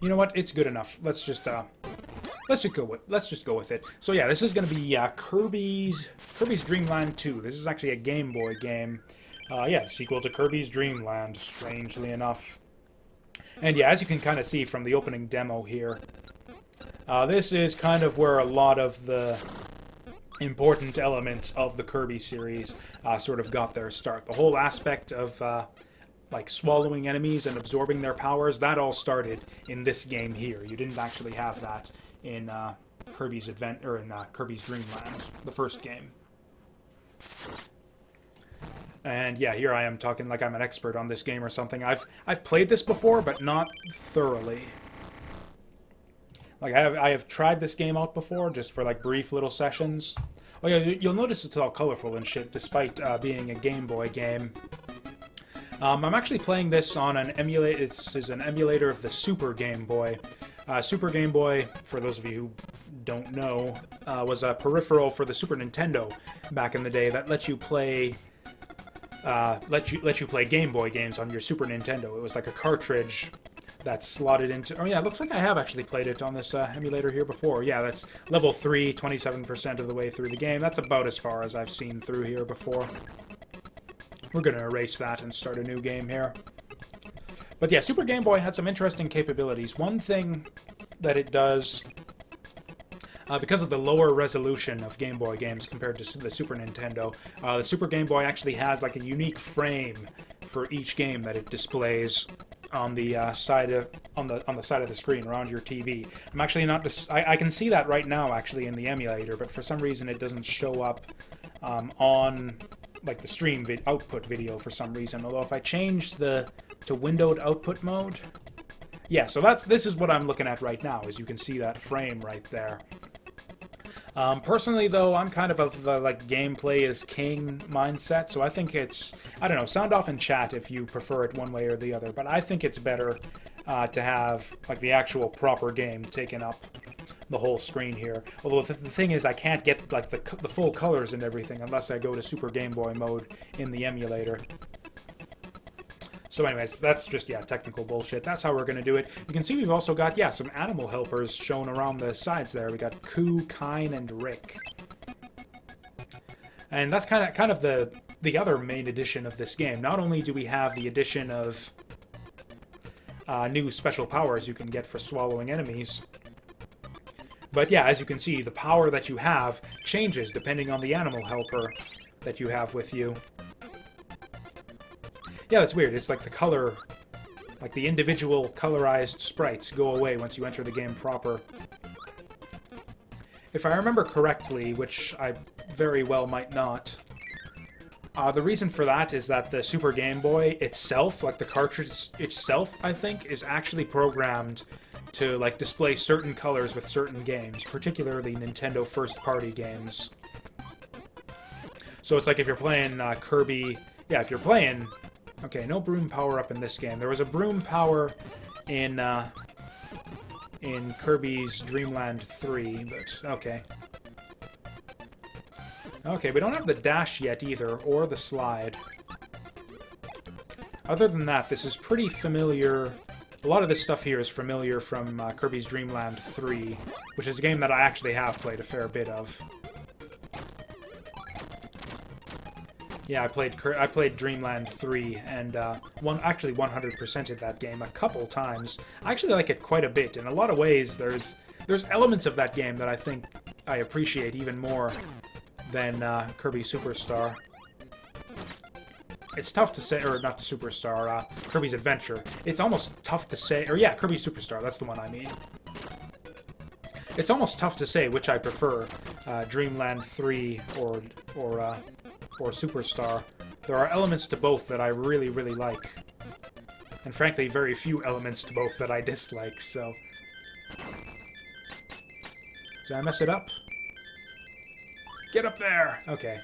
You know what? It's good enough. Let's just go with it. So yeah, this is going to be Kirby's Dream Land 2. This is actually a Game Boy game. Yeah, sequel to Kirby's Dream Land, strangely enough. And yeah, as you can kind of see from the opening demo here, this is kind of where a lot of the important elements of the Kirby series sort of got their start. The whole aspect of like swallowing enemies and absorbing their powers, that all started in this game here. You didn't actually have that in Kirby's Kirby's Dream Land, the first game. And yeah, here I am talking like I'm an expert on this game or something. I've played this before, but not thoroughly. Like I have tried this game out before, just for like brief little sessions. Oh yeah, you'll notice it's all colorful and shit, despite being a Game Boy game. I'm actually playing this on an emulator. This is an emulator of the Super Game Boy. Super Game Boy, for those of you who don't know, was a peripheral for the Super Nintendo back in the day that let you play play Game Boy games on your Super Nintendo. It was like a cartridge that's slotted into... Oh yeah, it looks like I have actually played it on this emulator here before. Yeah, that's level 3, 27% of the way through the game. That's about as far as I've seen through here before. We're going to erase that and start a new game here. But yeah, Super Game Boy had some interesting capabilities. One thing that it does, because of the lower resolution of Game Boy games compared to the Super Nintendo, the Super Game Boy actually has like a unique frame for each game that it displays on the side of the screen around your TV. I'm actually not. I can see that right now actually in the emulator, but for some reason it doesn't show up on like the stream output video for some reason. Although if I change to windowed output mode, yeah. So this is what I'm looking at right now. As you can see that frame right there. Personally, though, I'm kind of the like gameplay is king mindset, so I think it's, I don't know, sound off in chat if you prefer it one way or the other, but I think it's better to have like the actual proper game taking up the whole screen here. Although the thing is, I can't get like the full colors and everything unless I go to Super Game Boy mode in the emulator. So anyways, that's just, yeah, technical bullshit. That's how we're going to do it. You can see we've also got, yeah, some animal helpers shown around the sides there. We got Ku, Kine, and Rick. And that's kind of the other main addition of this game. Not only do we have the addition of new special powers you can get for swallowing enemies, but yeah, as you can see, the power that you have changes depending on the animal helper that you have with you. Yeah, that's weird. It's like the color, like the individual colorized sprites go away once you enter the game proper. If I remember correctly, which I very well might not, the reason for that is that the Super Game Boy itself, like the cartridge itself, I think, is actually programmed to like display certain colors with certain games, particularly Nintendo first-party games. So it's like if you're playing Kirby, yeah, if you're playing... Okay, no broom power up in this game. There was a broom power in Kirby's Dream Land 3, but okay. Okay, we don't have the dash yet either, or the slide. Other than that, this is pretty familiar. A lot of this stuff here is familiar from Kirby's Dream Land 3, which is a game that I actually have played a fair bit of. Yeah, I played Dreamland 3 and actually 100%ed that game a couple times. I actually like it quite a bit. In a lot of ways, there's elements of that game that I think I appreciate even more than Kirby Superstar. It's tough to say, or not Superstar, Kirby's Adventure. It's almost tough to say, or yeah, Kirby Superstar, that's the one I mean. It's almost tough to say which I prefer, Dreamland 3 or Superstar. There are elements to both that I really, really like. And frankly, very few elements to both that I dislike, so... Did I mess it up? Get up there! Okay.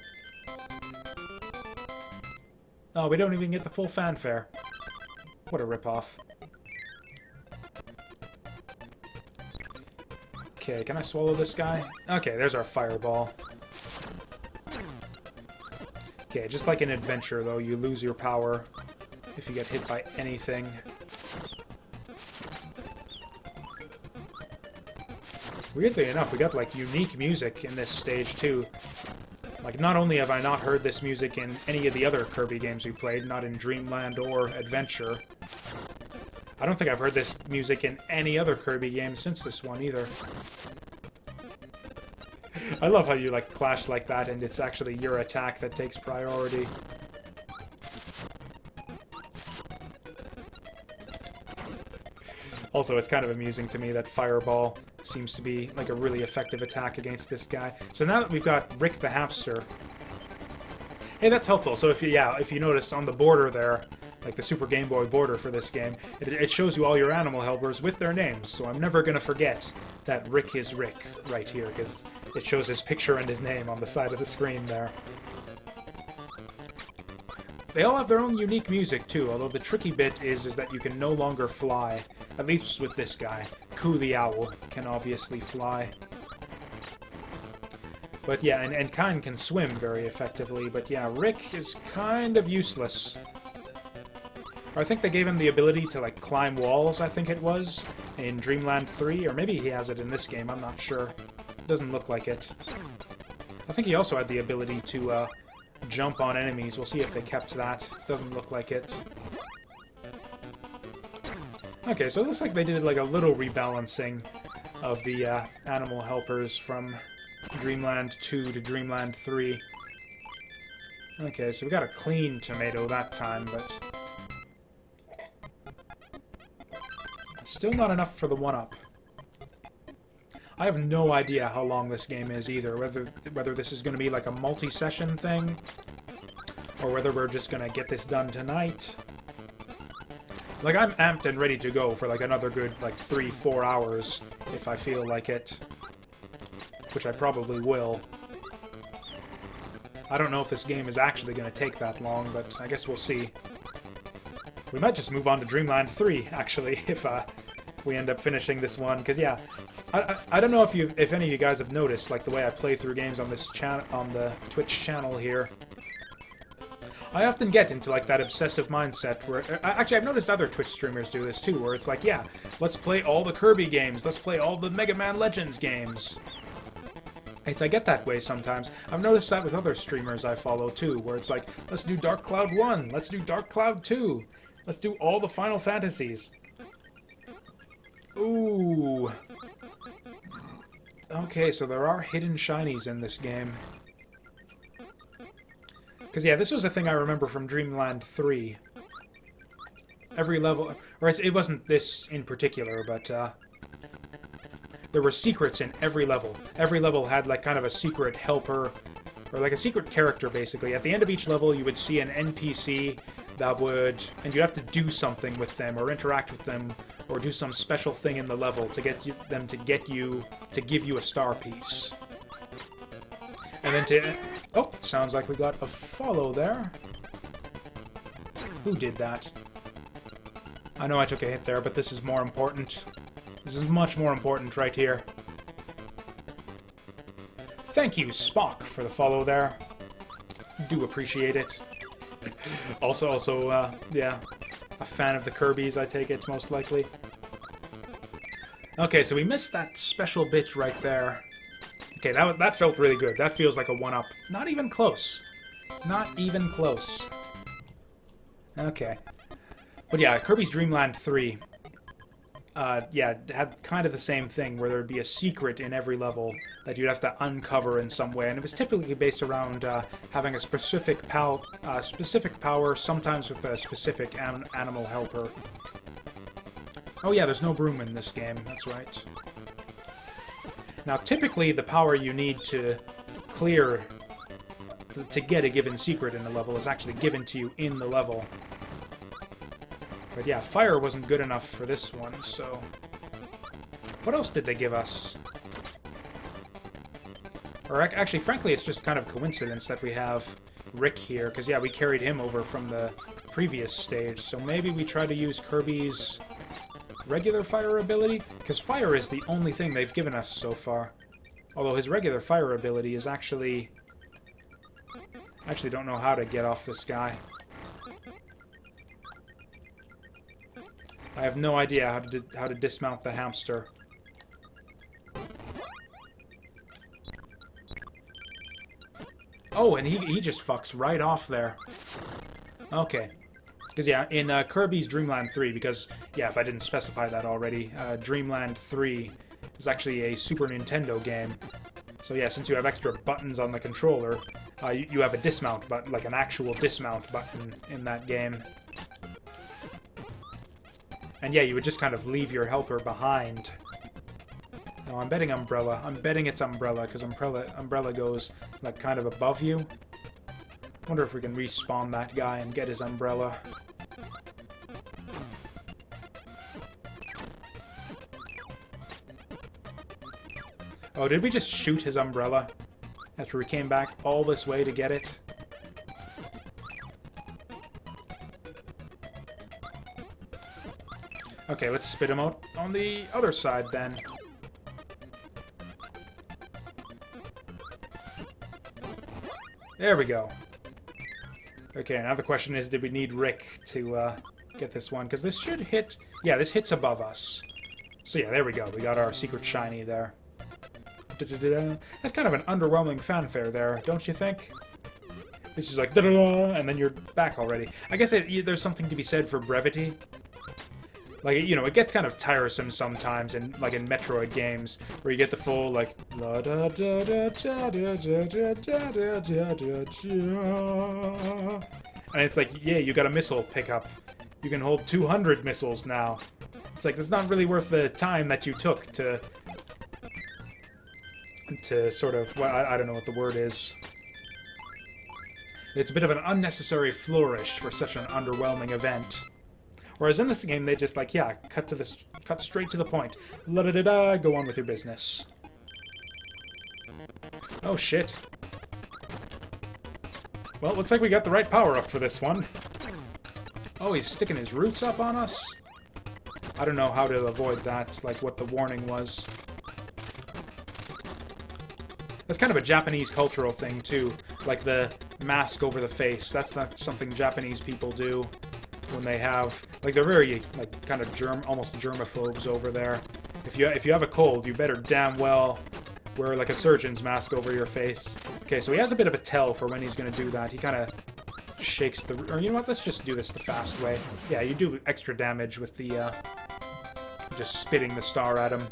Oh, we don't even get the full fanfare. What a ripoff. Okay, can I swallow this guy? Okay, there's our fireball. Okay, just like in Adventure, though, you lose your power if you get hit by anything. Weirdly enough, we got, like, unique music in this stage, too. Like, not only have I not heard this music in any of the other Kirby games we played, not in Dreamland or Adventure, I don't think I've heard this music in any other Kirby game since this one, either. I love how you, like, clash like that, and it's actually your attack that takes priority. Also, it's kind of amusing to me that Fireball seems to be like a really effective attack against this guy. So now that we've got Rick the Hamster... Hey, that's helpful. So if you notice on the border there, like the Super Game Boy border for this game, it shows you all your animal helpers with their names. So I'm never going to forget that Rick is Rick right here, because it shows his picture and his name on the side of the screen there. They all have their own unique music, too, although the tricky bit is that you can no longer fly. At least with this guy. Coo the Owl can obviously fly. But yeah, and Kine can swim very effectively, but yeah, Rick is kind of useless. Or I think they gave him the ability to, like, climb walls, I think it was, in Dreamland 3, or maybe he has it in this game, I'm not sure. Doesn't look like it. I think he also had the ability to, jump on enemies. We'll see if they kept that. Doesn't look like it. Okay, so it looks like they did like a little rebalancing of the animal helpers from Dreamland 2 to Dreamland 3. Okay, so we got a clean tomato that time, but still not enough for the 1-up. I have no idea how long this game is either, whether this is going to be like a multi-session thing, or whether we're just going to get this done tonight. Like, I'm amped and ready to go for like another good, like, 3-4 hours, if I feel like it. Which I probably will. I don't know if this game is actually going to take that long, but I guess we'll see. We might just move on to Dreamland 3, actually, if we end up finishing this one, because yeah, I don't know if any of you guys have noticed, like, the way I play through games on this channel, on the Twitch channel here. I often get into, like, that obsessive mindset where... Actually, I've noticed other Twitch streamers do this, too, where it's like, yeah, let's play all the Kirby games, let's play all the Mega Man Legends games. I get that way sometimes. I've noticed that with other streamers I follow, too, where it's like, let's do Dark Cloud 1, let's do Dark Cloud 2, let's do all the Final Fantasies. Ooh. Okay, so there are hidden shinies in this game. Because, yeah, this was a thing I remember from Dreamland 3. Every level... Or it wasn't this in particular, but, there were secrets in every level. Every level had, like, kind of a secret helper, or, like, a secret character, basically. At the end of each level, you would see an NPC that would... And you'd have to do something with them, or interact with them, or do some special thing in the level to get them to give you a star piece. And then to... Oh, sounds like we got a follow there. Who did that? I know I took a hit there, but this is more important. This is much more important right here. Thank you, Spock, for the follow there. Do appreciate it. Also, yeah, a fan of the Kirbys, I take it, most likely. Okay, so we missed that special bit right there. Okay, that felt really good. That feels like a 1-up. Not even close. Not even close. Okay. But yeah, Kirby's Dream Land 3... yeah, had kind of the same thing, where there'd be a secret in every level that you'd have to uncover in some way, and it was typically based around having a specific power, sometimes with a specific animal helper. Oh yeah, there's no broom in this game, that's right. Now, typically, the power you need to clear, to get a given secret in the level is actually given to you in the level. But yeah, fire wasn't good enough for this one, so... What else did they give us? Or actually, frankly, it's just kind of coincidence that we have Rick here, because yeah, we carried him over from the previous stage, so maybe we try to use Kirby's regular fire ability? Because fire is the only thing they've given us so far. Although his regular fire ability is actually... I actually don't know how to get off this guy. I have no idea how to dismount the hamster. Oh, and he just fucks right off there. Okay. Because, yeah, in Kirby's Dreamland 3, because, yeah, if I didn't specify that already, Dreamland 3 is actually a Super Nintendo game. So, yeah, since you have extra buttons on the controller, you have a dismount button, like an actual dismount button in that game. And, yeah, you would just kind of leave your helper behind. No, I'm betting Umbrella. I'm betting it's Umbrella, because Umbrella goes, like, kind of above you. Wonder if we can respawn that guy and get his umbrella. Oh, did we just shoot his umbrella after we came back all this way to get it? Okay, let's spit him out on the other side then. There we go. Okay, now the question is, did we need Rick to get this one? Because this should hit... Yeah, this hits above us. So yeah, there we go. We got our secret shiny there. Da-da-da-da. That's kind of an underwhelming fanfare there, don't you think? This is like da-da-da, and then you're back already. I guess there's something to be said for brevity. Like, you know, it gets kind of tiresome sometimes in, like, in Metroid games, where you get the full, like, la da da da da da da da da da da da, and it's like, yeah, you got a missile pickup. You can hold 200 missiles now. It's like, it's not really worth the time that you took to sort of, well, I don't know what the word is. It's a bit of an unnecessary flourish for such an underwhelming event. Whereas in this game, they just like, yeah, cut straight to the point. La-da-da-da, go on with your business. Oh, shit. Well, it looks like we got the right power-up for this one. Oh, he's sticking his roots up on us? I don't know how to avoid that, like what the warning was. That's kind of a Japanese cultural thing, too. Like the mask over the face. That's not something Japanese people do when they have... Like, they're very, like, kind of almost germaphobes over there. If you have a cold, you better damn well wear, like, a surgeon's mask over your face. Okay, so he has a bit of a tell for when he's going to do that. He kind of shakes the... Or, you know what? Let's just do this the fast way. Yeah, you do extra damage with the, just spitting the star at him.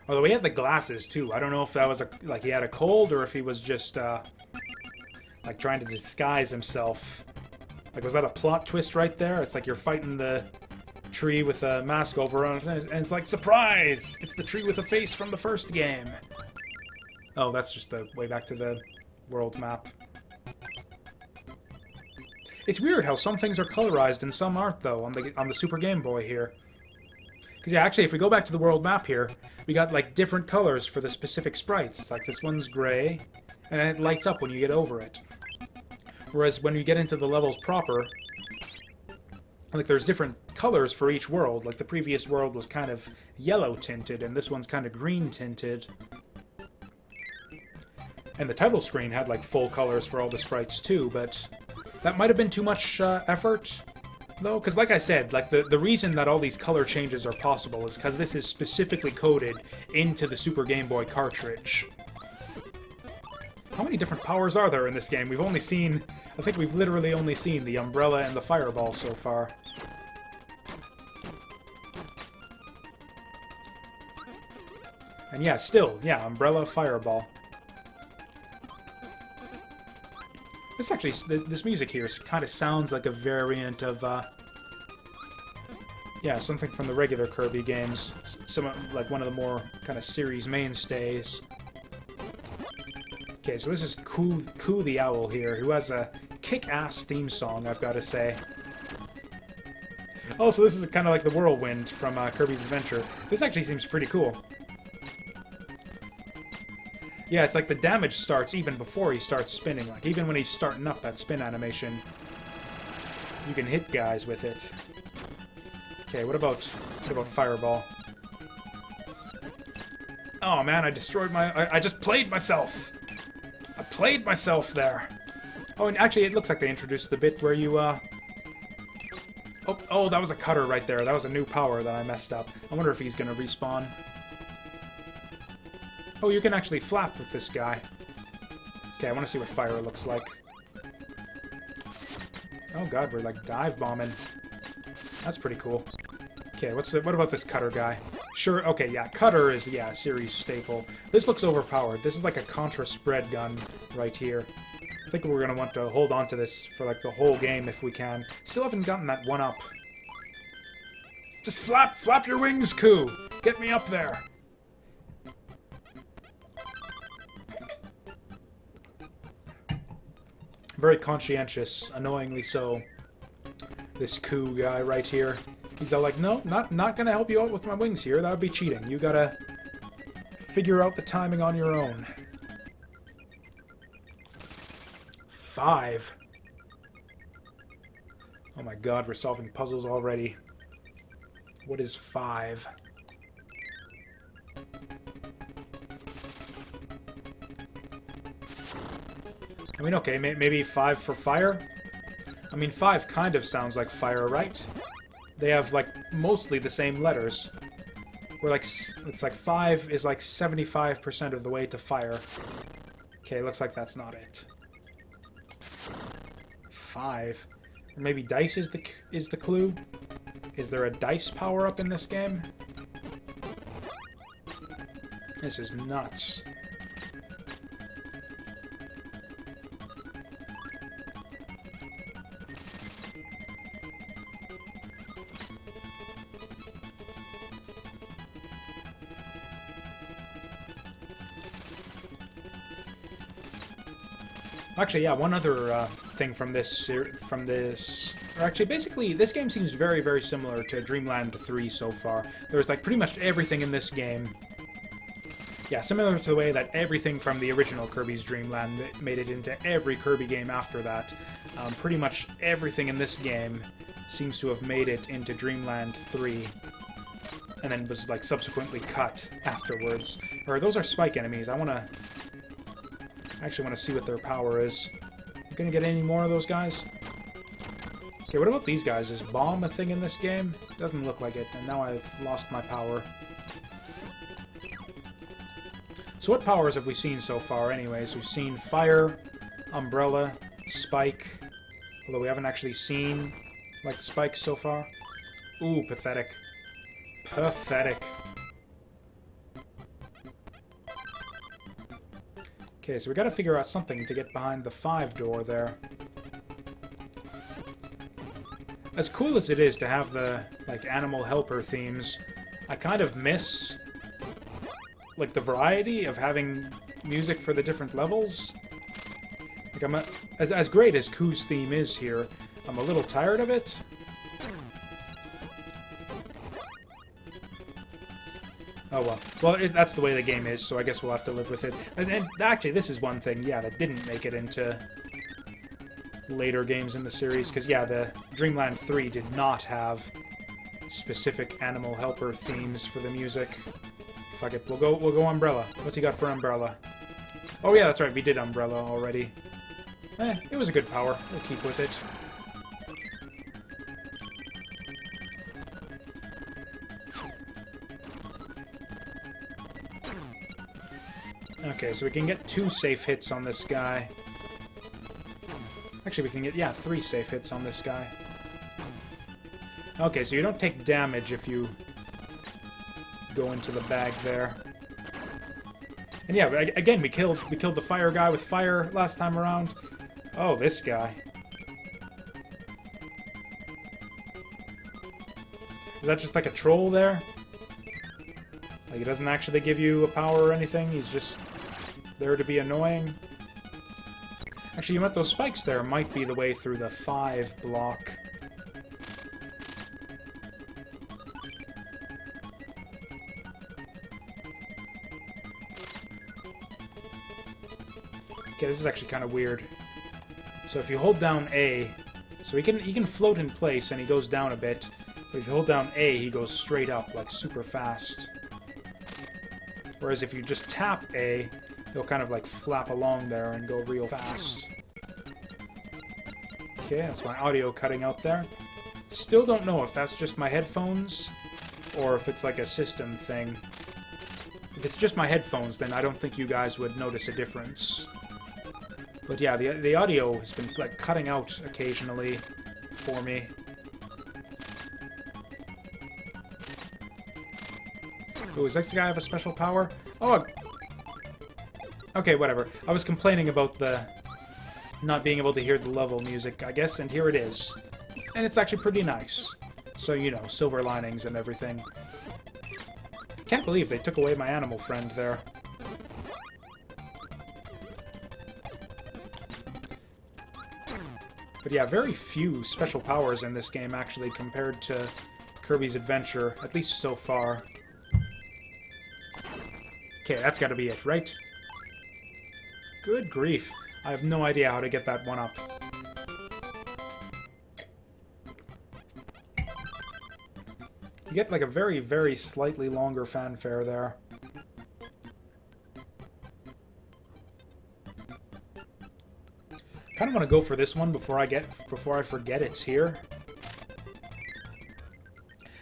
Although he had the glasses, too. I don't know if that was, like, he had a cold or if he was just, like, trying to disguise himself. Like, was that a plot twist right there? It's like you're fighting the tree with a mask over on it, and it's like, surprise! It's the tree with a face from the first game. Oh, that's just the way back to the world map. It's weird how some things are colorized and some aren't, though, on the Super Game Boy here. Because, yeah, actually, if we go back to the world map here, we got, like, different colors for the specific sprites. It's like this one's gray, and then it lights up when you get over it. Whereas when you get into the levels proper, like, there's different colors for each world. Like, the previous world was kind of yellow-tinted, and this one's kind of green-tinted. And the title screen had, like, full colors for all the sprites, too, but that might have been too much effort, though, because like I said, like the reason that all these color changes are possible is because this is specifically coded into the Super Game Boy cartridge. How many different powers are there in this game? We've only seen... I think we've literally only seen the umbrella and the fireball so far. And yeah, still, yeah, umbrella, fireball. This actually, this music here kind of sounds like a variant of, yeah, something from the regular Kirby games. Like one of the more kind of series mainstays. Okay, so this is Coo the Owl here, who has a kick-ass theme song, I've got to say. Also, this is kind of like the Whirlwind from Kirby's Adventure. This actually seems pretty cool. Yeah, it's like the damage starts even before he starts spinning. Like, even when he's starting up that spin animation, you can hit guys with it. Okay, what about Fireball? Oh man, I destroyed I just played myself! I played myself there! Oh, and actually, it looks like they introduced the bit where you, Oh, that was a cutter right there. That was a new power that I messed up. I wonder if he's gonna respawn. Oh, you can actually flap with this guy. Okay, I want to see what fire looks like. Oh god, we're like dive bombing. That's pretty cool. Okay, what about this cutter guy? Sure, okay, yeah, cutter is, yeah, a series staple. This looks overpowered. This is like a Contra spread gun right here. I think we're going to want to hold on to this for like the whole game if we can. Still haven't gotten that one up. Just flap your wings, Ku! Get me up there! Very conscientious, annoyingly so. This Ku guy right here. He's all like, no, not gonna help you out with my wings here. That would be cheating. You gotta figure out the timing on your own. 5. Oh my god, we're solving puzzles already. What is 5? I mean, okay, maybe 5 for fire? I mean, 5 kind of sounds like fire, right? They have, like, mostly the same letters. We're like, it's like 5 is like 75% of the way to fire. Okay, looks like that's not it. 5. Or maybe dice is the clue? Is there a dice power-up in this game? This is nuts. Actually, yeah, one other thing from this, or actually, basically, this game seems very, very similar to Dreamland 3 so far. There's, like, pretty much everything in this game. Yeah, similar to the way that everything from the original Kirby's Dream Land made it into every Kirby game after that. Pretty much everything in this game seems to have made it into Dreamland 3. And then was, like, subsequently cut afterwards. Or, those are spike enemies. I actually want to see what their power is. You gonna get any more of those guys? Okay, what about these guys? Is bomb a thing in this game? Doesn't look like it, and now I've lost my power. So what powers have we seen so far anyways? We've seen fire, umbrella, spike, although we haven't actually seen, like, spikes so far. Ooh, pathetic. Pathetic. Okay, so we gotta figure out something to get behind the 5 door there. As cool as it is to have the, like, animal helper themes, I kind of miss, like, the variety of having music for the different levels. Like, as great as Ku's theme is here, I'm a little tired of it. Oh well. Well, that's the way the game is, so I guess we'll have to live with it. And actually, this is one thing, yeah, that didn't make it into later games in the series, because, yeah, the Dreamland 3 did not have specific animal helper themes for the music. Fuck it, we'll go Umbrella. What's he got for Umbrella? Oh yeah, that's right, we did Umbrella already. It was a good power. We'll keep with it. Okay, so we can get 2 safe hits on this guy. Actually, we can get, yeah, 3 safe hits on this guy. Okay, so you don't take damage if you go into the bag there. And yeah, again, we killed the fire guy with fire last time around. Oh, this guy. Is that just like a troll there? Like, it doesn't actually give you a power or anything? He's just there to be annoying? Actually, you know what? Those spikes there might be the way through the 5 block. Okay, this is actually kind of weird. So if you hold down A, so he can float in place and he goes down a bit, but if you hold down A, he goes straight up, like, super fast. Whereas if you just tap A, he'll kind of, like, flap along there and go real fast. Okay, that's my audio cutting out there. Still don't know if that's just my headphones, or if it's, like, a system thing. If it's just my headphones, then I don't think you guys would notice a difference. But yeah, the audio has been like cutting out occasionally for me. Ooh, does this guy have a special power? Oh, okay, whatever. I was complaining about the not being able to hear the level music, I guess, and here it is. And it's actually pretty nice. So, you know, silver linings and everything. Can't believe they took away my animal friend there. But yeah, very few special powers in this game, actually, compared to Kirby's Adventure, at least so far. Okay, that's gotta be it, right? Good grief. I have no idea how to get that one up. You get like a very, very slightly longer fanfare there. Kind of want to go for this one before I forget it's here.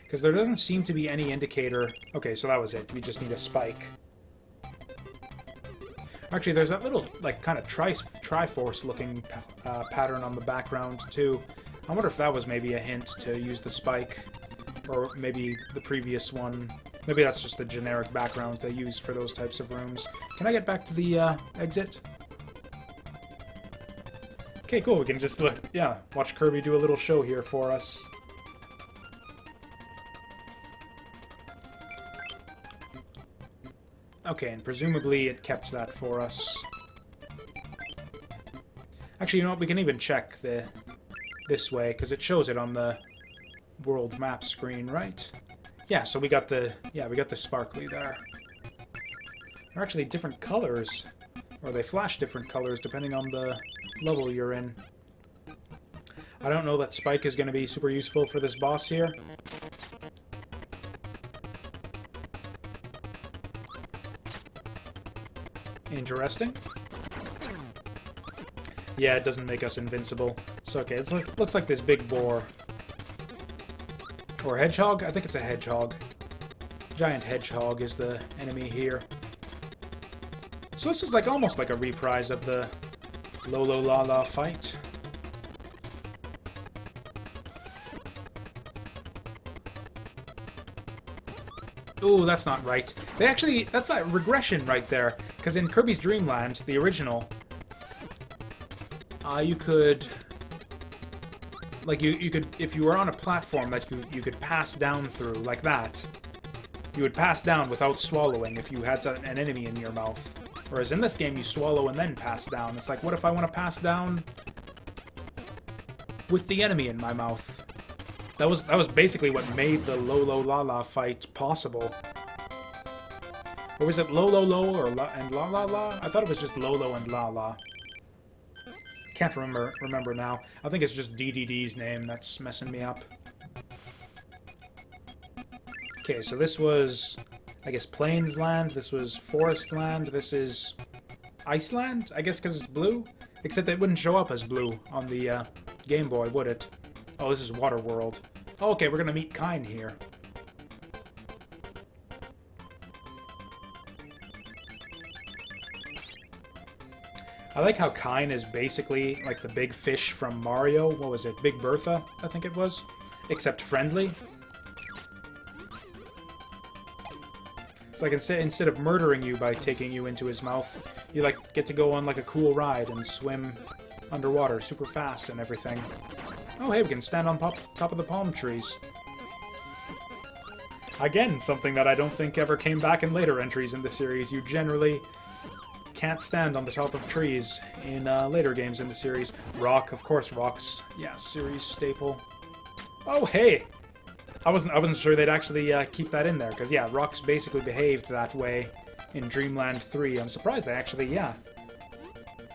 Because there doesn't seem to be any indicator. Okay, so that was it. We just need a spike. Actually, there's that little, like, kind of Triforce-looking pattern on the background, too. I wonder if that was maybe a hint to use the spike. Or maybe the previous one. Maybe that's just the generic background they use for those types of rooms. Can I get back to the exit? Okay, cool. We can just, yeah, watch Kirby do a little show here for us. Okay, and presumably it kept that for us. Actually, you know what? We can even check this way, because it shows it on the world map screen, right? Yeah, so we got the sparkly there. They're actually different colors, or they flash different colors depending on the level you're in. I don't know that Spike is going to be super useful for this boss here. Interesting. Yeah, it doesn't make us invincible. So okay, it looks like this big boar. Or hedgehog? I think it's a hedgehog. Giant hedgehog is the enemy here. So this is like almost like a reprise of the Lolo Lala fight. Ooh, that's not right. That's a regression right there. Because in Kirby's Dream Land, the original, you could... Like, you could, if you were on a platform that you could pass down through, like that, you would pass down without swallowing if you had an enemy in your mouth. Whereas in this game, you swallow and then pass down. It's like, what if I want to pass down with the enemy in my mouth? That was basically what made the Lolo Lala fight possible. Or was it Lolo or and La La La? I thought it was just Lolo and La La. Can't remember now. I think it's just DDD's name that's messing me up. Okay, so this was, I guess, Plains Land. This was Forest Land. This is Iceland, I guess, because it's blue. Except it wouldn't show up as blue on the Game Boy, would it? Oh, this is Water World. Oh, okay, we're gonna meet Kine here. I like how Kine is basically like the big fish from Mario. What was it? Big Bertha, I think it was. Except friendly. It's like instead of murdering you by taking you into his mouth, you like get to go on like a cool ride and swim underwater super fast and everything. Oh hey, we can stand on top of the palm trees. Again, something that I don't think ever came back in later entries in the series. You generally can't stand on the top of trees in later games in the series. Rock, of course, Rock's, yeah, series staple. Oh, hey! I wasn't sure they'd actually keep that in there, because, yeah, Rock's basically behaved that way in Dreamland 3. I'm surprised they actually, yeah,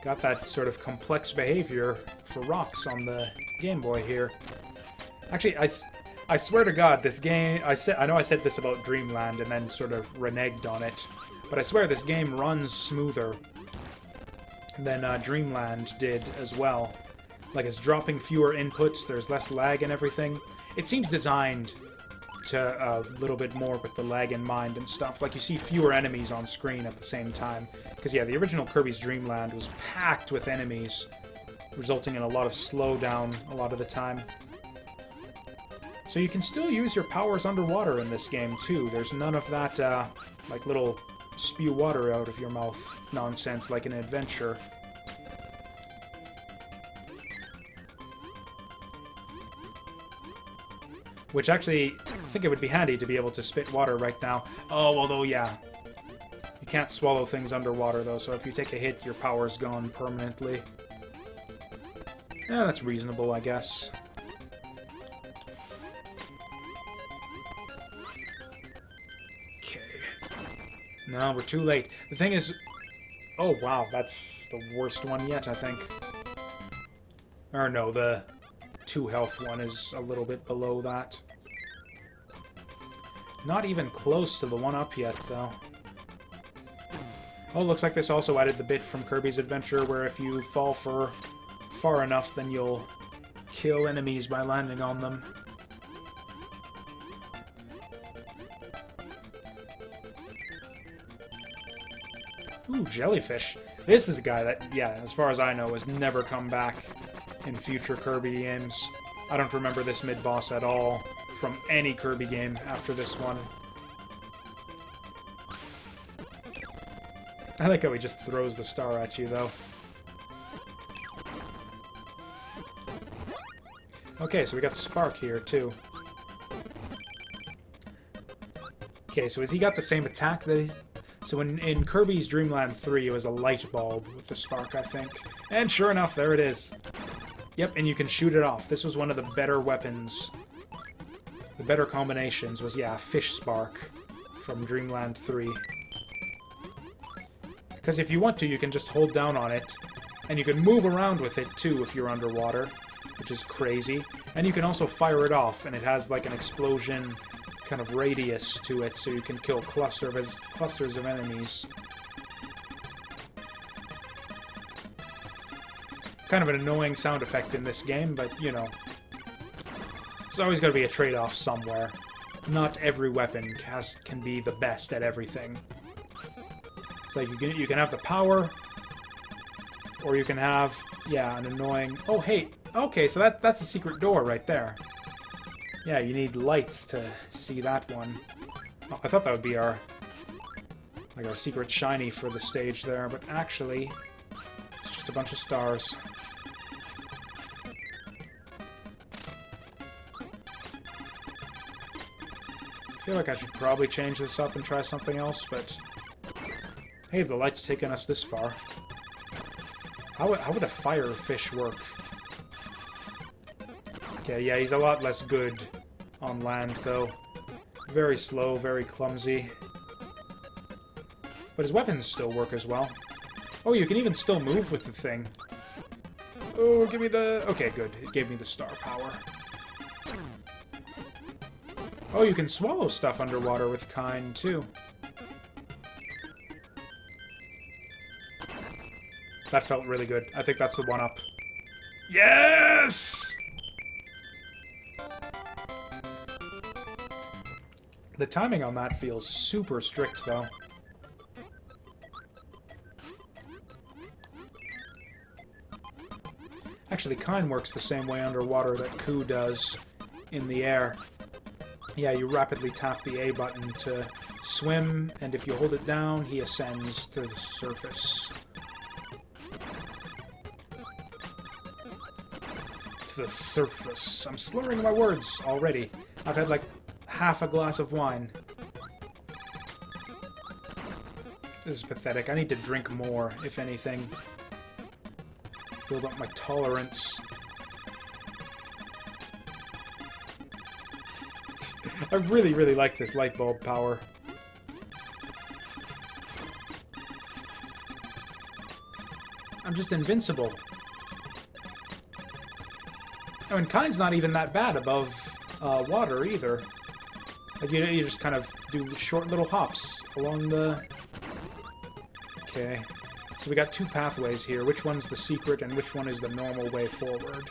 got that sort of complex behavior for Rocks on the Game Boy here. Actually, I swear to God, this game, I know I said this about Dreamland and then sort of reneged on it, but I swear this game runs smoother than Dreamland did as well. Like, it's dropping fewer inputs, there's less lag and everything. It seems designed to a little bit more with the lag in mind and stuff. Like, you see fewer enemies on screen at the same time. Because, yeah, the original Kirby's Dream Land was packed with enemies, resulting in a lot of slowdown a lot of the time. So you can still use your powers underwater in this game, too. There's none of that, like, little spew water out of your mouth nonsense like an adventure. Which actually, I think it would be handy to be able to spit water right now. Oh, although, yeah. You can't swallow things underwater, though, so if you take a hit, your power's gone permanently. Yeah, that's reasonable, I guess. Okay. No, we're too late. The thing is... Oh, wow, that's the worst one yet, I think. Or no, the 2 health one is a little bit below that. Not even close to the one up yet, though. Oh, looks like this also added the bit from Kirby's Adventure where if you fall for far enough, then you'll kill enemies by landing on them. Ooh, jellyfish. This is a guy that, yeah, as far as I know, has never come back in future Kirby games. I don't remember this mid-boss at all from any Kirby game after this one. I like how he just throws the star at you, though. Okay, so we got Spark here, too. Okay, so has he got the same attack that he's... So in Kirby's Dream Land 3, it was a light bulb with the Spark, I think. And sure enough, there it is. Yep, and you can shoot it off. This was one of the better weapons. The better combinations was, yeah, Fish Spark from Dream Land 3. Because if you want to, you can just hold down on it. And you can move around with it, too, if you're underwater. Which is crazy. And you can also fire it off, and it has, like, an explosion kind of radius to it, so you can kill clusters of enemies. Kind of an annoying sound effect in this game, but, you know, there's always got to be a trade-off somewhere. Not every weapon can be the best at everything. It's like you can have the power, or you can have, yeah, an annoying... Oh, hey, okay, so that's a secret door right there. Yeah, you need lights to see that one. Oh, I thought that would be our secret shiny for the stage there, but actually, it's just a bunch of stars. I feel like I should probably change this up and try something else, but... Hey, the light's taken us this far. How would a fire fish work? Okay, yeah, he's a lot less good on land, though. Very slow, very clumsy. But his weapons still work as well. Oh, you can even still move with the thing. Oh, give me the... Okay, good. It gave me the star power. Oh, you can swallow stuff underwater with Kind, too. That felt really good. I think that's the one-up. Yes! The timing on that feels super strict, though. Actually, Kind works the same way underwater that Ku does in the air. Yeah, you rapidly tap the A button to swim, and if you hold it down, he ascends to the surface. To the surface. I'm slurring my words already. I've had like half a glass of wine. This is pathetic. I need to drink more, if anything. Build up my tolerance. I really, really like this light bulb power. I'm just invincible. I mean, Kind's not even that bad above water, either. Like, you just kind of do short little hops along the... Okay. So we got two pathways here. Which one's the secret and which one is the normal way forward?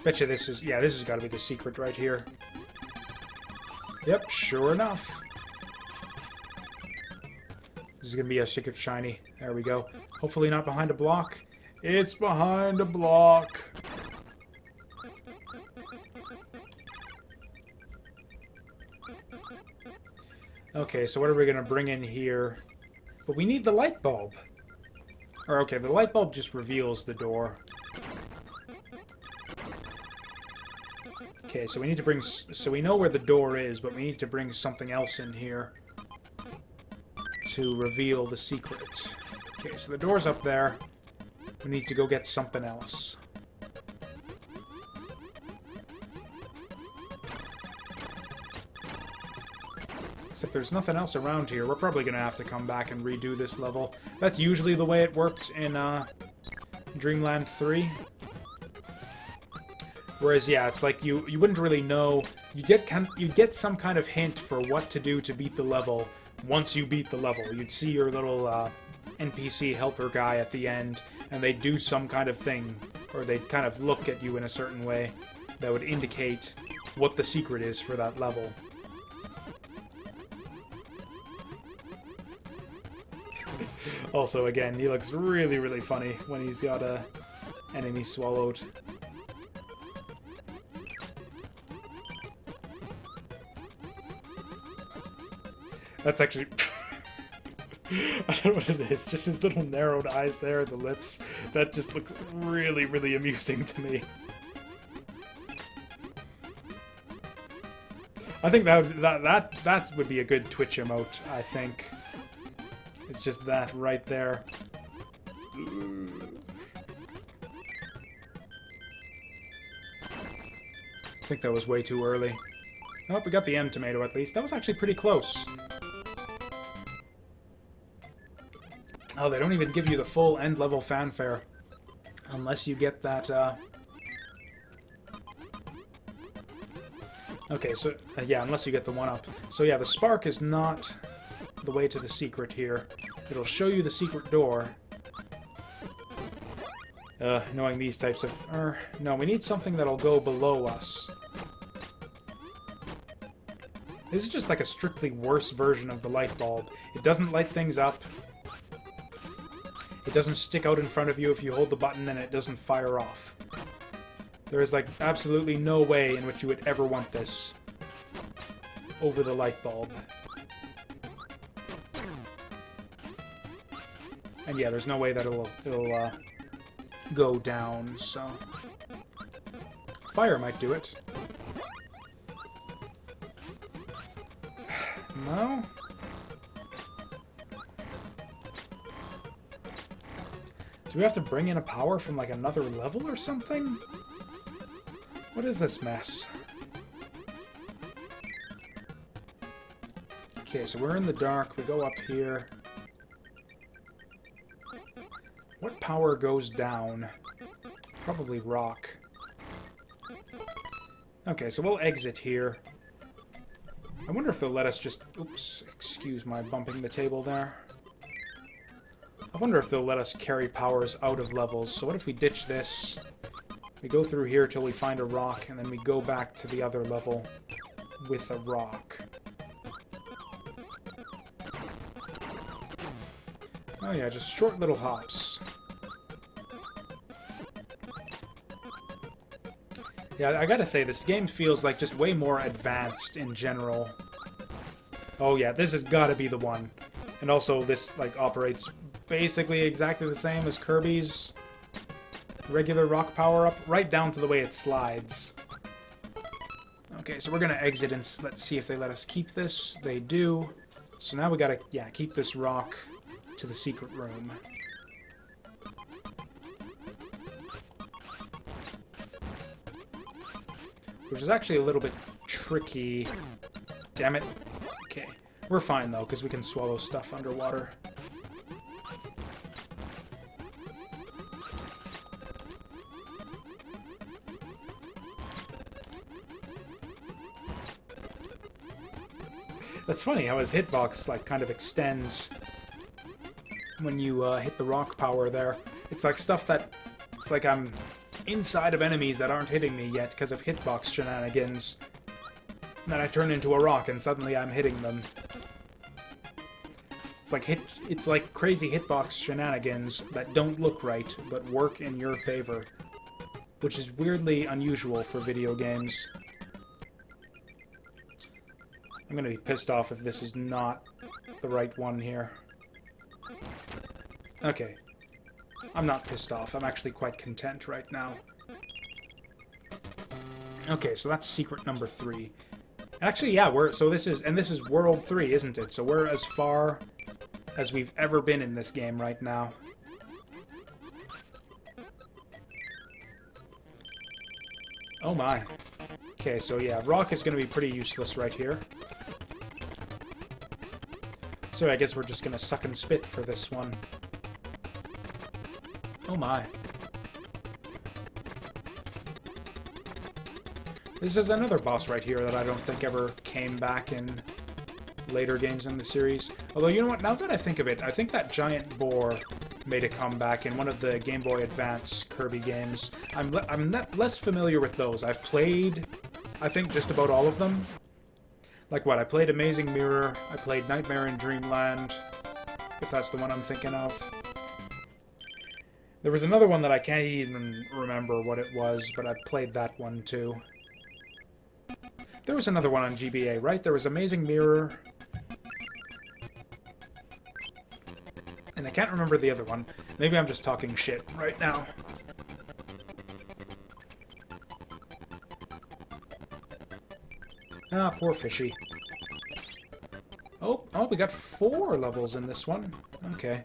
Betcha this is... Yeah, this has got to be the secret right here. Yep, sure enough. This is going to be a secret shiny. There we go. Hopefully not behind a block. It's behind a block. Okay, so what are we going to bring in here? But we need the light bulb. Or, okay, the light bulb just reveals the door. Okay, so we need to bring... So we know where the door is, but we need to bring something else in here to reveal the secret. Okay, so the door's up there. We need to go get something else. Except there's nothing else around here. We're probably going to have to come back and redo this level. That's usually the way it worked in Dreamland 3. Whereas, yeah, it's like you wouldn't really know. You get some kind of hint for what to do to beat the level once you beat the level. You'd see your little NPC helper guy at the end, and they'd do some kind of thing, or they'd kind of look at you in a certain way that would indicate what the secret is for that level. Also, again, he looks really, really funny when he's got a enemy swallowed. That's actually... I don't know what it is, just his little narrowed eyes there, the lips. That just looks really, really amusing to me. I think that would be a good Twitch emote, I think. It's just that right there. I think that was way too early. Oh, we got the M tomato at least. That was actually pretty close. Oh, they don't even give you the full end-level fanfare. Unless you get that, Okay, so, yeah, unless you get the 1-up. So, yeah, the spark is not the way to the secret here. It'll show you the secret door. Knowing these types of... no, we need something that'll go below us. This is just like a strictly worse version of the light bulb. It doesn't light things up. It doesn't stick out in front of you if you hold the button, and it doesn't fire off. There is, like, absolutely no way in which you would ever want this over the light bulb. And yeah, there's no way that it'll go down, so... Fire might do it. No? Do we have to bring in a power from, like, another level or something? What is this mess? Okay, so we're in the dark. We go up here. What power goes down? Probably rock. Okay, so we'll exit here. I wonder if they'll let us just... Oops, excuse my bumping the table there. I wonder if they'll let us carry powers out of levels. So what if we ditch this? We go through here till we find a rock, and then we go back to the other level with a rock. Oh yeah, just short little hops. Yeah, I gotta say, this game feels like just way more advanced in general. Oh yeah, this has gotta be the one. And also, this, like, operates basically exactly the same as Kirby's regular rock power-up, right down to the way it slides. Okay, so we're gonna exit and let's see if they let us keep this. They do. So now we gotta, yeah, keep this rock to the secret room. Which is actually a little bit tricky. Damn it. Okay. We're fine, though, because we can swallow stuff underwater. That's funny how his hitbox, like, kind of extends when you hit the rock power there. It's like stuff that... It's like I'm inside of enemies that aren't hitting me yet because of hitbox shenanigans. And then I turn into a rock and suddenly I'm hitting them. It's like crazy hitbox shenanigans that don't look right but work in your favor, which is weirdly unusual for video games. I'm gonna be pissed off if this is not the right one here. Okay. I'm not pissed off. I'm actually quite content right now. Okay, so that's secret number 3. Actually, yeah, this is World 3, isn't it? So we're as far as we've ever been in this game right now. Oh my. Okay, so yeah, rock is going to be pretty useless right here. So I guess we're just going to suck and spit for this one. Oh my. This is another boss right here that I don't think ever came back in later games in the series. Although, you know what? Now that I think of it, I think that giant boar made a comeback in one of the Game Boy Advance Kirby games. I'm less familiar with those. I've played, I think, just about all of them. Like what? I played Amazing Mirror, I played Nightmare in Dreamland, if that's the one I'm thinking of. There was another one that I can't even remember what it was, but I played that one too. There was another one on GBA, right? There was Amazing Mirror. And I can't remember the other one. Maybe I'm just talking shit right now. Ah, poor fishy. Oh, we got 4 levels in this one. Okay.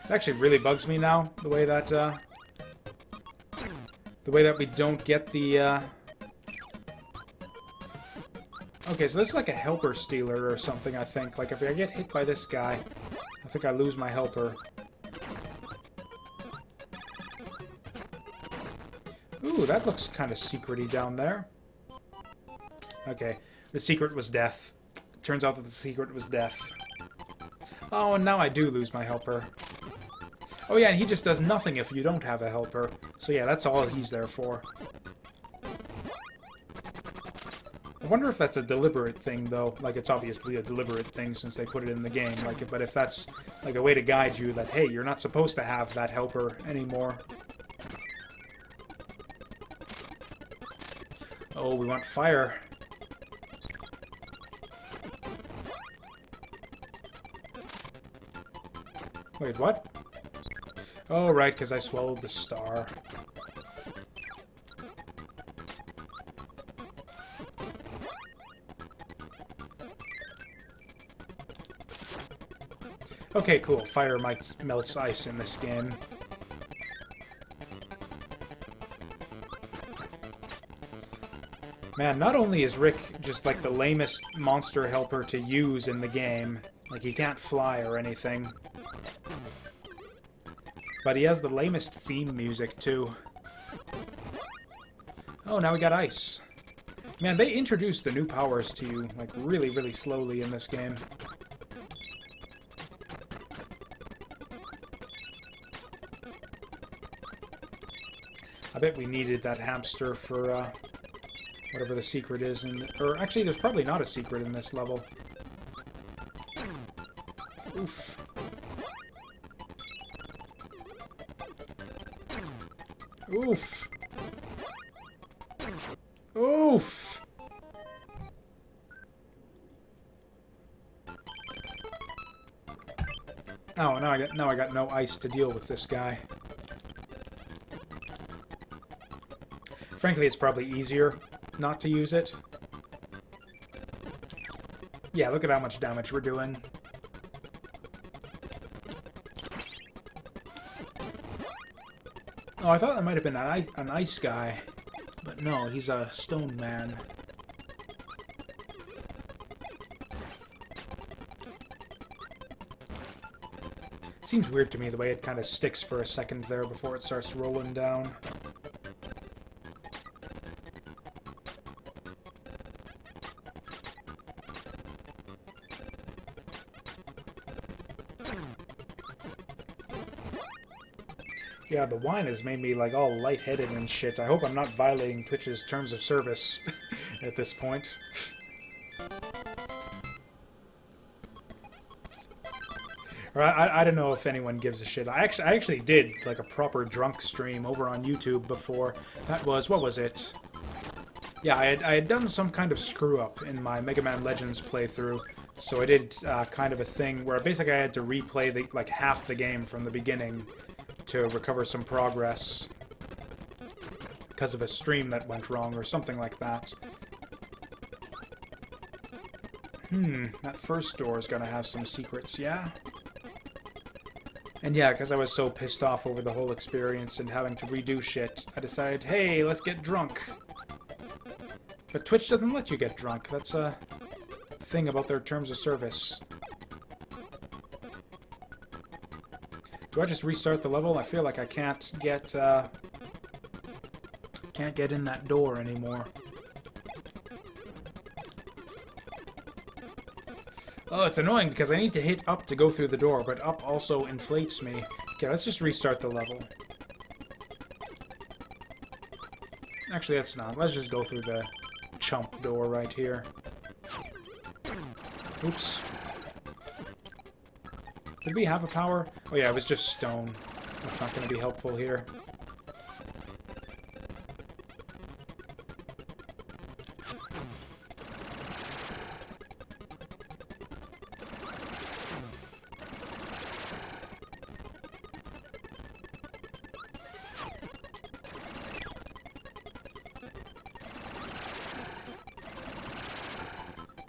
It actually really bugs me now, the way that we don't get the, Okay, so this is like a helper stealer or something, I think. Like, if I get hit by this guy, I think I lose my helper. Ooh, that looks kind of secret-y down there. Okay, the secret was death. Turns out that the secret was death. Oh, and now I do lose my helper. Oh yeah, and he just does nothing if you don't have a helper. So yeah, that's all he's there for. I wonder if that's a deliberate thing, though. Like, it's obviously a deliberate thing since they put it in the game. Like, but if that's, like, a way to guide you that, hey, you're not supposed to have that helper anymore. Oh, we want fire. Wait, what? Oh, right, because I swallowed the star. Okay, cool. Fire melts ice in this game. Man, not only is Rick just like the lamest monster helper to use in the game, like he can't fly or anything, but he has the lamest theme music too. Oh, now we got ice. Man, they introduced the new powers to you, like, really, really slowly in this game. I bet we needed that hamster for, whatever the secret is. Or, actually, there's probably not a secret in this level. Oof. Oof. Oof. Oh, now I got no ice to deal with this guy. Frankly, it's probably easier not to use it. Yeah, look at how much damage we're doing. Oh, I thought that might have been an ice guy. But no, he's a stone man. Seems weird to me the way it kind of sticks for a second there before it starts rolling down. Yeah, the wine has made me, like, all lightheaded and shit. I hope I'm not violating Twitch's terms of service at this point. Or I don't know if anyone gives a shit. I actually did, like, a proper drunk stream over on YouTube before. That was... what was it? Yeah, I had done some kind of screw-up in my Mega Man Legends playthrough. So I did kind of a thing where basically I had to replay, like, half the game from the beginning to recover some progress because of a stream that went wrong or something like that. That first door is gonna have some secrets, yeah? And yeah, because I was so pissed off over the whole experience and having to redo shit, I decided, hey, let's get drunk. But Twitch doesn't let you get drunk. That's a thing about their terms of service. Do I just restart the level? I feel like I can't get in that door anymore. Oh, it's annoying because I need to hit up to go through the door, but up also inflates me. Okay, let's just restart the level. Actually, let's not. Let's just go through the chump door right here. Oops. Did we have a power? Oh yeah, it was just stone. That's not going to be helpful here.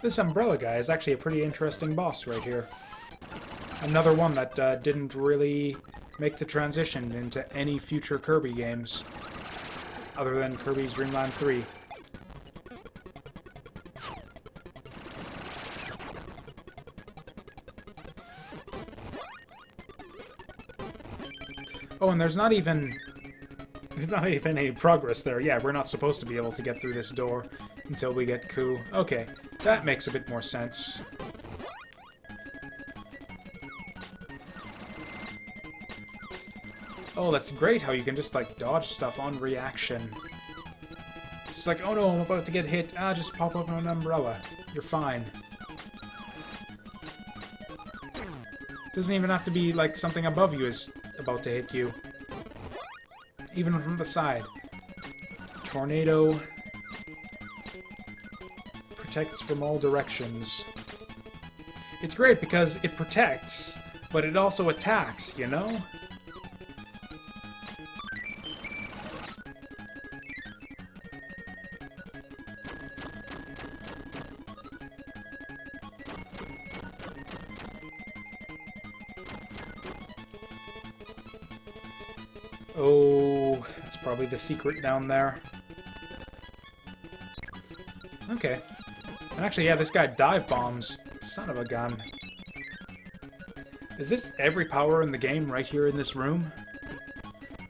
This umbrella guy is actually a pretty interesting boss right here. Another one that didn't really make the transition into any future Kirby games, other than Kirby's Dream Land 3. Oh, and there's not even any progress there. Yeah, we're not supposed to be able to get through this door until we get Ku. Okay, that makes a bit more sense. Oh, that's great how you can just, like, dodge stuff on reaction. It's just like, oh no, I'm about to get hit. Ah, just pop up an umbrella. You're fine. Doesn't even have to be, like, something above you is about to hit you. Even from the side. Tornado protects from all directions. It's great because it protects, but it also attacks, you know? Oh, that's probably the secret down there. Okay. And actually, yeah, this guy dive bombs. Son of a gun. Is this every power in the game right here in this room?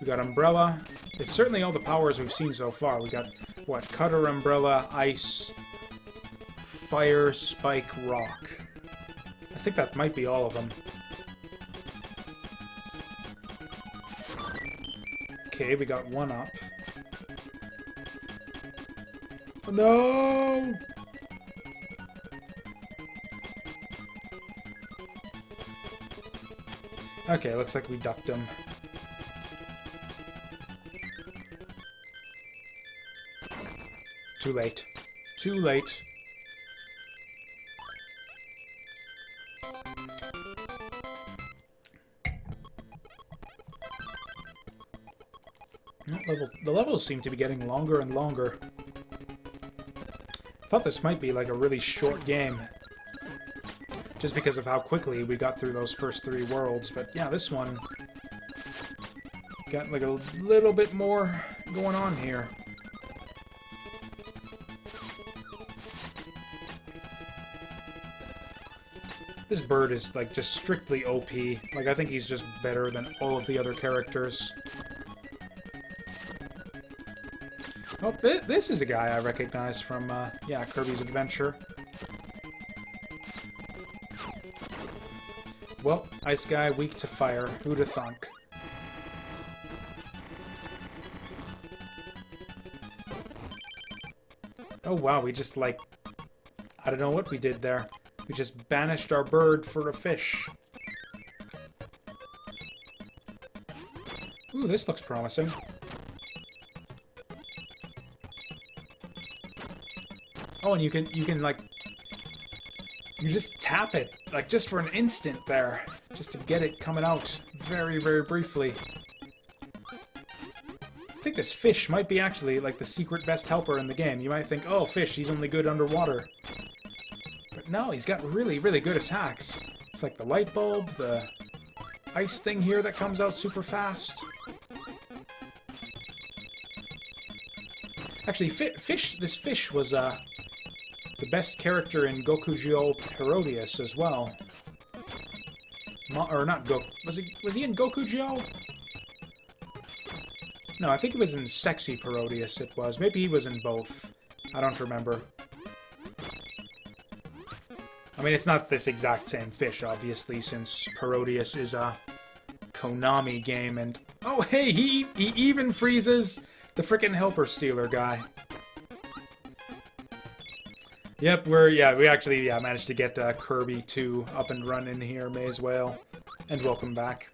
We got Umbrella. It's certainly all the powers we've seen so far. We got, what, Cutter, Umbrella, Ice, Fire, Spike, Rock. I think that might be all of them. Okay, we got one up. Oh, no! Okay, looks like we ducked him. Too late. Too late. The levels seem to be getting longer and longer. I thought this might be like a really short game, just because of how quickly we got through those first 3 worlds, but yeah, this one got like a little bit more going on here. This bird is like just strictly OP. Like, I think he's just better than all of the other characters. Oh, this is a guy I recognize from, yeah, Kirby's Adventure. Well, ice guy, weak to fire. Who'da thunk? Oh wow, we just like... I don't know what we did there. We just banished our bird for a fish. Ooh, this looks promising. Oh, and you can like... You just tap it, like, just for an instant there. Just to get it coming out very, very briefly. I think this fish might be actually, like, the secret best helper in the game. You might think, oh, fish, he's only good underwater. But no, he's got really, really good attacks. It's like the light bulb, the ice thing here that comes out super fast. Actually, this fish was, the best character in Gokujo Parodius as well. Or not was he in Gokujo? No, I think he was in Sexy Parodius it was. Maybe he was in both. I don't remember. I mean, it's not this exact same fish, obviously, since Parodius is a Konami game, and... Oh, hey, he even freezes the frickin' helper stealer guy. Yep, we actually managed to get Kirby 2 up and running here, may as well. And welcome back.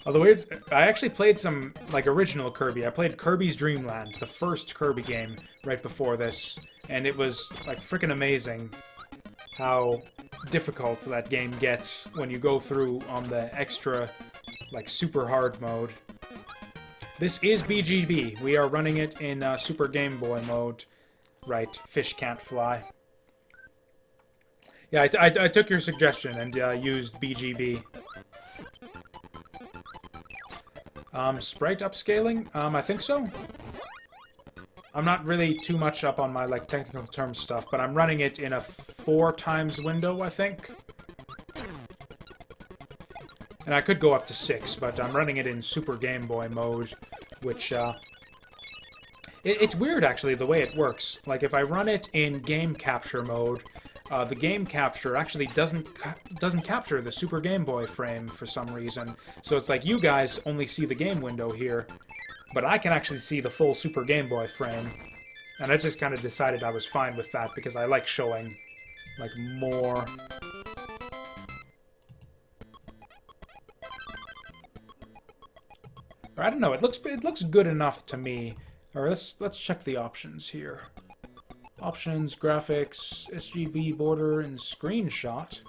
Although I actually played some, like, original Kirby. I played Kirby's Dream Land, the first Kirby game, right before this. And it was, like, freaking amazing how difficult that game gets when you go through on the extra, like, super hard mode. This is BGB. We are running it in Super Game Boy mode. Right, fish can't fly. Yeah, I took your suggestion and used BGB. Sprite upscaling? I think so. I'm not really too much up on my, like, technical term stuff, but I'm running it in a 4x window, I think. And I could go up to 6, but I'm running it in Super Game Boy mode, which, It's weird, actually, the way it works. Like, if I run it in game capture mode, the game capture actually doesn't capture the Super Game Boy frame for some reason. So it's like you guys only see the game window here, but I can actually see the full Super Game Boy frame. And I just kind of decided I was fine with that because I like showing, like, more. Or I don't know. It looks good enough to me. Or let's check the options here. Options, graphics, SGB border, and screenshot.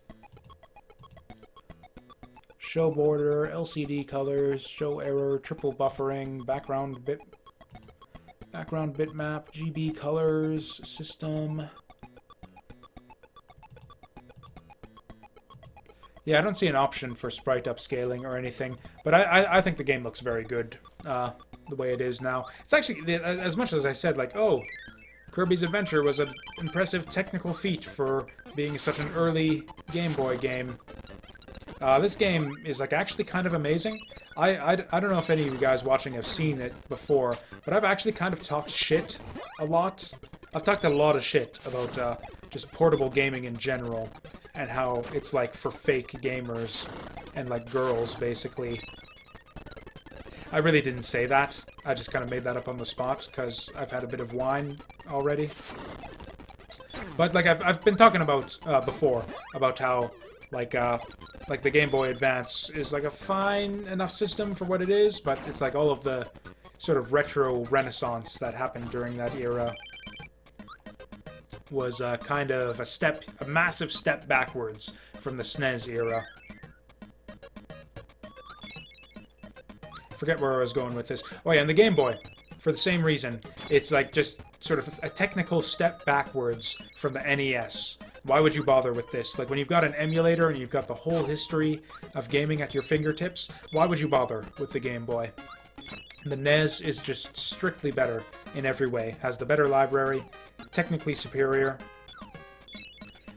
Show border, LCD colors, show error, triple buffering, background bitmap, GB colors, system. Yeah, I don't see an option for sprite upscaling or anything, but I think the game looks very good. The way it is now. It's actually, as much as I said, like, oh, Kirby's Adventure was an impressive technical feat for being such an early Game Boy game. This game is, like, actually kind of amazing. I don't know if any of you guys watching have seen it before, but I've actually kind of talked shit a lot. I've talked a lot of shit about just portable gaming in general, and how it's, like, for fake gamers and, like, girls, basically. I really didn't say that. I just kind of made that up on the spot, because I've had a bit of wine already. But, like, I've been talking about, before, about how, like the Game Boy Advance is, like, a fine enough system for what it is, but it's, like, all of the sort of retro renaissance that happened during that era was, kind of a massive step backwards from the SNES era. Forget where I was going with this. Oh yeah, and the Game Boy, for the same reason, it's like just sort of a technical step backwards from the NES. Why would you bother with this? Like, when you've got an emulator and you've got the whole history of gaming at your fingertips, why would you bother with the Game Boy? The NES is just strictly better in every way. Has the better library, technically superior.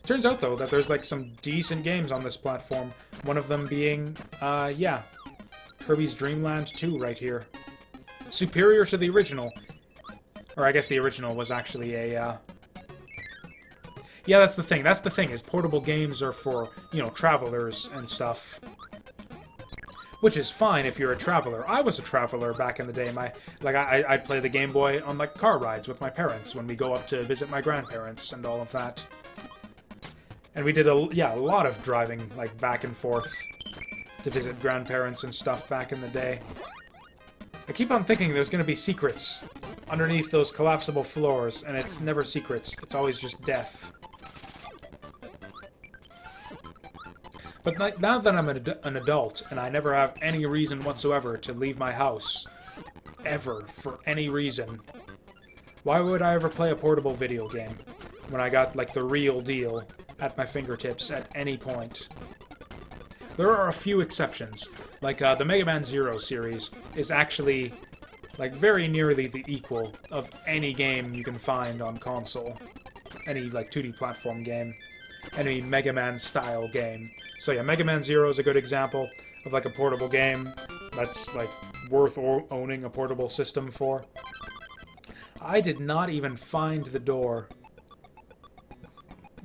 Turns out, though, that there's, like, some decent games on this platform. One of them being, yeah, Kirby's Dream Land 2 right here. Superior to the original. Or I guess the original was actually a, yeah, that's the thing. That's the thing, is portable games are for, you know, travelers and stuff. which is fine if you're a traveler. I was a traveler back in the day. I'd play the Game Boy on like car rides with my parents when we go up to visit my grandparents and all of that. And we did a lot of driving, like back and forth to visit grandparents and stuff back in the day. I keep on thinking there's going to be secrets underneath those collapsible floors, and it's never secrets. It's always just death. But now that I'm an adult, and I never have any reason whatsoever to leave my house, ever, for any reason, why would I ever play a portable video game when I got, like, the real deal at my fingertips at any point? There are a few exceptions. Like, the Mega Man Zero series is actually, like, very nearly the equal of any game you can find on console. Any, like, 2D platform game. Any Mega Man-style game. So yeah, Mega Man Zero is a good example of, like, a portable game that's, like, worth owning a portable system for. I did not even find the door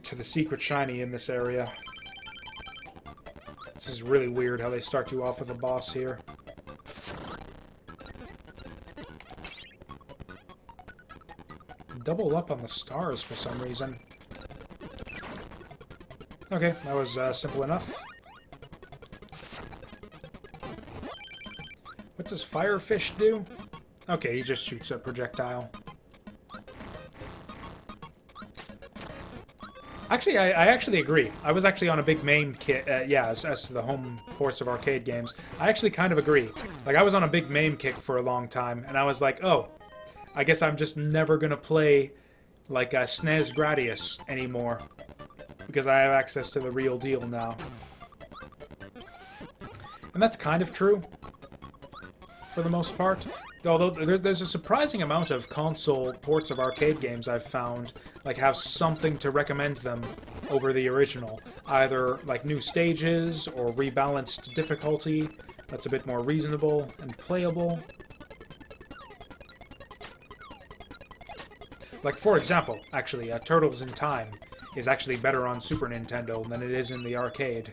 to the secret shiny in this area. This is really weird how they start you off with a boss here. Double up on the stars for some reason. Okay, that was simple enough. What does Firefish do? Okay, he just shoots a projectile. Actually, I actually agree. I was actually on a big MAME kick, as to the home ports of arcade games. I actually kind of agree. Like, I was on a big MAME kick for a long time, and I was like, oh, I guess I'm just never gonna play, like, SNES Gradius anymore. Because I have access to the real deal now. And that's kind of true, for the most part. Although there's a surprising amount of console ports of arcade games I've found, like, have something to recommend them over the original. Either, like, new stages, or rebalanced difficulty that's a bit more reasonable and playable. Like, for example, actually, Turtles in Time is actually better on Super Nintendo than it is in the arcade.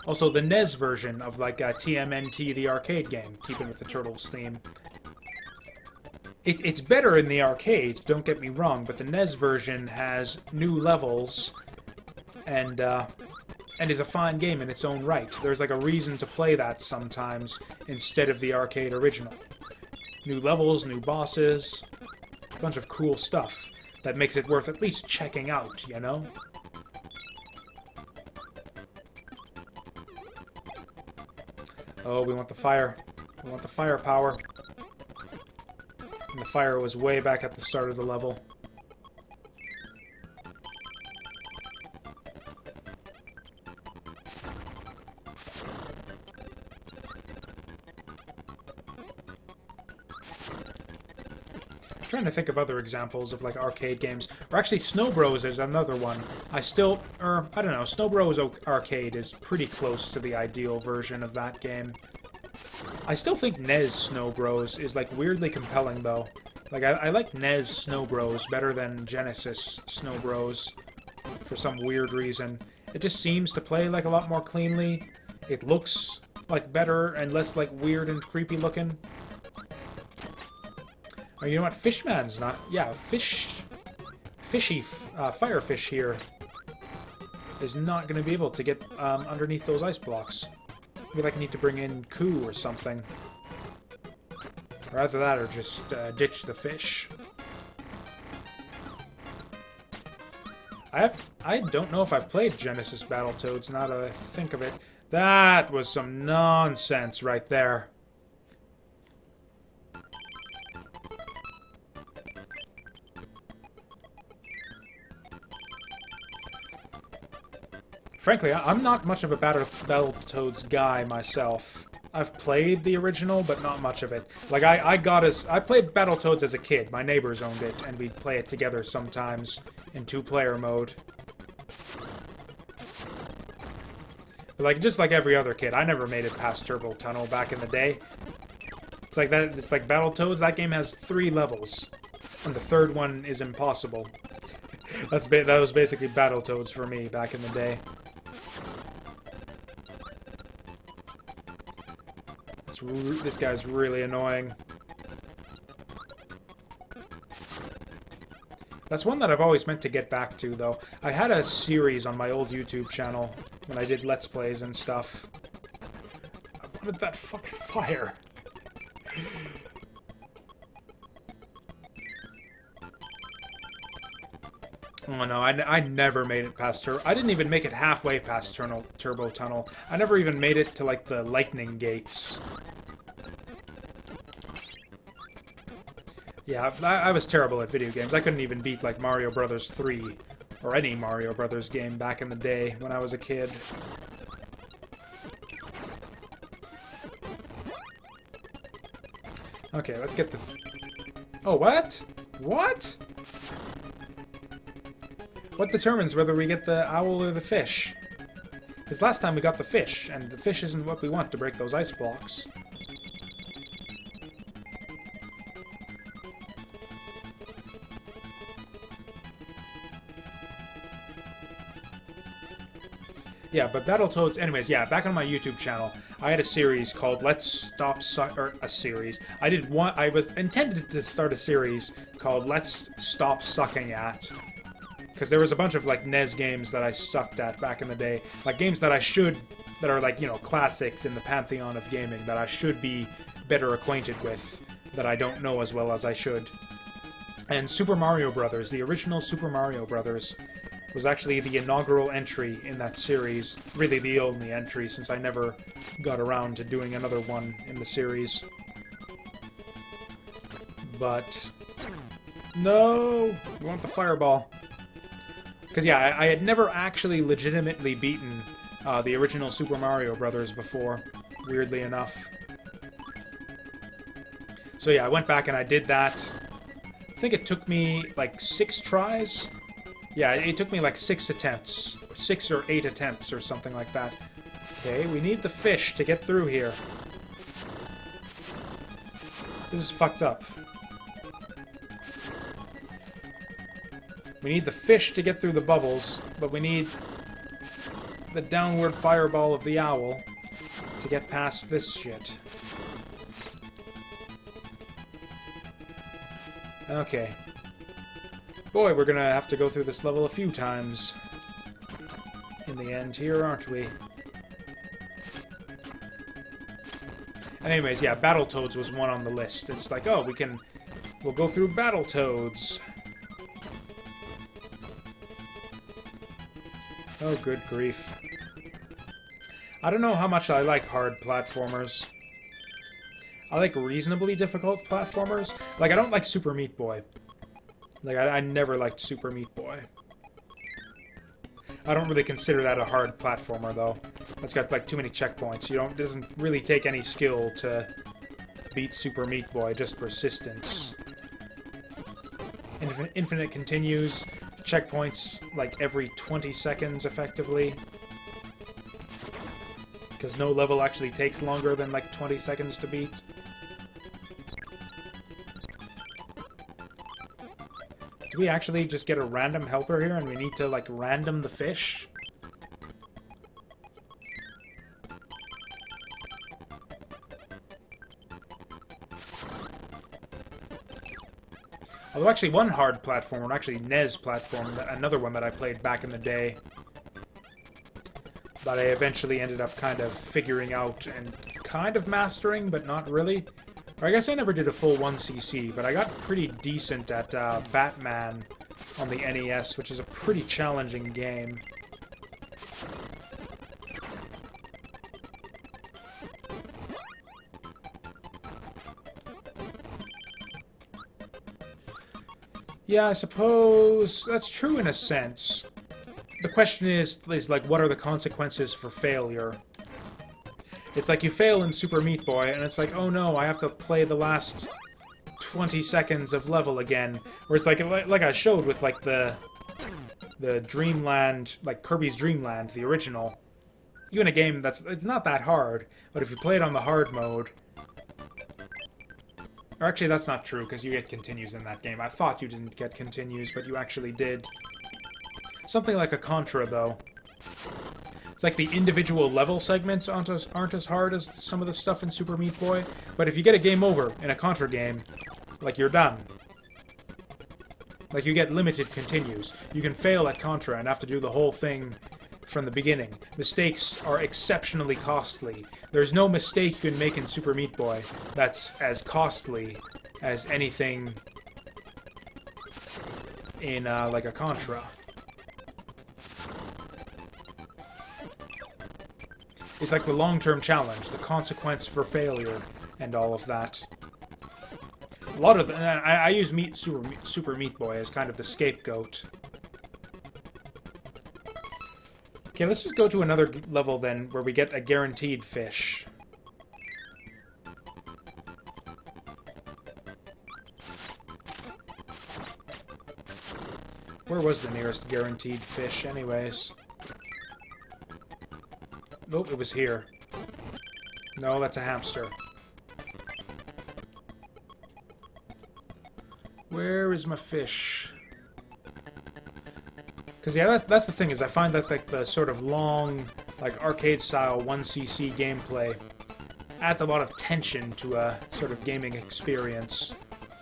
Also, the NES version of, like, TMNT, the arcade game, keeping with the Turtles theme. It's better in the arcade, don't get me wrong, but the NES version has new levels and is a fine game in its own right. There's, like, a reason to play that sometimes instead of the arcade original. New levels, new bosses, a bunch of cool stuff that makes it worth at least checking out, you know? Oh, we want the fire. We want the firepower. And the fire was way back at the start of the level. I'm trying to think of other examples of, like, arcade games. Or actually, Snow Bros is another one. I don't know, Snow Bros Arcade is pretty close to the ideal version of that game. I still think NES Snow Bros is, like, weirdly compelling, though. Like, I like NES Snow Bros better than Genesis Snow Bros for some weird reason. It just seems to play, like, a lot more cleanly. It looks, like, better and less, like, weird and creepy looking. Oh, you know what? Fishman's not... Yeah, Firefish here is not going to be able to get underneath those ice blocks. Maybe, like, need to bring in Koo or something. Or either that or just ditch the fish. I don't know if I've played Genesis Battletoads, now that I think of it. That was some nonsense right there. Frankly, I'm not much of a Battletoads guy myself. I've played the original, but not much of it. Like, I played Battletoads as a kid. My neighbors owned it, and we'd play it together sometimes in two-player mode. But, like, just like every other kid, I never made it past Turbo Tunnel back in the day. It's like that. It's like Battletoads. That game has 3 levels, and the third one is impossible. That was basically Battletoads for me back in the day. This guy's really annoying. That's one that I've always meant to get back to, though. I had a series on my old YouTube channel when I did Let's Plays and stuff. I wanted that fucking fire. Oh no, I never made it past Turbo. I didn't even make it halfway past Turbo Tunnel. I never even made it to, like, the lightning gates. Yeah, I was terrible at video games. I couldn't even beat, like, Mario Brothers 3, or any Mario Brothers game back in the day when I was a kid. Okay, let's get the... Oh, what? What? What determines whether we get the owl or the fish? Because last time we got the fish, and the fish isn't what we want to break those ice blocks. Yeah, but Battletoads... Anyways, yeah, back on my YouTube channel, I had a series called Let's Stop or a series. I was intended to start a series called Let's Stop Sucking At. Because there was a bunch of, like, NES games that I sucked at back in the day. Like, games that that are, like, you know, classics in the pantheon of gaming that I should be better acquainted with, that I don't know as well as I should. And Super Mario Brothers, the original Super Mario Brothers, was actually the inaugural entry in that series. Really the only entry, since I never got around to doing another one in the series. But... No! We want the fireball. Because, yeah, I had never actually legitimately beaten the original Super Mario Brothers before, weirdly enough. So, yeah, I went back and I did that. I think it took me, like, 6 tries? Yeah, it took me, like, 6 attempts. 6 or 8 attempts or something like that. Okay, we need the fish to get through here. This is fucked up. We need the fish to get through the bubbles, but we need the downward fireball of the owl to get past this shit. Okay. Boy, we're gonna have to go through this level a few times in the end here, aren't we? Anyways, yeah, Battletoads was one on the list. It's like, oh, we'll go through Battletoads. Oh, good grief. I don't know how much I like hard platformers. I like reasonably difficult platformers. Like, I don't like Super Meat Boy. Like, I never liked Super Meat Boy. I don't really consider that a hard platformer, though. That's got, like, too many checkpoints. It doesn't really take any skill to beat Super Meat Boy, just persistence. Infinite continues. Checkpoints, like, every 20 seconds, effectively. Because no level actually takes longer than, like, 20 seconds to beat. Do we actually just get a random helper here and we need to, like, random the fish? Although actually one hard platformer, actually NES platform, another one that I played back in the day, that I eventually ended up kind of figuring out and kind of mastering, but not really. Or I guess I never did a full 1cc, but I got pretty decent at Batman on the NES, which is a pretty challenging game. Yeah, I suppose that's true in a sense. The question is like, what are the consequences for failure? It's like you fail in Super Meat Boy, and it's like, oh no, I have to play the last 20 seconds of level again. Where it's like I showed with, like, the Dreamland, like Kirby's Dreamland, the original. Even a game it's not that hard, but if you play it on the hard mode... Or actually, that's not true, because you get continues in that game. I thought you didn't get continues, but you actually did. Something like a Contra, though. It's like the individual level segments aren't as hard as some of the stuff in Super Meat Boy. But if you get a game over in a Contra game, like, you're done. Like, you get limited continues. You can fail at Contra and have to do the whole thing from the beginning. Mistakes are exceptionally costly. There's no mistake you can make in Super Meat Boy that's as costly as anything in, like, a Contra. It's like the long-term challenge, the consequence for failure, and all of that. A lot of I use Super Meat Boy as kind of the scapegoat. Okay, let's just go to another level then, where we get a guaranteed fish. Where was the nearest guaranteed fish, anyways? Nope, it was here. No, that's a hamster. Where is my fish? Because, yeah, that's the thing, is I find that, like, the sort of long, like, arcade-style 1cc gameplay adds a lot of tension to a sort of gaming experience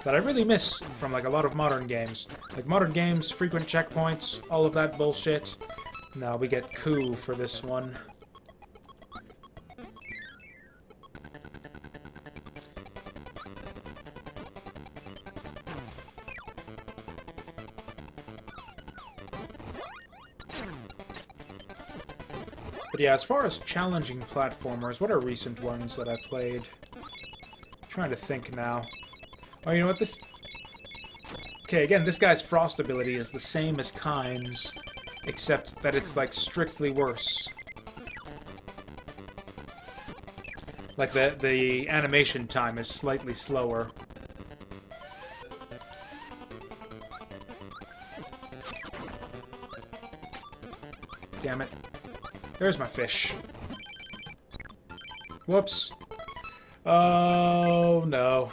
that I really miss from, like, a lot of modern games. Like, modern games, frequent checkpoints, all of that bullshit. Now we get coup for this one. But yeah, as far as challenging platformers, what are recent ones that I played? I'm trying to think now. Oh, you know what? This... Okay, again, this guy's frost ability is the same as Kyne's, except that it's, like, strictly worse. Like, the animation time is slightly slower. Damn it. There's my fish. Whoops. Oh, no.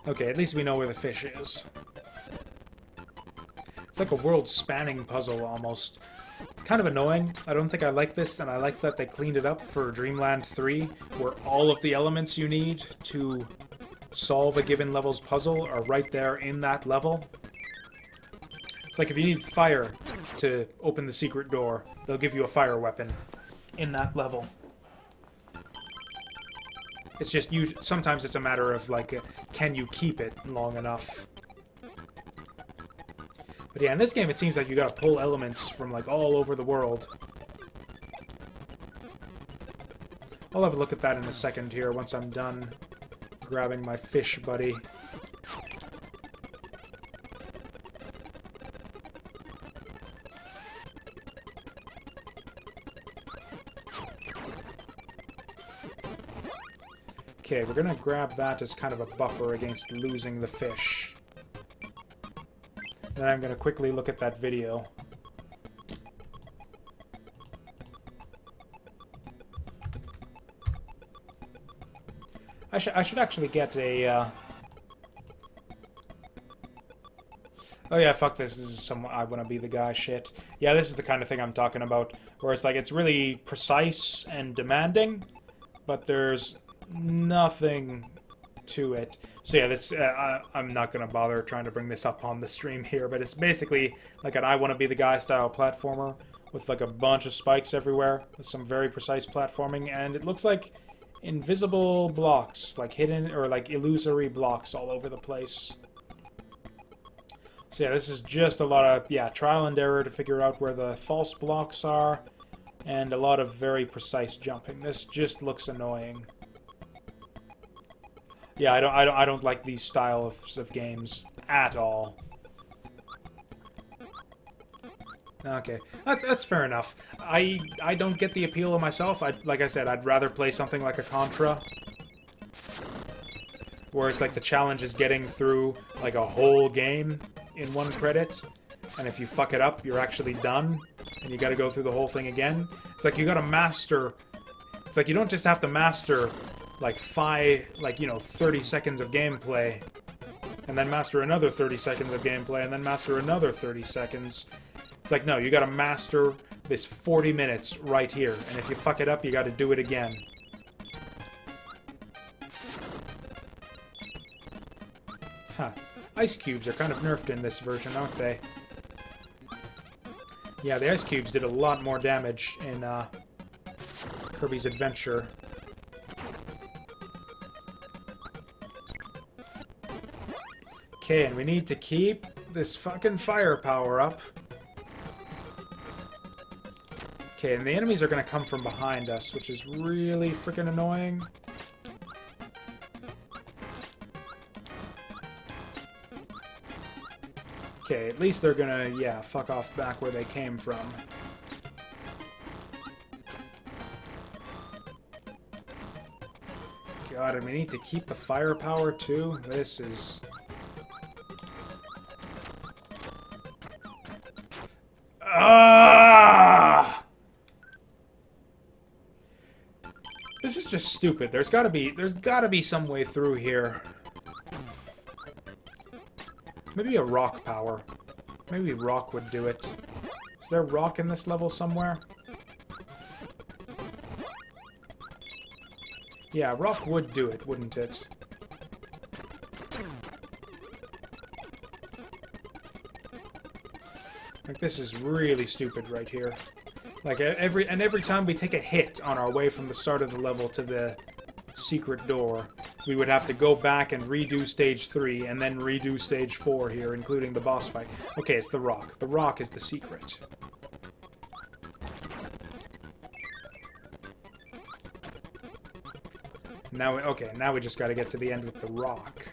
Okay, at least we know where the fish is. It's like a world-spanning puzzle, almost. It's kind of annoying. I don't think I like this, and I like that they cleaned it up for Dreamland 3, where all of the elements you need to solve a given level's puzzle are right there in that level. It's like if you need fire to open the secret door, they'll give you a fire weapon in that level. It's just, sometimes it's a matter of, like, can you keep it long enough? But yeah, in this game it seems like you gotta pull elements from, like, all over the world. I'll have a look at that in a second here, once I'm done grabbing my fish buddy. Okay, we're gonna grab that as kind of a buffer against losing the fish. Then I'm gonna quickly look at that video. I should actually get a, Oh yeah, fuck this is some I wanna be the guy shit. Yeah, this is the kind of thing I'm talking about, where it's like, it's really precise and demanding, but there's nothing to it. So yeah, this I'm not gonna bother trying to bring this up on the stream here, but it's basically like an I wanna be the guy style platformer with like a bunch of spikes everywhere, with some very precise platforming, and it looks like invisible blocks, like hidden or like illusory blocks all over the place. So yeah, this is just a lot of, yeah, trial and error to figure out where the false blocks are, and a lot of very precise jumping. This just looks annoying. Yeah, I don't like these styles of games at all. Okay, that's fair enough. I don't get the appeal of myself. Like I said, I'd rather play something like a Contra, where it's like the challenge is getting through like a whole game in one credit, and if you fuck it up, you're actually done, and you gotta go through the whole thing again. It's like you gotta master. It's like you don't just have to master like 30 seconds of gameplay, and then master another 30 seconds of gameplay, and then master another 30 seconds. It's like, no, you gotta master this 40 minutes right here. And if you fuck it up, you gotta do it again. Huh. Ice cubes are kind of nerfed in this version, aren't they? Yeah, the ice cubes did a lot more damage in Kirby's Adventure. Okay, and we need to keep this fucking firepower up. Okay, and the enemies are going to come from behind us, which is really freaking annoying. Okay, at least they're gonna, yeah, fuck off back where they came from. God, and we need to keep the firepower too? This is... Ah! This is just stupid. There's gotta be some way through here. Maybe a rock power. Maybe rock would do it. Is there rock in this level somewhere? Yeah, rock would do it, wouldn't it? Like, this is really stupid right here. Like, every time we take a hit on our way from the start of the level to the secret door, we would have to go back and redo stage 3 and then redo stage 4 here, including the boss fight. Okay, it's the rock. The rock is the secret. Now, okay, now we just gotta get to the end with the rock.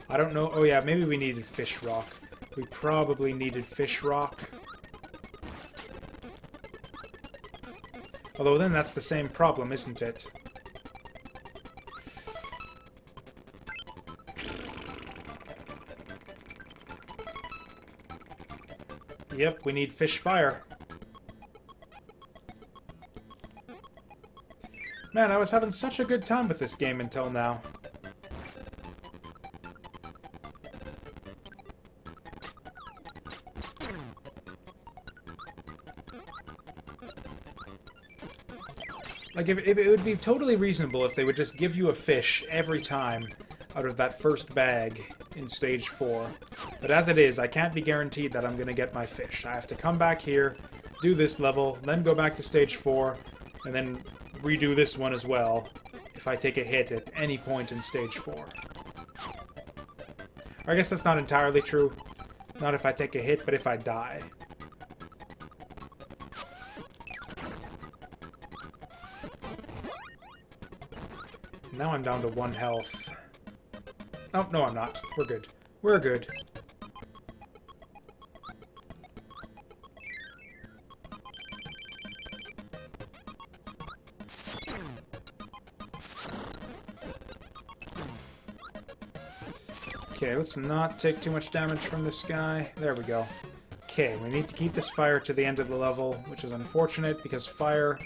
I don't know. Oh yeah, maybe we needed fish rock. We probably needed fish rock. Although then that's the same problem, isn't it? Yep, we need fish fire. Man, I was having such a good time with this game until now. Like, if it would be totally reasonable if they would just give you a fish every time out of that first bag in stage 4. But as it is, I can't be guaranteed that I'm going to get my fish. I have to come back here, do this level, then go back to stage 4, and then redo this one as well if I take a hit at any point in stage 4. Or I guess that's not entirely true. Not if I take a hit, but if I die. Now I'm down to 1 health. Oh, no I'm not. We're good. We're good. Okay, let's not take too much damage from this guy. There we go. Okay, we need to keep this fire to the end of the level, which is unfortunate because fire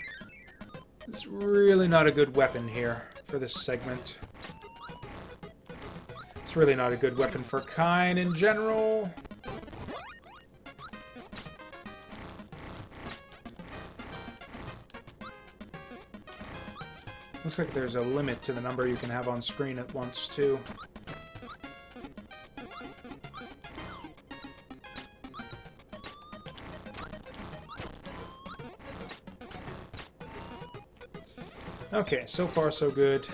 is really not a good weapon here for this segment. It's really not a good weapon for Kine in general. Looks like there's a limit to the number you can have on screen at once, too. Okay, so far so good.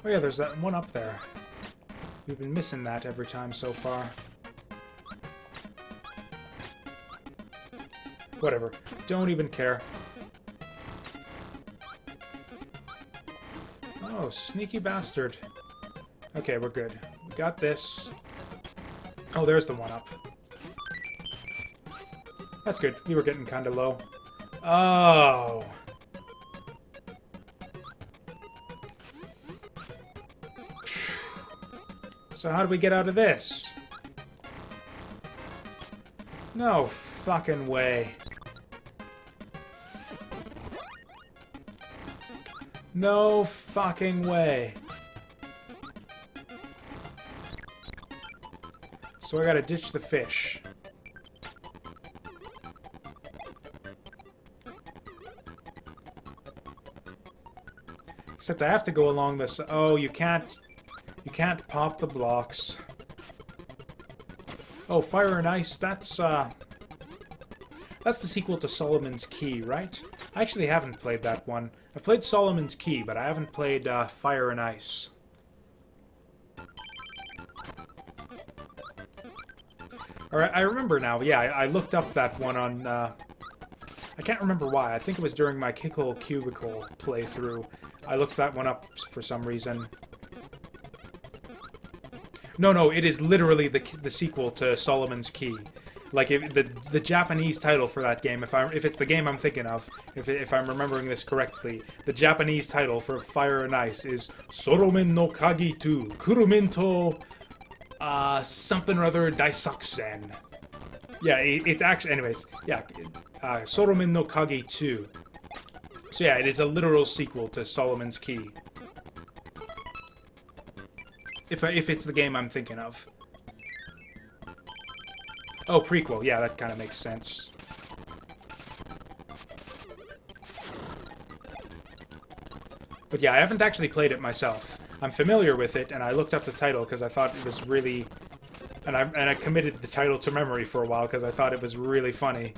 Oh yeah, there's that one up there. We've been missing that every time so far. Whatever. Don't even care. Oh, sneaky bastard. Okay, we're good. We got this. Oh, there's the one-up. That's good. We were getting kind of low. Oh. So how do we get out of this? No fucking way. No fucking way. So I gotta ditch the fish. Except I have to go along this. Oh, you can't pop the blocks. Oh, Fire and Ice, that's the sequel to Solomon's Key, right? I actually haven't played that one. I've played Solomon's Key, but I haven't played Fire and Ice. Alright, I remember now. Yeah, I looked up that one on... I can't remember why. I think it was during my Kickle Cubicle playthrough. I looked that one up for some reason. No, it is literally the sequel to Solomon's Key. Like, the Japanese title for that game, if it's the game I'm thinking of, if I'm remembering this correctly, the Japanese title for Fire and Ice is Soromen no Kagi 2 Kurumin to something or other Daisakusen. Yeah, it's actually, anyways, yeah, Soromen no Kagi 2. So yeah, it is a literal sequel to Solomon's Key. If it's the game I'm thinking of. Oh, prequel. Yeah, that kind of makes sense. But yeah, I haven't actually played it myself. I'm familiar with it, and I looked up the title because I thought it was really... And I committed the title to memory for a while because I thought it was really funny.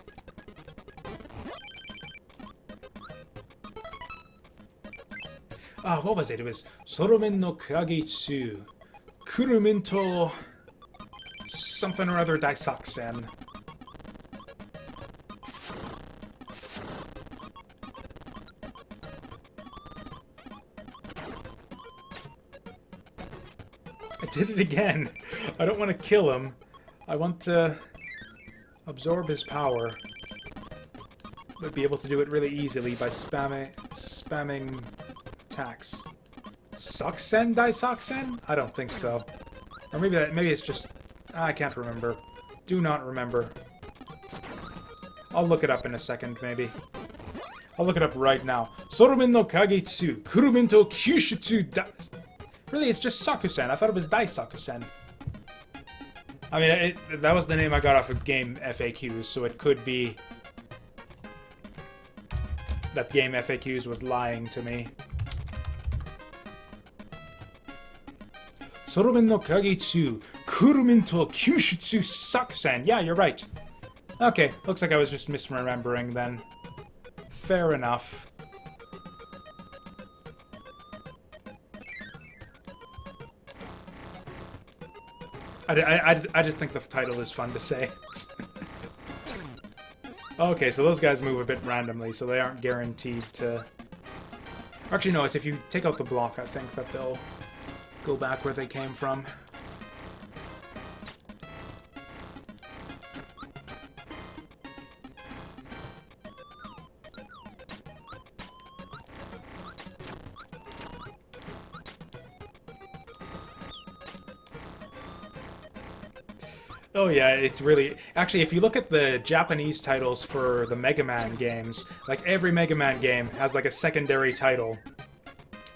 Ah, what was it? It was Soromen no Kagitsu. Kuruminto... something or other Daisakusen. I did it again. I don't want to kill him. I want to absorb his power. But be able to do it really easily by spamming attacks. Sakusen Daisakusen? I don't think so. Or maybe it's just... I can't remember. Do not remember. I'll look it up in a second, maybe. I'll look it up right now. Soromen no Kagitsu, Kurumin to Kyushutsu da... Really, it's just Sakusen. I thought it was Daisakusen. I mean, that was the name I got off of game FAQs, so it could be... that game FAQs was lying to me. Soromen no Kagitsu, Kurumin to Kyushutsu Sakusen. Yeah, you're right. Okay, looks like I was just misremembering then. Fair enough. I just think the title is fun to say. Okay, so those guys move a bit randomly, so they aren't guaranteed to... Actually, no, it's if you take out the block, I think, that they'll go back where they came from. Oh yeah, it's really... Actually, if you look at the Japanese titles for the Mega Man games, like every Mega Man game has like a secondary title.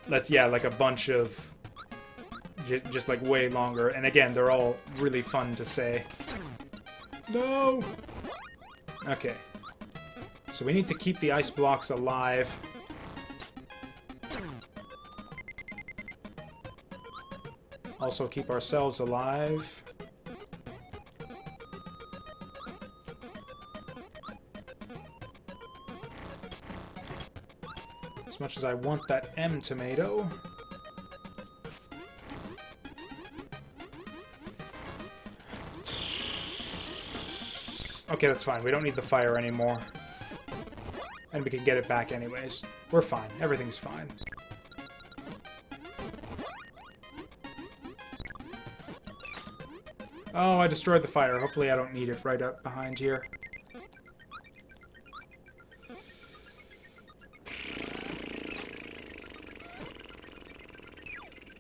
That's, yeah, like a bunch of... just like way longer. And again, they're all really fun to say. No! Okay. So we need to keep the ice blocks alive. Also keep ourselves alive. As much as I want that M tomato. Okay, that's fine. We don't need the fire anymore. And we can get it back anyways. We're fine. Everything's fine. Oh, I destroyed the fire. Hopefully I don't need it right up behind here.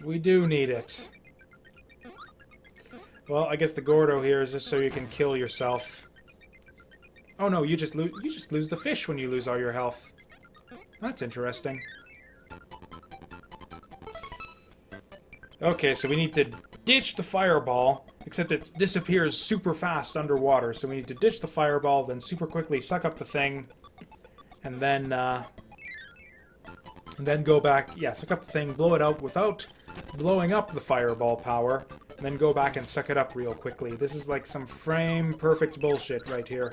We do need it. Well, I guess the Gordo here is just so you can kill yourself. Oh no, you just lose the fish when you lose all your health. That's interesting. Okay, so we need to ditch the fireball, except it disappears super fast underwater. So we need to ditch the fireball, then super quickly suck up the thing, and then go back. Yeah, suck up the thing, blow it out without blowing up the fireball power, and then go back and suck it up real quickly. This is like some frame perfect bullshit right here.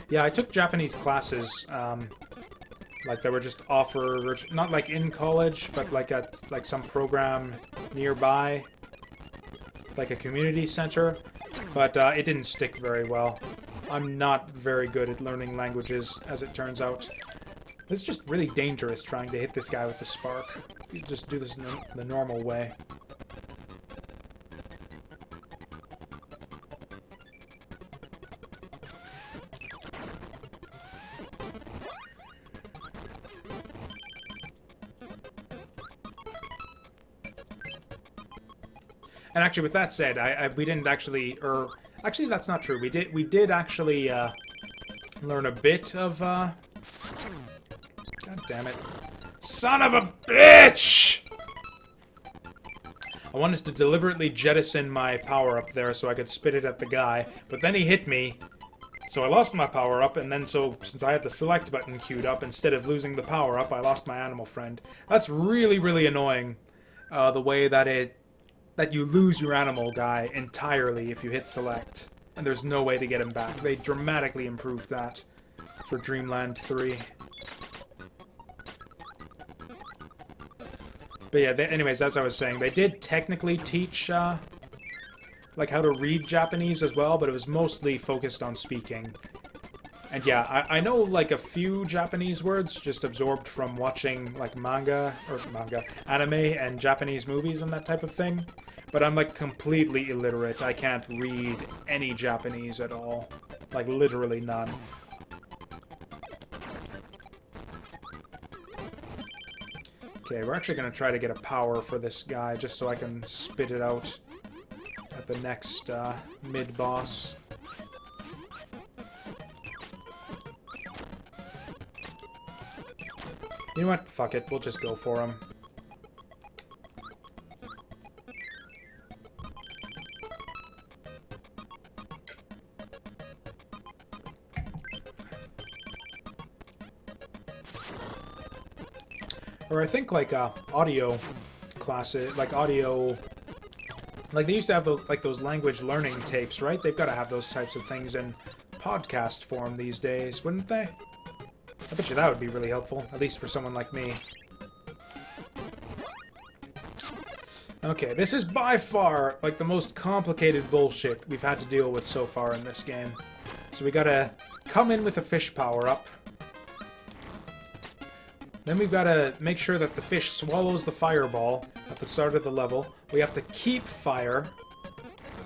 Yeah, I took Japanese classes, like they were just offered, not like in college, but like at like some program nearby, like a community center, but it didn't stick very well. I'm not very good at learning languages, as it turns out. This is just really dangerous trying to hit this guy with the spark. You just do this the normal way. And actually, with that said, we didn't actually, or actually, that's not true. We did actually learn a bit of. God damn it, son of a bitch! I wanted to deliberately jettison my power up there so I could spit it at the guy, but then he hit me, so I lost my power up, and then since I had the select button queued up, instead of losing the power up, I lost my animal friend. That's really, really annoying. The way that you lose your animal guy entirely if you hit select, and there's no way to get him back. They dramatically improved that for Dreamland 3. But yeah, anyways, as I was saying, they did technically teach, like, how to read Japanese as well, but it was mostly focused on speaking. And yeah, I know, like, a few Japanese words just absorbed from watching, like, anime and Japanese movies and that type of thing. But I'm, like, completely illiterate. I can't read any Japanese at all. Like, literally none. Okay, we're actually going to try to get a power for this guy, just so I can spit it out at the next, mid-boss. You know what? Fuck it. We'll just go for him. Or I think, like, audio classes, like, audio... Like, they used to have those, like, those language learning tapes, right? They've got to have those types of things in podcast form these days, wouldn't they? I bet you that would be really helpful, at least for someone like me. Okay, this is by far, like, the most complicated bullshit we've had to deal with so far in this game. So we gotta come in with a fish power-up. Then we've gotta make sure that the fish swallows the fireball at the start of the level. We have to keep fire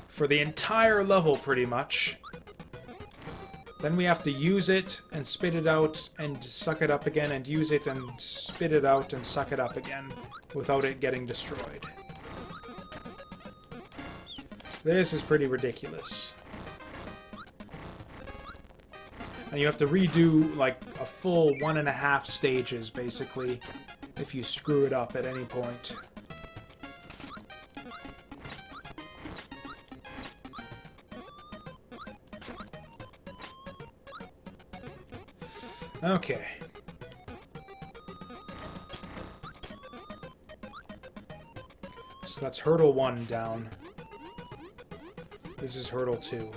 for the entire level, pretty much. Then we have to use it and spit it out and suck it up again, and use it and spit it out and suck it up again without it getting destroyed. This is pretty ridiculous. And you have to redo, like, a full 1.5 stages, basically, if you screw it up at any point. Okay. So that's hurdle 1 down. This is hurdle 2.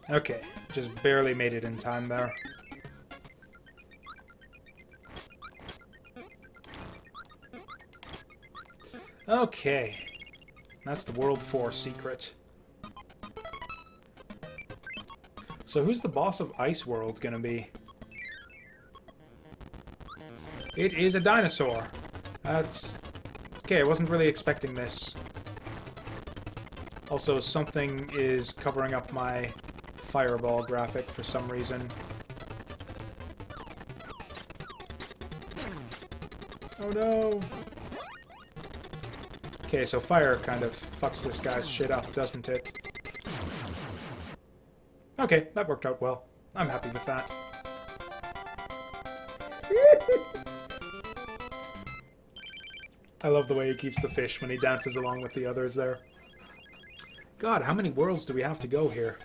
Okay, just barely made it in time there. Okay. That's the World 4 secret. So who's the boss of Ice World gonna be? It is a dinosaur. That's... Okay, I wasn't really expecting this. Also, something is covering up my fireball graphic for some reason. Oh no! Okay, so fire kind of fucks this guy's shit up, doesn't it? Okay, that worked out well. I'm happy with that. I love the way he keeps the fish when he dances along with the others there. God, how many worlds do we have to go here?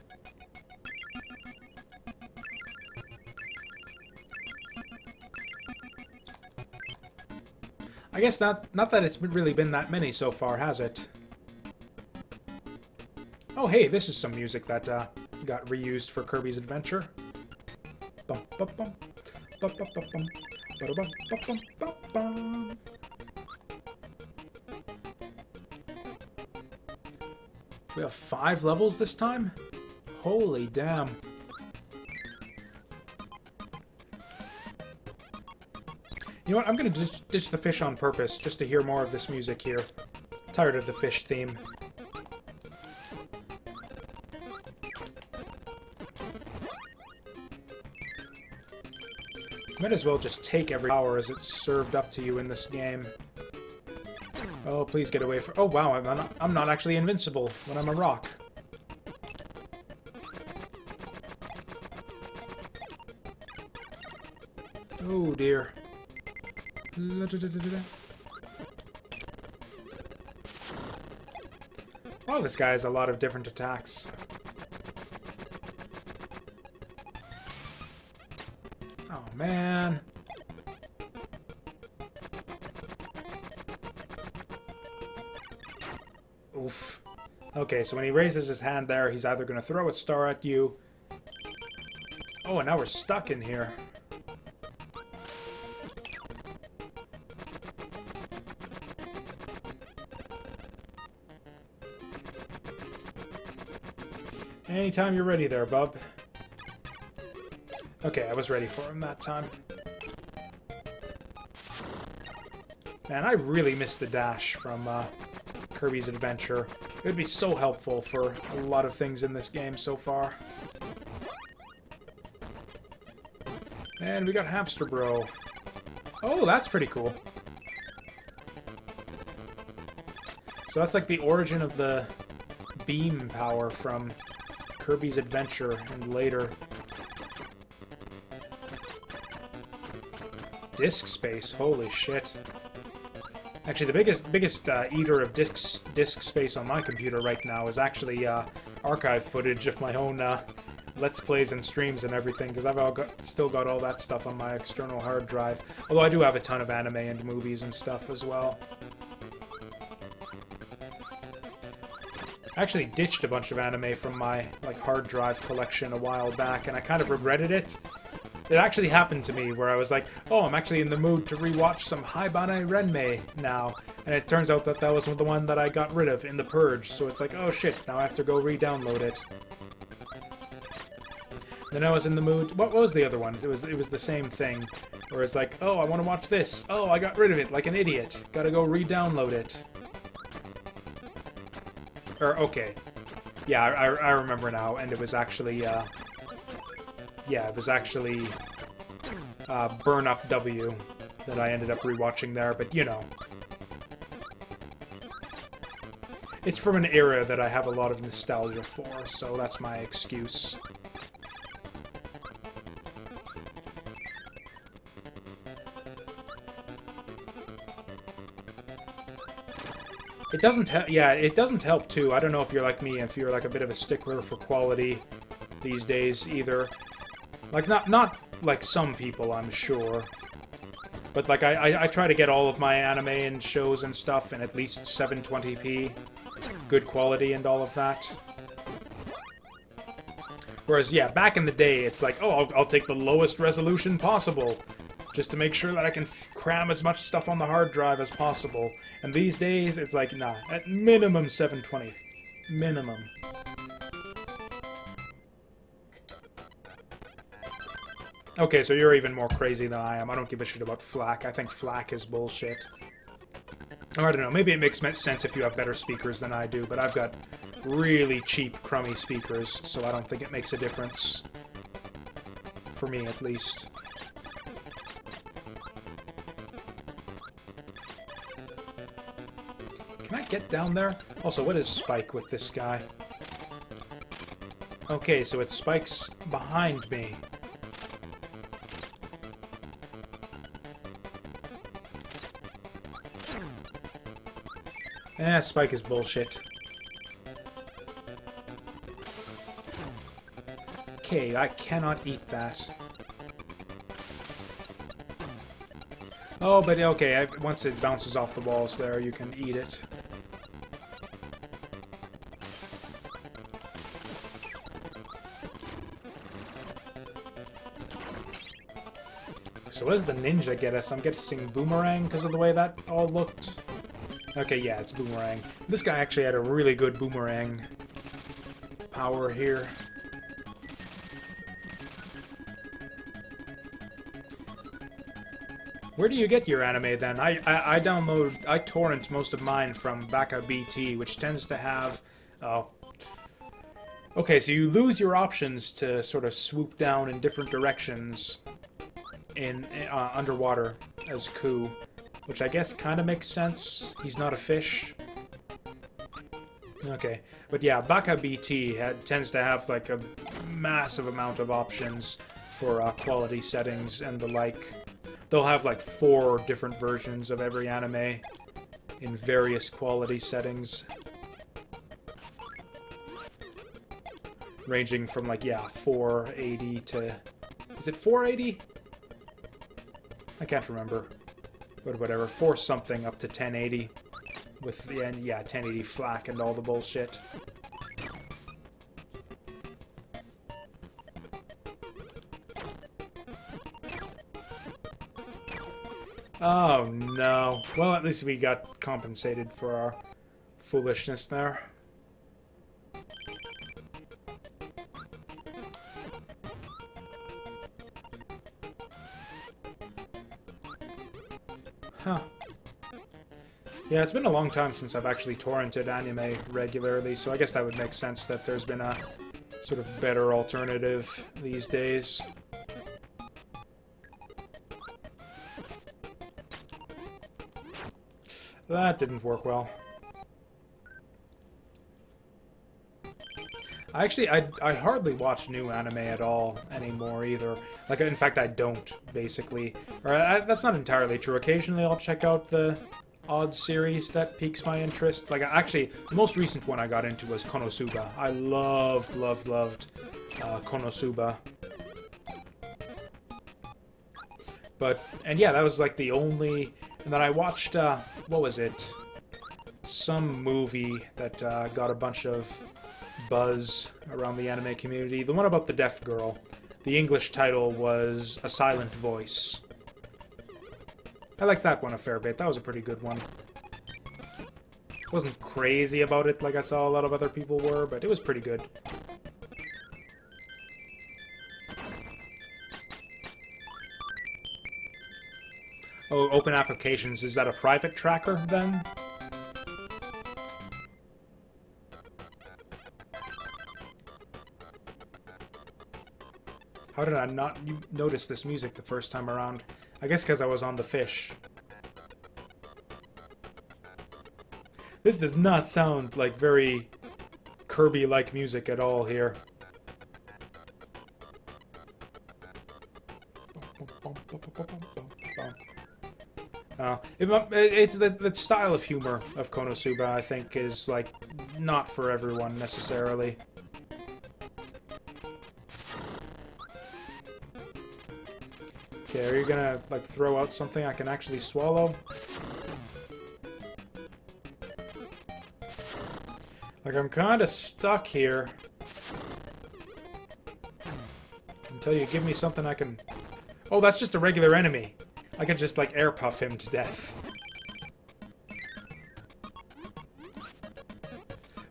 I guess not that it's really been that many so far, has it? Oh, hey, this is some music that got reused for Kirby's Adventure. Bum, bum, bum. Bum, bum, bum, bum. Ba-da-bum, bum, bum, bum, bum. We have 5 levels this time? Holy damn. You know what? I'm going to ditch the fish on purpose just to hear more of this music here. Tired of the fish theme. Might as well just take every power as it's served up to you in this game. Oh, please get away from... Oh, wow, I'm not actually invincible when I'm a rock. Oh, dear. Oh, this guy has a lot of different attacks. Oh, man. Oof. Okay, so when he raises his hand there, he's either going to throw a star at you... Oh, and now we're stuck in here. Anytime you're ready there, bub. Okay, I was ready for him that time. Man, I really missed the dash from Kirby's Adventure. It would be so helpful for a lot of things in this game so far. And we got Hamster Bro. Oh, that's pretty cool. So that's like the origin of the beam power from Kirby's Adventure and later. Disk space, holy shit. Actually, the biggest eater of disk space on my computer right now is actually archive footage of my own Let's Plays and streams and everything, because I've still got all that stuff on my external hard drive. Although I do have a ton of anime and movies and stuff as well. I actually ditched a bunch of anime from my hard drive collection a while back, and I kind of regretted it. It actually happened to me where I was like, oh, I'm actually in the mood to rewatch some Haibane Renmei now. And it turns out that that was the one that I got rid of in The Purge. So it's like, oh shit, now I have to go re-download it. Then I was in the mood... What was the other one? It was the same thing. Where it's like, oh, I want to watch this. Oh, I got rid of it like an idiot. Gotta go re-download it. Okay. Yeah, I remember now, and it was actually, yeah, it was actually, Burn Up W that I ended up rewatching there, but you know. It's from an era that I have a lot of nostalgia for, so that's my excuse. It doesn't help. Yeah, it doesn't help too. I don't know if you're like me, if you're like a bit of a stickler for quality these days either. Like not like some people, I'm sure. But like I try to get all of my anime and shows and stuff in at least 720p, good quality and all of that. Whereas yeah, back in the day, it's like, oh, I'll take the lowest resolution possible, just to make sure that I can cram as much stuff on the hard drive as possible. And these days, it's like, nah, at minimum 720. Minimum. Okay, so you're even more crazy than I am. I don't give a shit about FLAC. I think FLAC is bullshit. Or I don't know, maybe it makes sense if you have better speakers than I do, but I've got really cheap, crummy speakers, so I don't think it makes a difference. For me, at least. Can I get down there. Also, what is Spike with this guy? Okay, so it spikes behind me. Spike is bullshit. Okay, I cannot eat that. Oh, but okay, once it bounces off the walls there, you can eat it. So what does the ninja get us? I'm guessing boomerang because of the way that all looked. Okay, yeah, it's boomerang. This guy actually had a really good boomerang power here. Where do you get your anime then? I torrent most of mine from Bakuhatsu, which tends to have... Okay, so you lose your options to sort of swoop down in different directions in underwater as Ku, which I guess kind of makes sense. He's not a fish. Okay, but yeah, Bakuhatsu tends to have like a massive amount of options for quality settings and the like. They'll have like 4 different versions of every anime in various quality settings. Ranging from like, yeah, 480 to... Is it 480? I can't remember. But whatever, 4 something up to 1080. With the end, yeah, 1080 FLAC and all the bullshit. Oh no. Well, at least we got compensated for our foolishness there. Huh. Yeah, it's been a long time since I've actually torrented anime regularly, so I guess that would make sense that there's been a sort of better alternative these days. That didn't work well. I hardly watch new anime at all anymore either. Like, in fact, I don't, basically. Or, that's not entirely true. Occasionally I'll check out the odd series that piques my interest. Like, actually, the most recent one I got into was Konosuba. I loved Konosuba. And yeah, that was like the only... And then I watched, what was it? Some movie that got a bunch of buzz around the anime community. The one about the deaf girl. The English title was A Silent Voice. I liked that one a fair bit. That was a pretty good one. Wasn't crazy about it like I saw a lot of other people were, but it was pretty good. Oh, open applications. Is that a private tracker, then? How did I not notice this music the first time around? I guess because I was on the fish. This does not sound like very Kirby-like music at all here. It's the style of humor of Konosuba, I think, is, like, not for everyone, necessarily. Okay, are you gonna, like, throw out something I can actually swallow? Like, I'm kinda stuck here. Until you give me something I can... Oh, that's just a regular enemy. I could just, like, air puff him to death.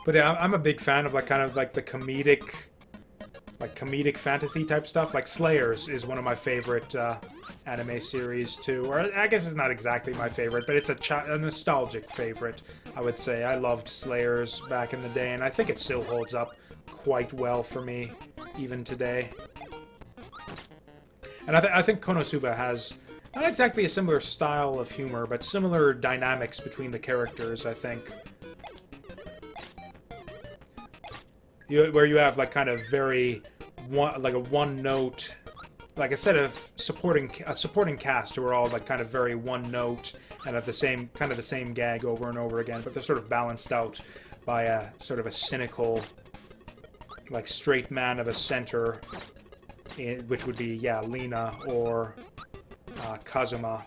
But yeah, I'm a big fan of, like, kind of, like, the comedic fantasy type stuff. Like, Slayers is one of my favorite anime series, too. Or, I guess it's not exactly my favorite, but it's a nostalgic favorite, I would say. I loved Slayers back in the day, and I think it still holds up quite well for me, even today. And I think Konosuba has... not exactly a similar style of humor, but similar dynamics between the characters, I think. where you have like kind of very like a one note, like a set of supporting cast who are all like kind of very one note and have the same gag over and over again, but they're sort of balanced out by a sort of a cynical, like straight man of a center, which would be Lena or Kazuma.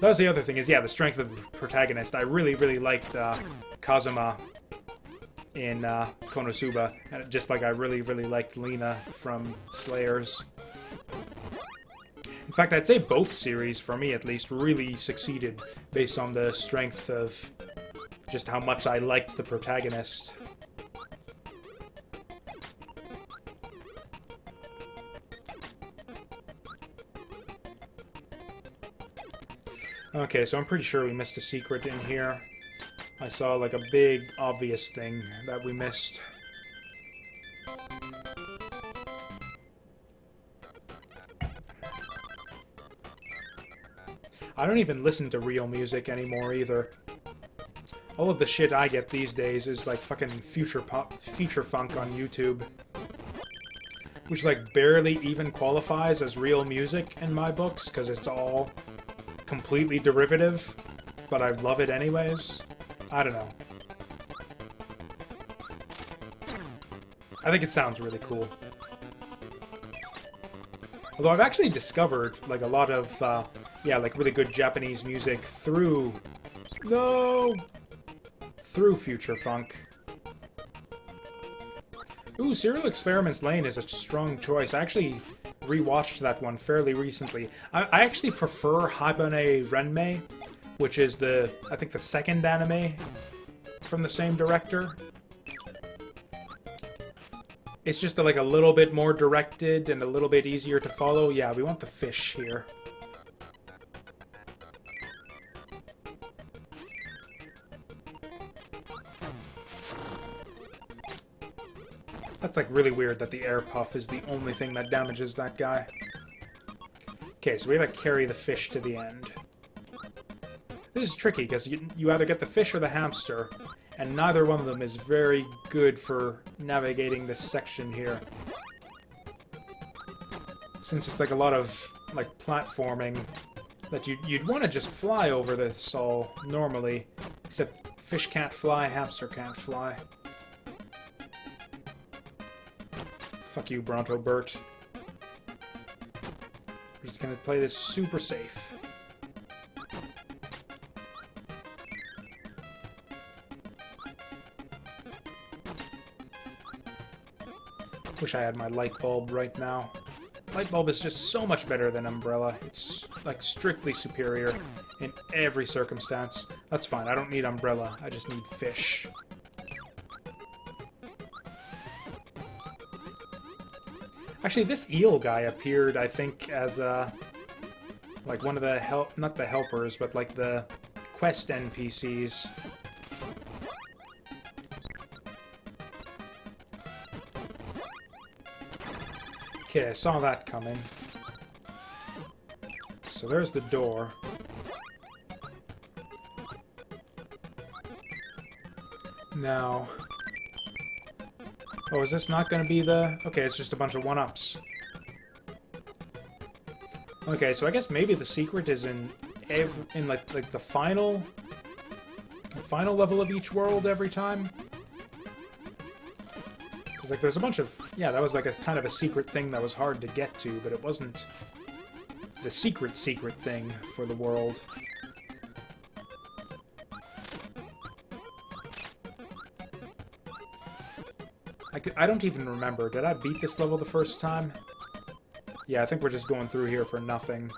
That was the other thing, is the strength of the protagonist. I really, really liked Kazuma in Konosuba, just like I really, really liked Lena from Slayers. In fact, I'd say both series, for me at least, really succeeded based on the strength of just how much I liked the protagonist. Okay, so I'm pretty sure we missed a secret in here. I saw like a big, obvious thing that we missed. I don't even listen to real music anymore either. All of the shit I get these days is like fucking future funk on YouTube. Which like barely even qualifies as real music in my books, because it's all completely derivative, but I love it anyways. I don't know. I think it sounds really cool. Although I've actually discovered like a lot of like really good Japanese music through future funk. Ooh, Serial Experiments Lane is a strong choice. I actually rewatched that one fairly recently. I actually prefer Habane Renmei, which is I think the second anime from the same director. It's just like a little bit more directed and a little bit easier to follow. Yeah, we want the fish here. That's like really weird that the air puff is the only thing that damages that guy. Okay, so we gotta carry the fish to the end. This is tricky, because you either get the fish or the hamster, and neither one of them is very good for navigating this section here. Since it's like a lot of like platforming, that you'd want to just fly over this all normally, except fish can't fly, hamster can't fly. Fuck you, Bronto Burt. We're just gonna play this super safe. Wish I had my light bulb right now. Light bulb is just so much better than umbrella. It's like strictly superior in every circumstance. That's fine, I don't need umbrella, I just need fish. Actually, this eel guy appeared, I think, as like one of the not the helpers, but like the quest NPCs. Okay, I saw that coming. So there's the door. Now... Oh, is this not going to be the... Okay, it's just a bunch of one-ups. Okay, so I guess maybe the secret is in like the final level of each world every time. Because like there's a bunch of... Yeah, that was like a kind of a secret thing that was hard to get to, but it wasn't the secret thing for the world. I don't even remember. Did I beat this level the first time? Yeah, I think we're just going through here for nothing.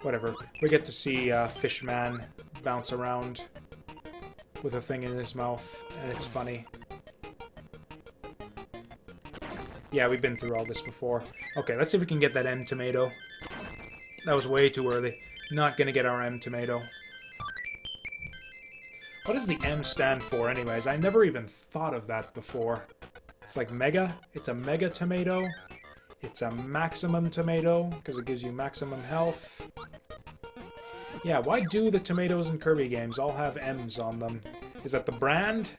Whatever. We get to see Fishman bounce around with a thing in his mouth, and it's funny. Yeah, we've been through all this before. Okay, let's see if we can get that M tomato. That was way too early. Not gonna get our M tomato. What does the M stand for anyways? I never even thought of that before. It's like mega. It's a mega tomato. It's a maximum tomato, because it gives you maximum health. Yeah, why do the tomatoes in Kirby games all have M's on them? Is that the brand?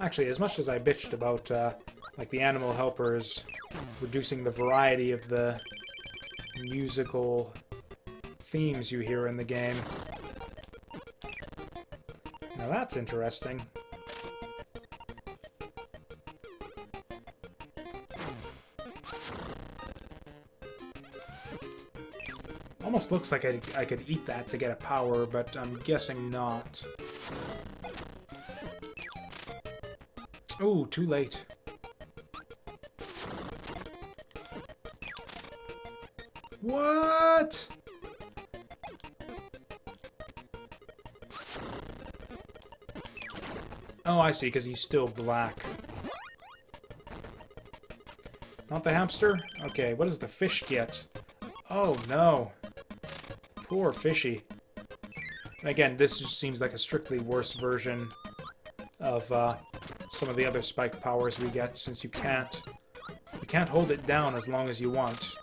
Actually, as much as I bitched about, like, the animal helpers reducing the variety of the musical themes you hear in the game. Now that's interesting. Almost looks like I could eat that to get a power, but I'm guessing not. Ooh, too late. What? Oh, I see, because he's still black. Not the hamster? Okay, what does the fish get? Oh, no. Poor fishy. And again, this just seems like a strictly worse version of some of the other spike powers we get, since you can't hold it down as long as you want.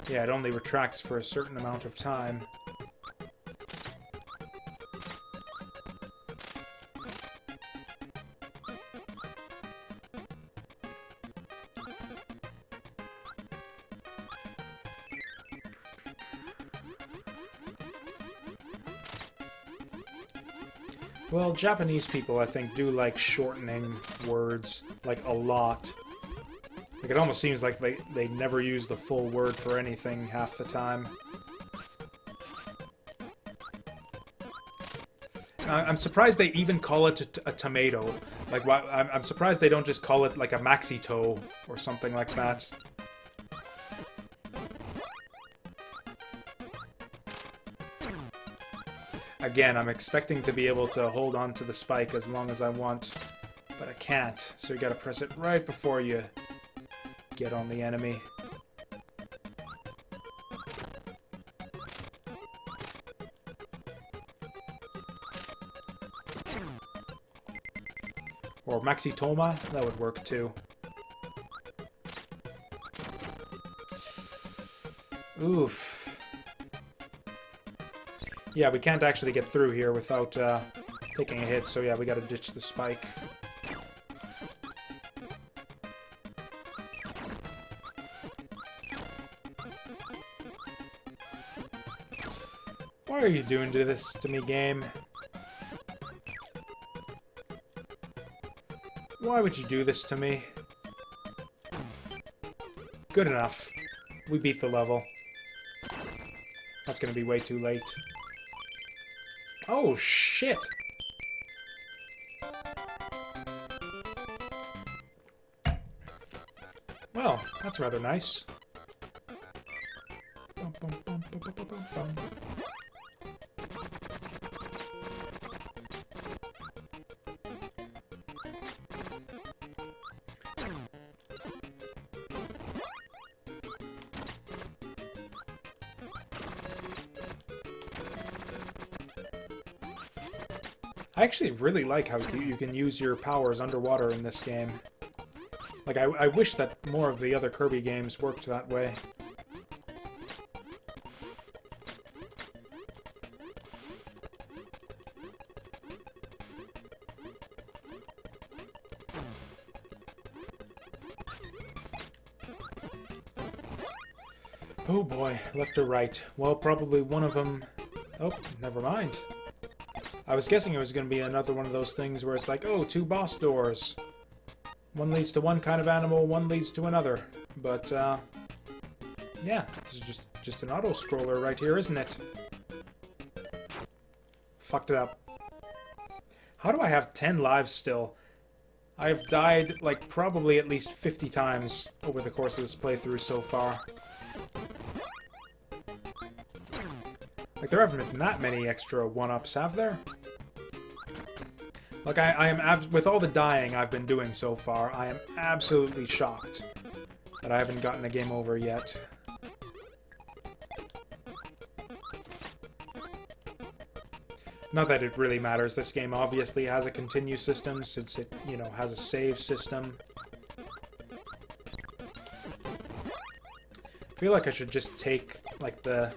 Yeah, it only retracts for a certain amount of time. Well, Japanese people, I think, do like shortening words, like, a lot. Like, it almost seems like they never use the full word for anything half the time. I'm surprised they even call it a tomato. Like, I'm surprised they don't just call it, like, a maxi-toe or something like that. Again, I'm expecting to be able to hold on to the spike as long as I want, but I can't, so you gotta press it right before you get on the enemy. Or Maxi Toma, that would work too. Oof. Yeah, we can't actually get through here without taking a hit, so yeah, we gotta ditch the spike. Why are you doing this to me, game? Why would you do this to me? Good enough. We beat the level. That's gonna be way too late. Oh, shit! Well, that's rather nice. Bum, bum, bum, bum, bum, bum, bum. I actually really like how you can use your powers underwater in this game. Like, I wish that more of the other Kirby games worked that way. Oh boy, left or right? Well, probably one of them... Oh, never mind. I was guessing it was going to be another one of those things where it's like, oh, 2 boss doors. One leads to one kind of animal, one leads to another. But, yeah, this is just an auto-scroller right here, isn't it? Fucked it up. How do I have 10 lives still? I've died, like, probably at least 50 times over the course of this playthrough so far. Like, there haven't been that many extra 1-ups, have there? Like, I am with all the dying I've been doing so far, I am absolutely shocked that I haven't gotten a game over yet. Not that it really matters. This game obviously has a continue system, since it, you know, has a save system. I feel like I should just take, like, the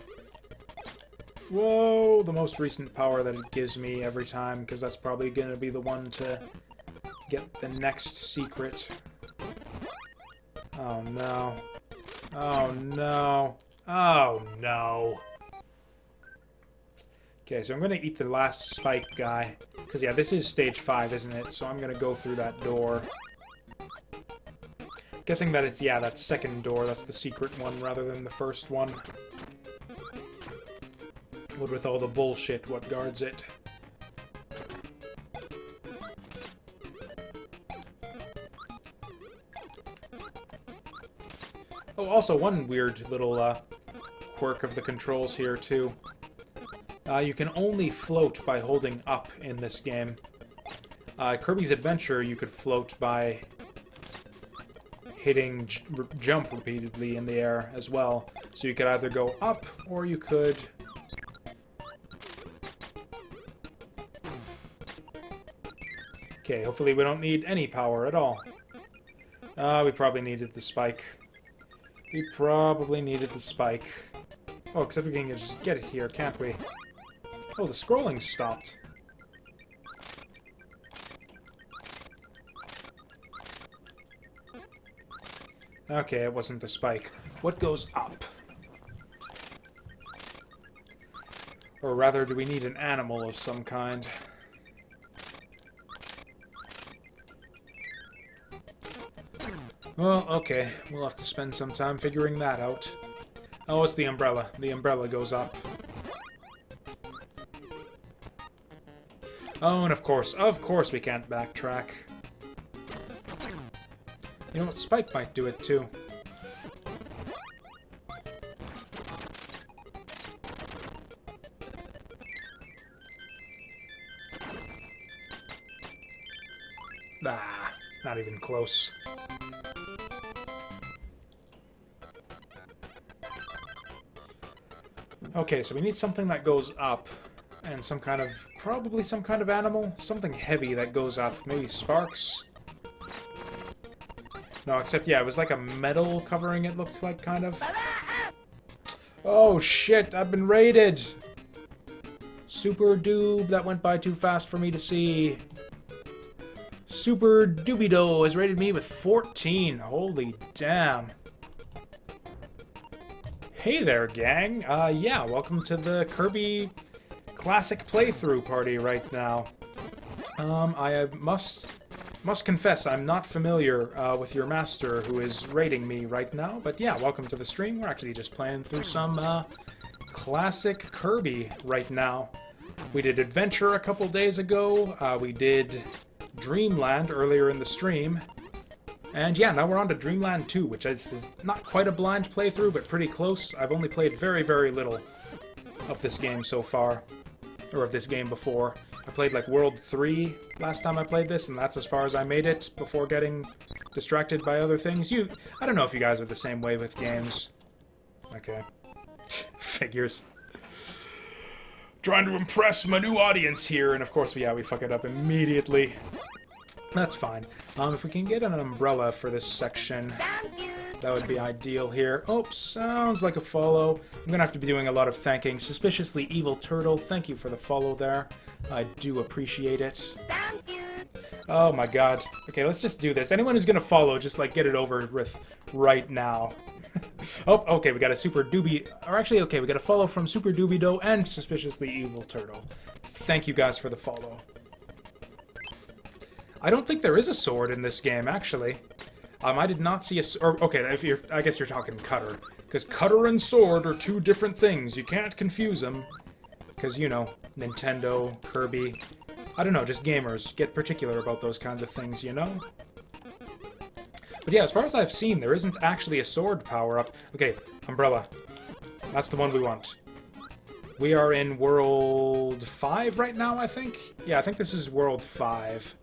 Whoa, the most recent power that it gives me every time, because that's probably going to be the one to get the next secret. Oh no. Oh no. Oh no. Okay, so I'm going to eat the last spike guy. Because, yeah, this is stage 5, isn't it? So I'm going to go through that door. Guessing that it's, yeah, that second door. That's the secret one rather than the first one. But with all the bullshit, what guards it? Oh, also, one weird little quirk of the controls here, too. You can only float by holding up in this game. Kirby's Adventure, you could float by hitting jump repeatedly in the air as well. So you could either go up, or you could... Okay, hopefully we don't need any power at all. We probably needed the spike. We probably needed the spike. Oh, except we can just get it here, can't we? Oh, the scrolling stopped. Okay, it wasn't the spike. What goes up? Or rather, do we need an animal of some kind? Well, okay. We'll have to spend some time figuring that out. Oh, it's the umbrella. The umbrella goes up. Oh, and of course we can't backtrack. You know what, Spike might do it too. Ah, not even close. Okay, so we need something that goes up. And some kind of... probably some kind of animal? Something heavy that goes up. Maybe sparks? No, except, yeah, it was like a metal covering, it looked like, kind of. Oh, shit! I've been raided! Super Doob, that went by too fast for me to see. Super Doobido has rated me with 14. Holy damn. Hey there, gang. Yeah, welcome to the Kirby Classic playthrough party right now. I must confess, I'm not familiar with your master who is raiding me right now, but yeah, welcome to the stream. We're actually just playing through some classic Kirby right now. We did Adventure a couple days ago, we did Dreamland earlier in the stream, and yeah, now we're on to Dreamland 2, which is not quite a blind playthrough, but pretty close. I've only played very, very little of this game so far, or of this game before. I played like World 3 last time I played this, and that's as far as I made it before getting distracted by other things. I don't know if you guys are the same way with games. Okay. Figures. Trying to impress my new audience here, and of course, yeah, we fuck it up immediately. That's fine. If we can get an umbrella for this section, that would be ideal here. Oh, sounds like a follow. I'm gonna have to be doing a lot of thanking. Suspiciously Evil Turtle, thank you for the follow there. I do appreciate it. Oh my god. Okay, let's just do this. Anyone who's gonna follow, just like get it over with right now. Oh, okay, we got a Super Doobie... Or actually, okay, we got a follow from Super Doobido and Suspiciously Evil Turtle. Thank you guys for the follow. I don't think there is a sword in this game, actually. I did not see a... Or, okay, I guess you're talking cutter. Because cutter and sword are two different things. You can't confuse them. Because, you know, Nintendo, Kirby... I don't know, just gamers get particular about those kinds of things, you know? But yeah, as far as I've seen, there isn't actually a sword power-up. Okay, umbrella. That's the one we want. We are in World 5 right now, I think? Yeah, I think this is World 5.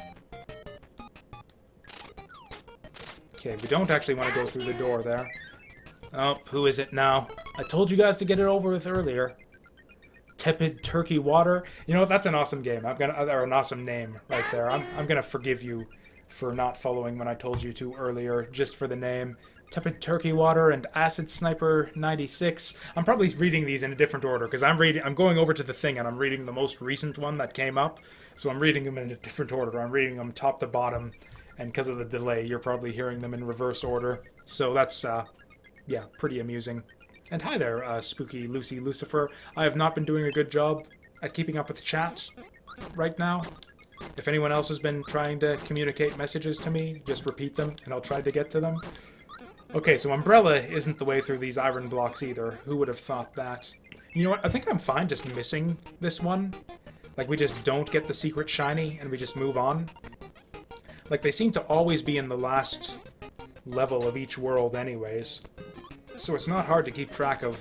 Okay, we don't actually want to go through the door there. Oh, who is it now? I told you guys to get it over with earlier. Tepid Turkey Water. You know what? That's an awesome game. Or an awesome name right there. I'm gonna forgive you for not following when I told you to earlier, just for the name. Tepid Turkey Water and Acid Sniper 96. I'm probably reading these in a different order because I'm going over to the thing and I'm reading the most recent one that came up. So I'm reading them in a different order. I'm reading them top to bottom, and because of the delay, you're probably hearing them in reverse order. So that's, yeah, pretty amusing. And hi there, Spooky Lucy Lucifer. I have not been doing a good job at keeping up with chat right now. If anyone else has been trying to communicate messages to me, just repeat them, and I'll try to get to them. Okay, so Umbrella isn't the way through these iron blocks either. Who would have thought that? You know what? I think I'm fine just missing this one. Like, we just don't get the secret shiny, and we just move on. Like, they seem to always be in the last level of each world anyways. So it's not hard to keep track of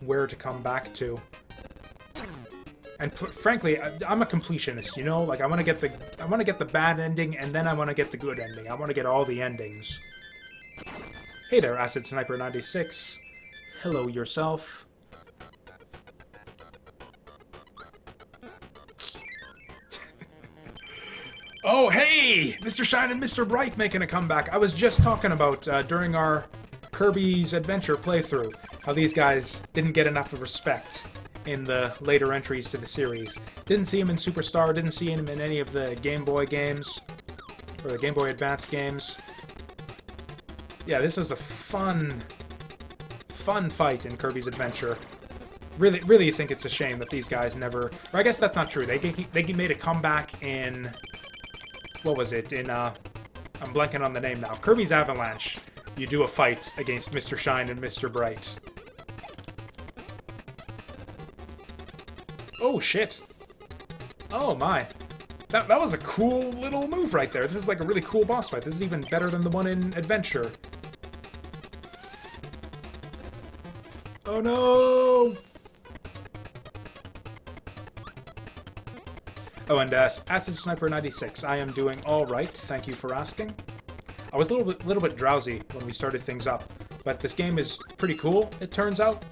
where to come back to. And frankly, I'm a completionist, you know? Like, I want to get the bad ending, and then I want to get the good ending. I want to get all the endings. Hey there, Acid Sniper 96. Hello yourself. Oh, hey! Mr. Shine and Mr. Bright making a comeback. I was just talking about, during our Kirby's Adventure playthrough, how these guys didn't get enough of respect in the later entries to the series. Didn't see him in Superstar, didn't see him in any of the Game Boy games, or the Game Boy Advance games. Yeah, this was a fun fight in Kirby's Adventure. Really think it's a shame that these guys never... Or I guess that's not true. They made a comeback in... What was it? In, I'm blanking on the name now. Kirby's Avalanche. You do a fight against Mr. Shine and Mr. Bright. Oh, shit. Oh, my. That was a cool little move right there. This is like a really cool boss fight. This is even better than the one in Adventure. Oh, no! Oh, and Acid Sniper 96. I am doing all right. Thank you for asking. I was a little bit drowsy when we started things up, but this game is pretty cool, it turns out.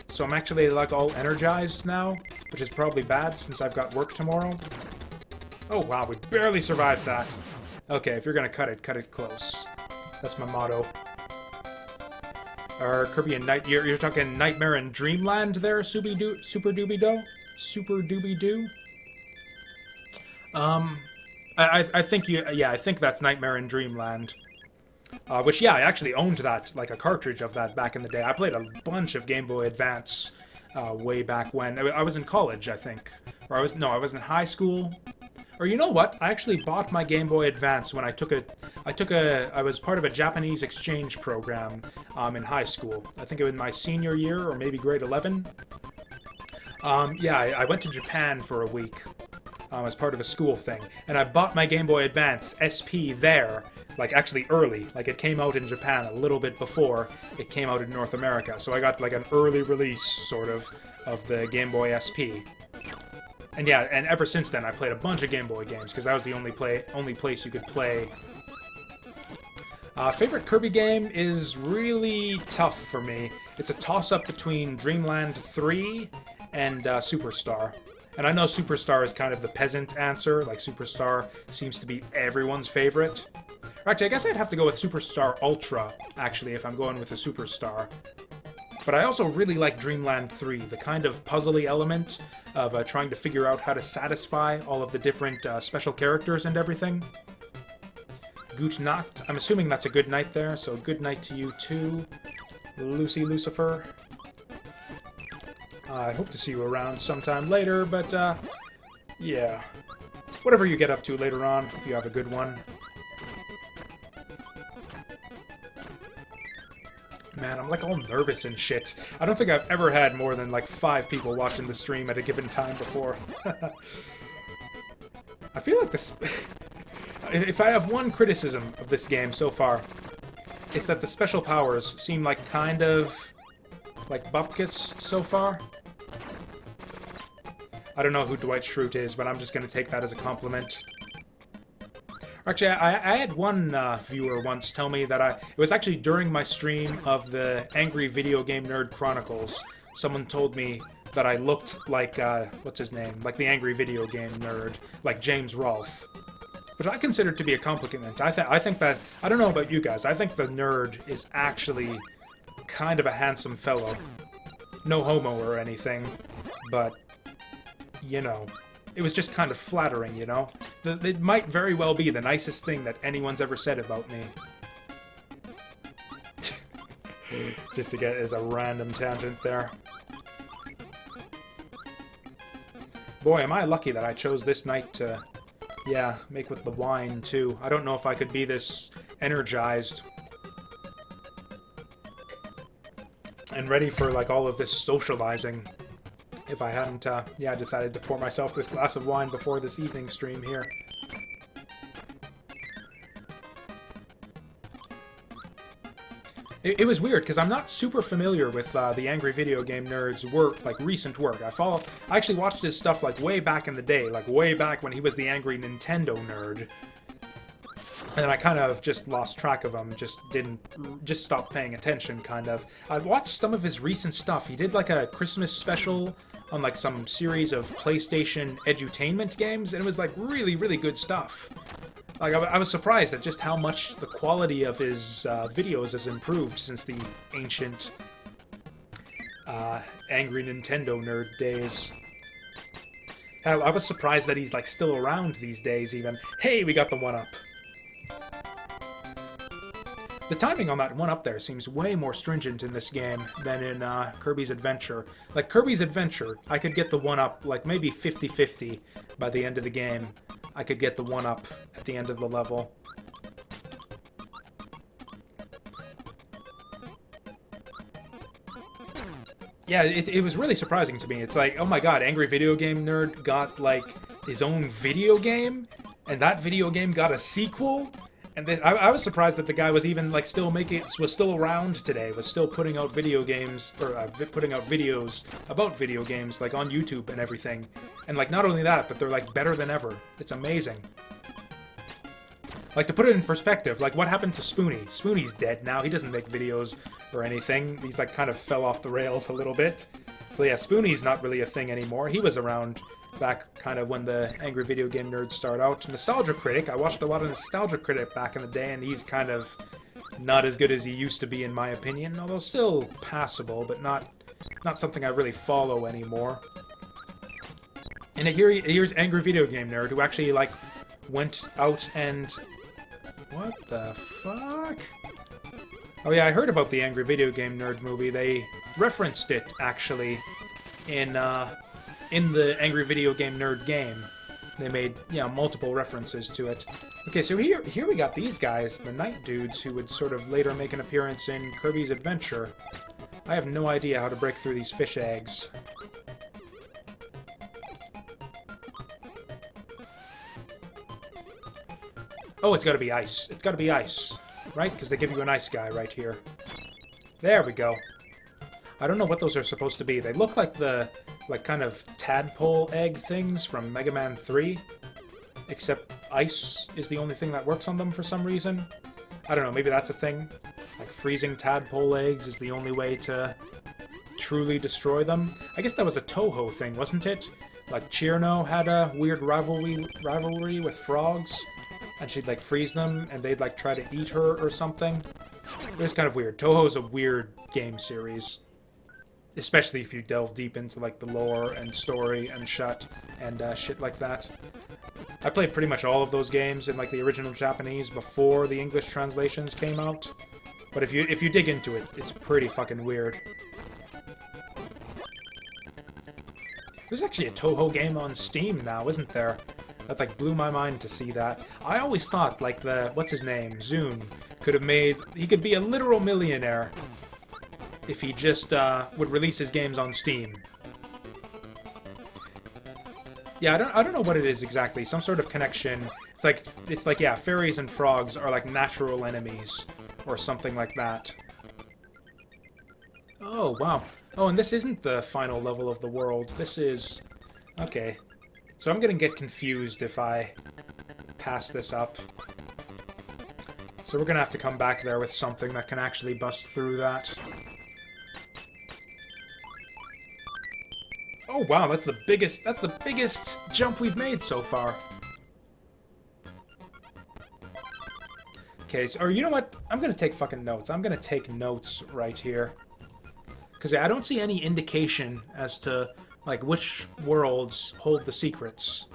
So I'm actually like all energized now, which is probably bad since I've got work tomorrow. Oh wow, we barely survived that. Okay, if you're gonna cut it close. That's my motto. Or Kirby and Night, you're talking Nightmare and Dreamland there, Super Doobie-Doo? Super Doobie-Doo? I think I think that's Nightmare in Dreamland. Which, yeah, I actually owned that, like a cartridge of that back in the day. I played a bunch of Game Boy Advance way back when. I was in college, I think. Or I was in high school. Or you know what? I actually bought my Game Boy Advance when I was part of a Japanese exchange program in high school. I think it was my senior year or maybe grade 11. Yeah, I went to Japan for a week. As part of a school thing, and I bought my Game Boy Advance SP there, like actually early, like it came out in Japan a little bit before it came out in North America, so I got like an early release, sort of the Game Boy SP. And yeah, and ever since then I played a bunch of Game Boy games, because that was the only place you could play. Favorite Kirby game is really tough for me. It's a toss-up between Dreamland 3 and Superstar. And I know Superstar is kind of the peasant answer, like Superstar seems to be everyone's favorite. Or actually, I guess I'd have to go with Superstar Ultra, actually, if I'm going with a Superstar. But I also really like Dreamland 3, the kind of puzzly element of trying to figure out how to satisfy all of the different special characters and everything. Gute Nacht, I'm assuming that's a good night there, so good night to you too, Lucy Lucifer. I hope to see you around sometime later, but, yeah. Whatever you get up to later on, hope you have a good one. Man, I'm like all nervous and shit. I don't think I've ever had more than like 5 people watching the stream at a given time before. I feel like this... If I have one criticism of this game so far, it's that the special powers seem like kind of... like bupkis so far. I don't know who Dwight Schrute is, but I'm just going to take that as a compliment. Actually, I had one viewer once tell me that it was actually during my stream of the Angry Video Game Nerd Chronicles. Someone told me that I looked like, what's his name? Like the Angry Video Game Nerd. Like James Rolfe. which I consider to be a compliment. I think that, I don't know about you guys, I think the nerd is actually kind of a handsome fellow. No homo or anything, but, you know, it was just kind of flattering, you know? It might very well be the nicest thing that anyone's ever said about me. Just to get as a random tangent there. Boy, am I lucky that I chose this night to, yeah, make with the wine, too. I don't know if I could be this energized and ready for, like, all of this socializing if I hadn't, yeah, decided to pour myself this glass of wine before this evening stream here. It was weird, because I'm not super familiar with the Angry Video Game Nerd's work, like, recent work. I actually watched his stuff, like, way back in the day, like, way back when he was the Angry Nintendo Nerd. And I kind of just lost track of him, just stopped paying attention, kind of. I watched some of his recent stuff. He did, like, a Christmas special on, like, some series of PlayStation edutainment games, and it was, like, really, really good stuff. Like, I was surprised at just how much the quality of his videos has improved since the ancient Angry Nintendo Nerd days. Hell, I was surprised that he's, like, still around these days, even. Hey, we got the 1-up! The timing on that 1-up there seems way more stringent in this game than in Kirby's Adventure. Like, Kirby's Adventure, I could get the 1-up, like, maybe 50-50 by the end of the game. I could get the 1-up at the end of the level. Yeah, it was really surprising to me. It's like, oh my god, Angry Video Game Nerd got, like, his own video game? And that video game got a sequel? And then I was surprised that the guy was even, like, was still around today, was still putting out video games, or putting out videos about video games, like, on YouTube and everything. And, like, not only that, but they're, like, better than ever. It's amazing. Like, to put it in perspective, like, what happened to Spoonie? Spoonie's dead now. He doesn't make videos or anything. He's, like, kind of fell off the rails a little bit. So, yeah, Spoonie's not really a thing anymore. He was around back kind of when the Angry Video Game Nerds start out. Nostalgia Critic, I watched a lot of Nostalgia Critic back in the day, and he's kind of not as good as he used to be, in my opinion. Although still passable, but not something I really follow anymore. And here's Angry Video Game Nerd, who actually, like, went out and... What the fuck? Oh yeah, I heard about the Angry Video Game Nerd movie. They referenced it, actually, in the Angry Video Game Nerd game. They made, yeah, multiple references to it. Okay, so here we got these guys, the Night Dudes, who would sort of later make an appearance in Kirby's Adventure. I have no idea how to break through these fish eggs. Oh, it's gotta be ice. It's gotta be ice. Right? Because they give you an ice guy right here. There we go. I don't know what those are supposed to be. They look like the, like, kind of tadpole egg things from Mega Man 3. Except ice is the only thing that works on them for some reason. I don't know, maybe that's a thing. Like, freezing tadpole eggs is the only way to truly destroy them. I guess that was a Toho thing, wasn't it? Like, Chirno had a weird rivalry with frogs. And she'd, like, freeze them, and they'd, like, try to eat her or something. It was kind of weird. Toho's a weird game series. Especially if you delve deep into, like, the lore and story and shit like that. I played pretty much all of those games in, like, the original Japanese before the English translations came out. But if you dig into it, it's pretty fucking weird. There's actually a Toho game on Steam now, isn't there? That, like, blew my mind to see that. I always thought, like, what's his name? Zune he could be a literal millionaire if he just, would release his games on Steam. Yeah, I don't know what it is exactly. Some sort of connection. It's like, yeah, fairies and frogs are, like, natural enemies. Or something like that. Oh, wow. Oh, and this isn't the final level of the world. This is... Okay. So I'm gonna get confused if I pass this up. So we're gonna have to come back there with something that can actually bust through that. Oh wow, that's the biggest jump we've made so far. Okay, so, or you know what? I'm gonna take fucking notes. I'm gonna take notes right here. Because I don't see any indication as to, like, which worlds hold the secrets.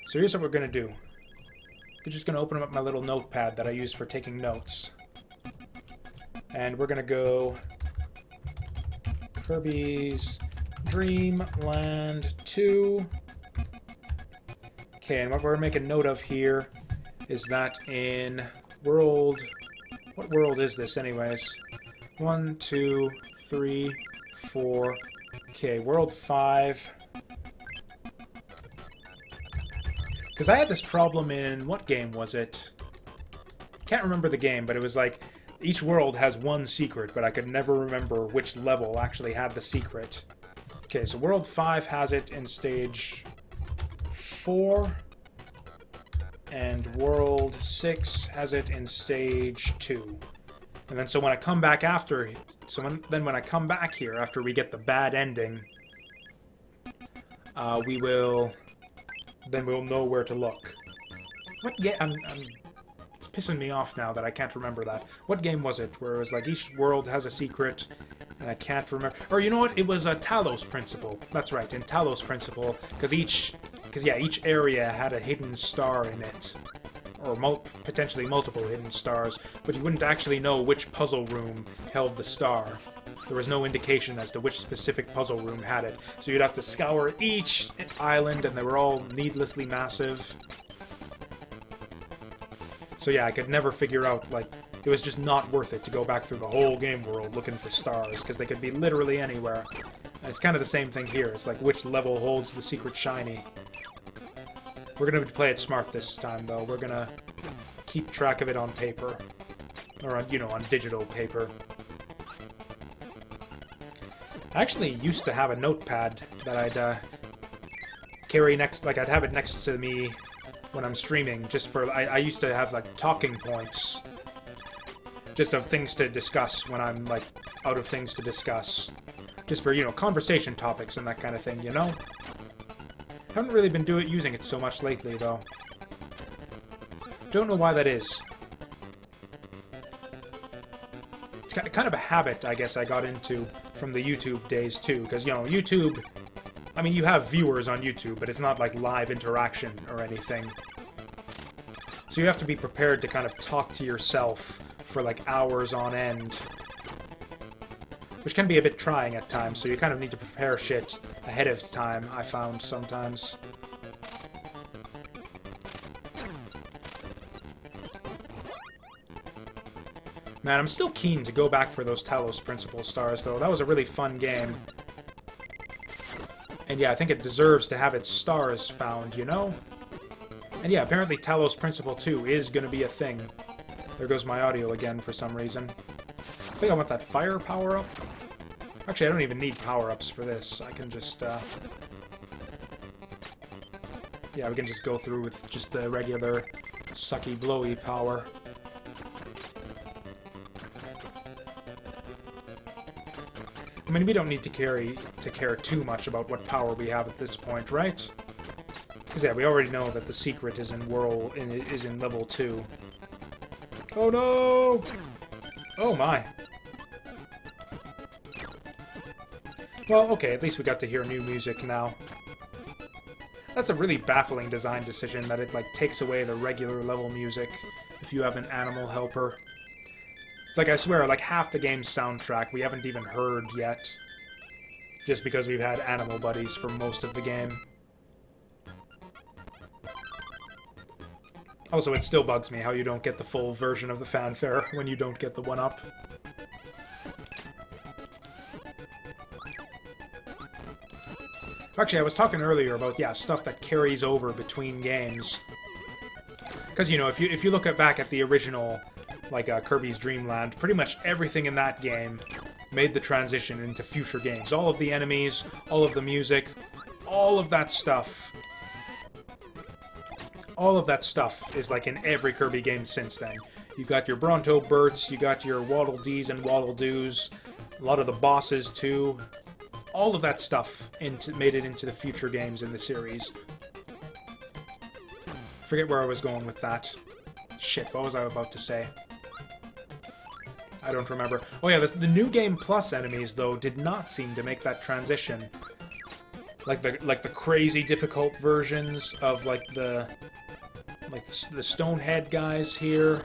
So here's what we're gonna do. I'm just gonna open up my little notepad that I use for taking notes. And we're gonna go... Kirby's Dream Land 2. Okay, and what we're making note of here is that in world... What world is this, anyways? 1, 2, 3, 4... Okay, world 5... Because I had this problem in... What game was it? Can't remember the game, but it was like... Each world has one secret, but I could never remember which level actually had the secret. Okay, so world 5 has it in stage 4... And World 6 has it in Stage 2. And then so when I come back after... then when I come back here, after we get the bad ending... we will... Then we'll know where to look. What game... It's pissing me off now that I can't remember that. What game was it? Where it was like each world has a secret... And I can't remember... Or you know what? It was a Talos Principle. That's right, in Talos Principle. Because each area had a hidden star in it. Or potentially multiple hidden stars. But you wouldn't actually know which puzzle room held the star. There was no indication as to which specific puzzle room had it. So you'd have to scour each island, and they were all needlessly massive. So yeah, I could never figure out, like... It was just not worth it to go back through the whole game world looking for stars, because they could be literally anywhere. And it's kind of the same thing here. It's like, which level holds the secret shiny? We're going to play it smart this time, though. We're going to keep track of it on paper. Or, on, on digital paper. I actually used to have a notepad that I'd carry next... Like, I'd have it next to me when I'm streaming, just for... I used to have, like, talking points... Just of things to discuss when I'm, like, out of things to discuss. Just for, conversation topics and that kind of thing, Haven't really been using it so much lately, though. Don't know why that is. It's kind of a habit, I guess, I got into from the YouTube days, too. Because, YouTube... I mean, you have viewers on YouTube, but it's not, like, live interaction or anything. So you have to be prepared to kind of talk to yourself for like hours on end, which can be a bit trying at times, so you kind of need to prepare shit ahead of time, I found sometimes. Man, I'm still keen to go back for those Talos Principle stars, though. That was a really fun game. And yeah, I think it deserves to have its stars found, And yeah, apparently Talos Principle 2 is going to be a thing. There goes my audio again for some reason. I think I want that fire power-up. Actually, I don't even need power-ups for this. I can just, yeah, we can just go through with just the regular sucky, blowy power. I mean, we don't need to care too much about what power we have at this point, right? Because yeah, we already know that the secret is in level 2. Oh no! Oh my. Well, okay, at least we got to hear new music now. That's a really baffling design decision that it, like, takes away the regular level music if you have an animal helper. It's like, I swear, like, half the game's soundtrack we haven't even heard yet. Just because we've had animal buddies for most of the game. Also, it still bugs me how you don't get the full version of the fanfare when you don't get the 1-up. Actually, I was talking earlier about, yeah, stuff that carries over between games. Because, if you look back at the original, like, Kirby's Dream Land, pretty much everything in that game made the transition into future games. All of the enemies, all of the music, all of that stuff. All of that stuff is, like, in every Kirby game since then. You got your Bronto Berts, you got your Waddle Dees and Waddle Doos, a lot of the bosses, too. All of that stuff made it into the future games in the series. Forget where I was going with that. Shit, what was I about to say? I don't remember. Oh yeah, the New Game Plus enemies, though, did not seem to make that transition. Like the crazy difficult versions of, like, the Stonehead guys here.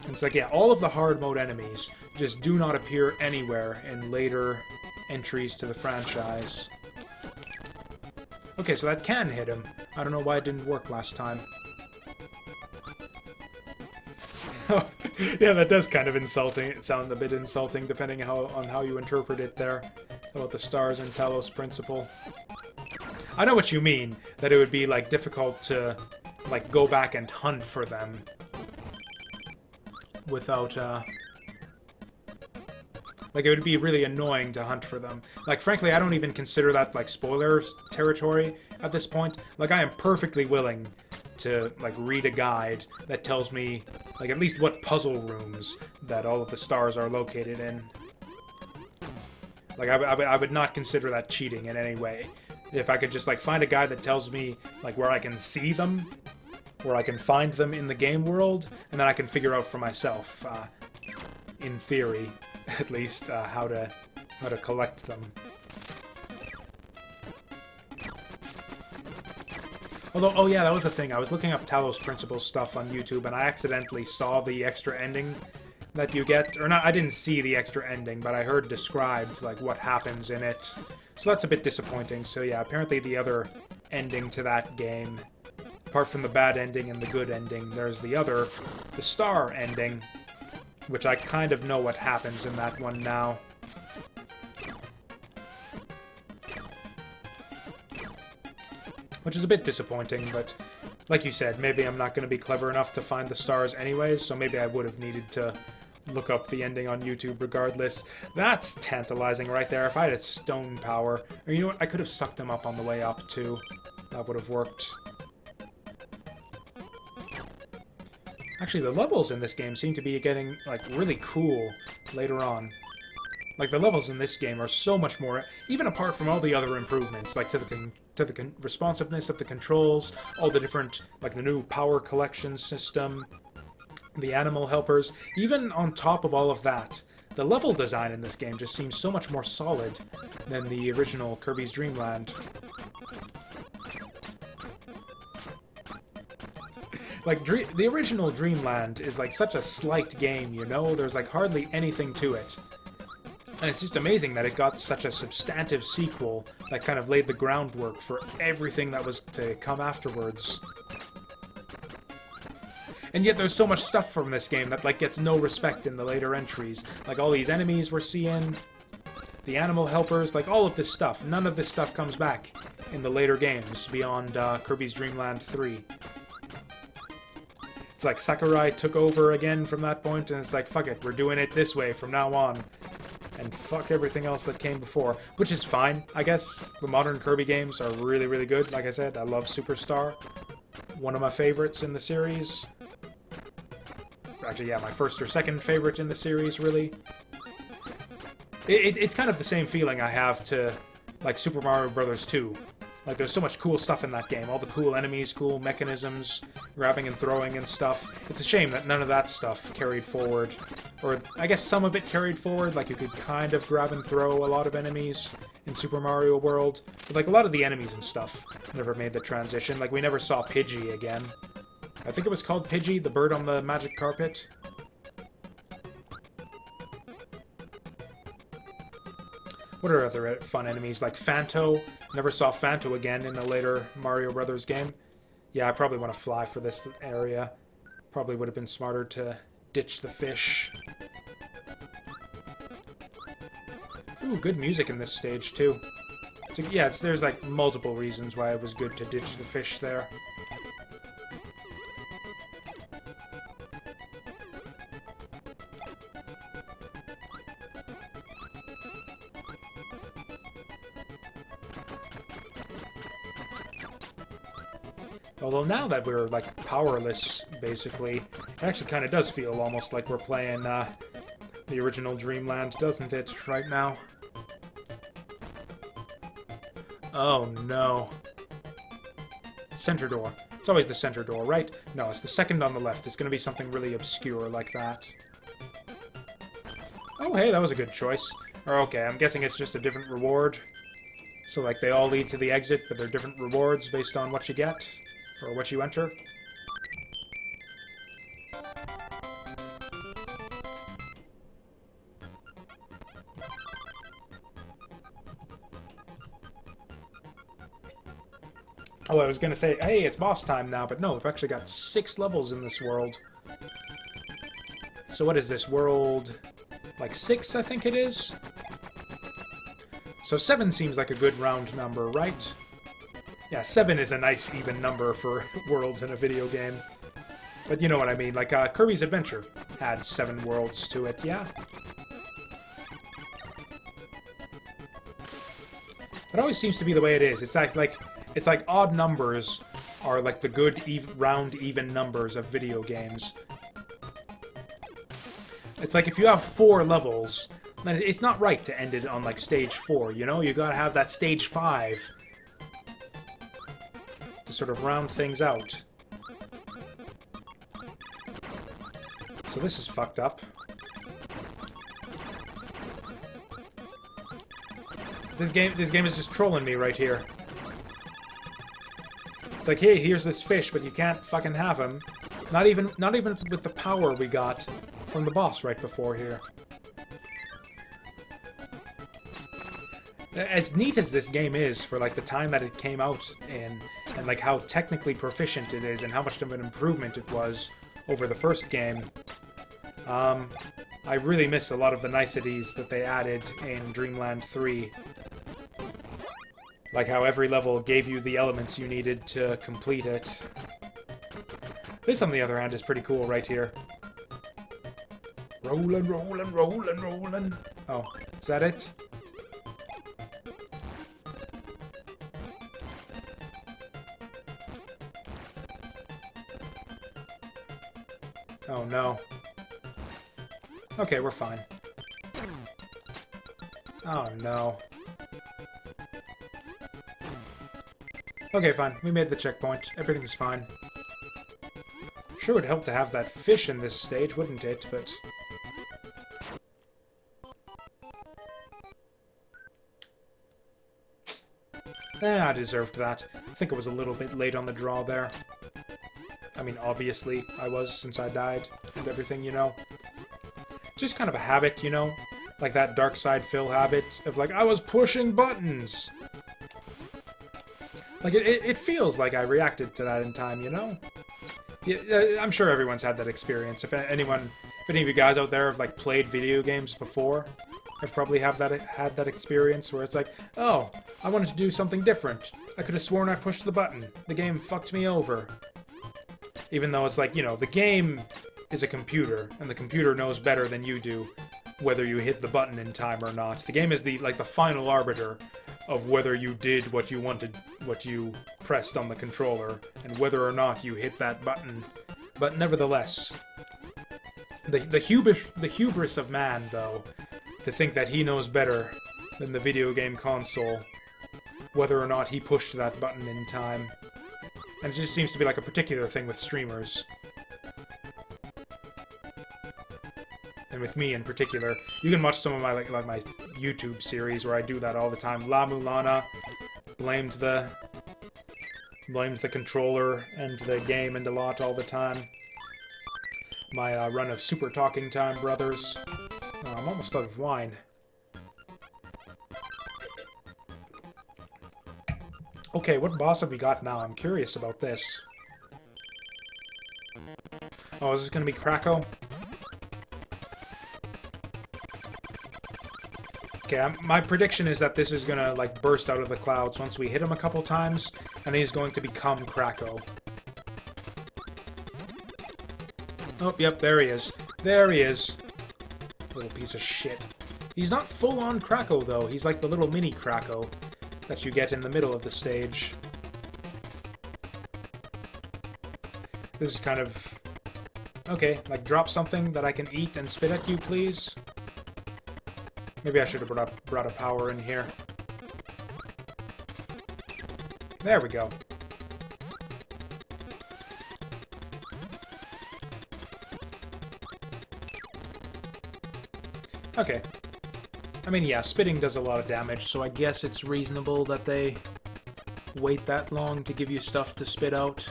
And it's like, yeah, all of the hard mode enemies just do not appear anywhere in later entries to the franchise. Okay, so that can hit him. I don't know why it didn't work last time. Yeah, that does kind of insulting. It sounds a bit insulting depending on how you interpret it there. About the stars and Talos principle. I know what you mean, that it would be, like, difficult to, like, go back and hunt for them without, like, it would be really annoying to hunt for them. Like, frankly, I don't even consider that, like, spoiler territory at this point. Like, I am perfectly willing to, like, read a guide that tells me, like, at least what puzzle rooms that all of the stars are located in. Like, I would not consider that cheating in any way. If I could just, like, find a guide that tells me, like, where I can see them, where I can find them in the game world, and then I can figure out for myself, in theory, at least, how to collect them. Although, oh yeah, that was the thing. I was looking up Talos Principle stuff on YouTube, and I accidentally saw the extra ending that you get. Or not, I didn't see the extra ending, but I heard described, like, what happens in it. So that's a bit disappointing. So yeah, apparently the other ending to that game, apart from the bad ending and the good ending, there's the star ending, which I kind of know what happens in that one now. Which is a bit disappointing, but like you said, maybe I'm not going to be clever enough to find the stars anyways, so maybe I would have needed to look up the ending on YouTube regardless. That's tantalizing right there. If I had a stone power, or you know what, I could have sucked him up on the way up too. That would have worked. Actually, the levels in this game seem to be getting, like, really cool later on. Like, the levels in this game are so much more, even apart from all the other improvements, like to the responsiveness of the controls, all the different, like, the new power collection system, the animal helpers. Even on top of all of that, the level design in this game just seems so much more solid than the original Kirby's Dream Land. Like, the original Dreamland is, like, such a slight game, you know? There's, like, hardly anything to it. And it's just amazing that it got such a substantive sequel that kind of laid the groundwork for everything that was to come afterwards. And yet there's so much stuff from this game that, like, gets no respect in the later entries. Like, all these enemies we're seeing, the animal helpers, like, all of this stuff. None of this stuff comes back in the later games beyond Kirby's Dream Land 3. It's like Sakurai took over again from that point, and it's like, fuck it, we're doing it this way from now on. And fuck everything else that came before. Which is fine, I guess. The modern Kirby games are really, really good. Like I said, I love Superstar. One of my favorites in the series. Actually, yeah, my first or second favorite in the series, really. It's kind of the same feeling I have to, like, Super Mario Bros. 2. Like, there's so much cool stuff in that game. All the cool enemies, cool mechanisms, grabbing and throwing and stuff. It's a shame that none of that stuff carried forward. Or, I guess some of it carried forward. Like, you could kind of grab and throw a lot of enemies in Super Mario World. But, like, a lot of the enemies and stuff never made the transition. Like, we never saw Pidgey again. I think it was called Pidgey, the bird on the magic carpet. What are other fun enemies? Like Phanto. Never saw Phanto again in a later Mario Brothers game. Yeah, I probably want to fly for this area. Probably would have been smarter to ditch the fish. Ooh, good music in this stage, too. Yeah, there's like multiple reasons why it was good to ditch the fish there. Although now that we're, like, powerless, basically, it actually kind of does feel almost like we're playing, the original Dreamland, doesn't it, right now? Oh, no. Center door. It's always the center door, right? No, it's the second on the left. It's going to be something really obscure like that. Oh, hey, that was a good choice. Or, okay, I'm guessing it's just a different reward. So, like, they all lead to the exit, but they're different rewards based on what you get, or what you enter. Oh, I was gonna say, hey, it's boss time now, but no, we've actually got 6 levels in this world. So what is this, world... like 6, I think it is? So 7 seems like a good round number, right? Yeah, 7 is a nice even number for worlds in a video game. But you know what I mean, like Kirby's Adventure had 7 worlds to it, yeah? It always seems to be the way it is. It's like odd numbers are like the good round even numbers of video games. It's like if you have 4 levels, then it's not right to end it on like stage 4, you know? You gotta have that stage 5 to sort of round things out. So this is fucked up. This game is just trolling me right here. It's like, hey, here's this fish, but you can't fucking have him. Not even with the power we got from the boss right before here. As neat as this game is for like the time that it came out in, and like how technically proficient it is, and how much of an improvement it was over the first game, I really miss a lot of the niceties that they added in Dreamland 3. Like how every level gave you the elements you needed to complete it. This, on the other hand, is pretty cool right here. Rollin', rollin', rollin', rollin'. Oh, is that it? Oh no. Okay, we're fine. Oh no. Okay, fine. We made the checkpoint. Everything's fine. Sure would help to have that fish in this stage, wouldn't it? But... I deserved that. I think I was a little bit late on the draw there. I mean, obviously, I was, since I died, and everything, you know. Just kind of a habit, you know? Like that Dark Side Phil habit of, like, I was pushing buttons! Like, it feels like I reacted to that in time, you know? Yeah, I'm sure everyone's had that experience. If any of you guys out there have, like, played video games before, have probably had that experience where it's like, oh, I wanted to do something different. I could have sworn I pushed the button. The game fucked me over. Even though it's like, you know, the game is a computer, and the computer knows better than you do whether you hit the button in time or not. The game is the final arbiter of whether you did what you wanted, what you pressed on the controller, and whether or not you hit that button. But nevertheless, the hubris of man, though, to think that he knows better than the video game console, whether or not he pushed that button in time. And it just seems to be like a particular thing with streamers. And with me in particular. You can watch some of my like my YouTube series where I do that all the time. La Mulana blamed the controller and the game and a lot all the time. My run of Super Talking Time Brothers. Oh, I'm almost out of wine. Okay, what boss have we got now? I'm curious about this. Oh, is this gonna be Krakow? Okay, my prediction is that this is gonna, like, burst out of the clouds once we hit him a couple times, and he's going to become Krakow. Oh, yep, there he is. There he is. Little piece of shit. He's not full-on Krakow, though. He's like the little mini Krakow that you get in the middle of the stage. This is kind of... Okay, like, drop something that I can eat and spit at you, please? Maybe I should have brought a power in here. There we go. Okay. I mean, yeah, spitting does a lot of damage, so I guess it's reasonable that they wait that long to give you stuff to spit out.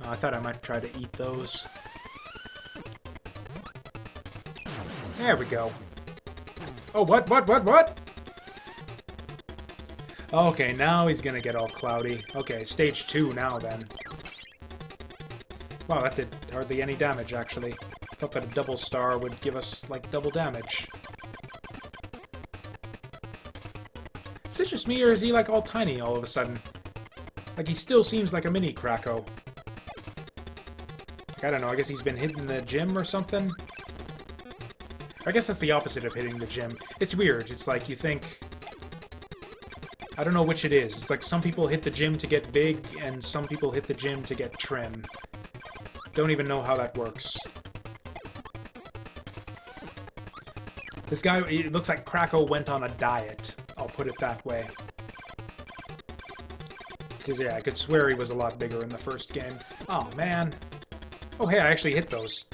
Oh, I thought I might try to eat those. There we go. Oh, what? Okay, now he's gonna get all cloudy. Okay, stage 2 now, then. Wow, that did hardly any damage, actually. I thought that a double star would give us, like, double damage. Is it just me, or is he, like, all tiny all of a sudden? Like, he still seems like a mini Kracko. Like, I don't know, I guess he's been hitting the gym or something? I guess that's the opposite of hitting the gym. It's weird. It's like, you think... I don't know which it is. It's like some people hit the gym to get big, and some people hit the gym to get trim. Don't even know how that works. This guy, it looks like Kracko went on a diet. I'll put it that way. Because, yeah, I could swear he was a lot bigger in the first game. Oh, man. Oh, hey, I actually hit those.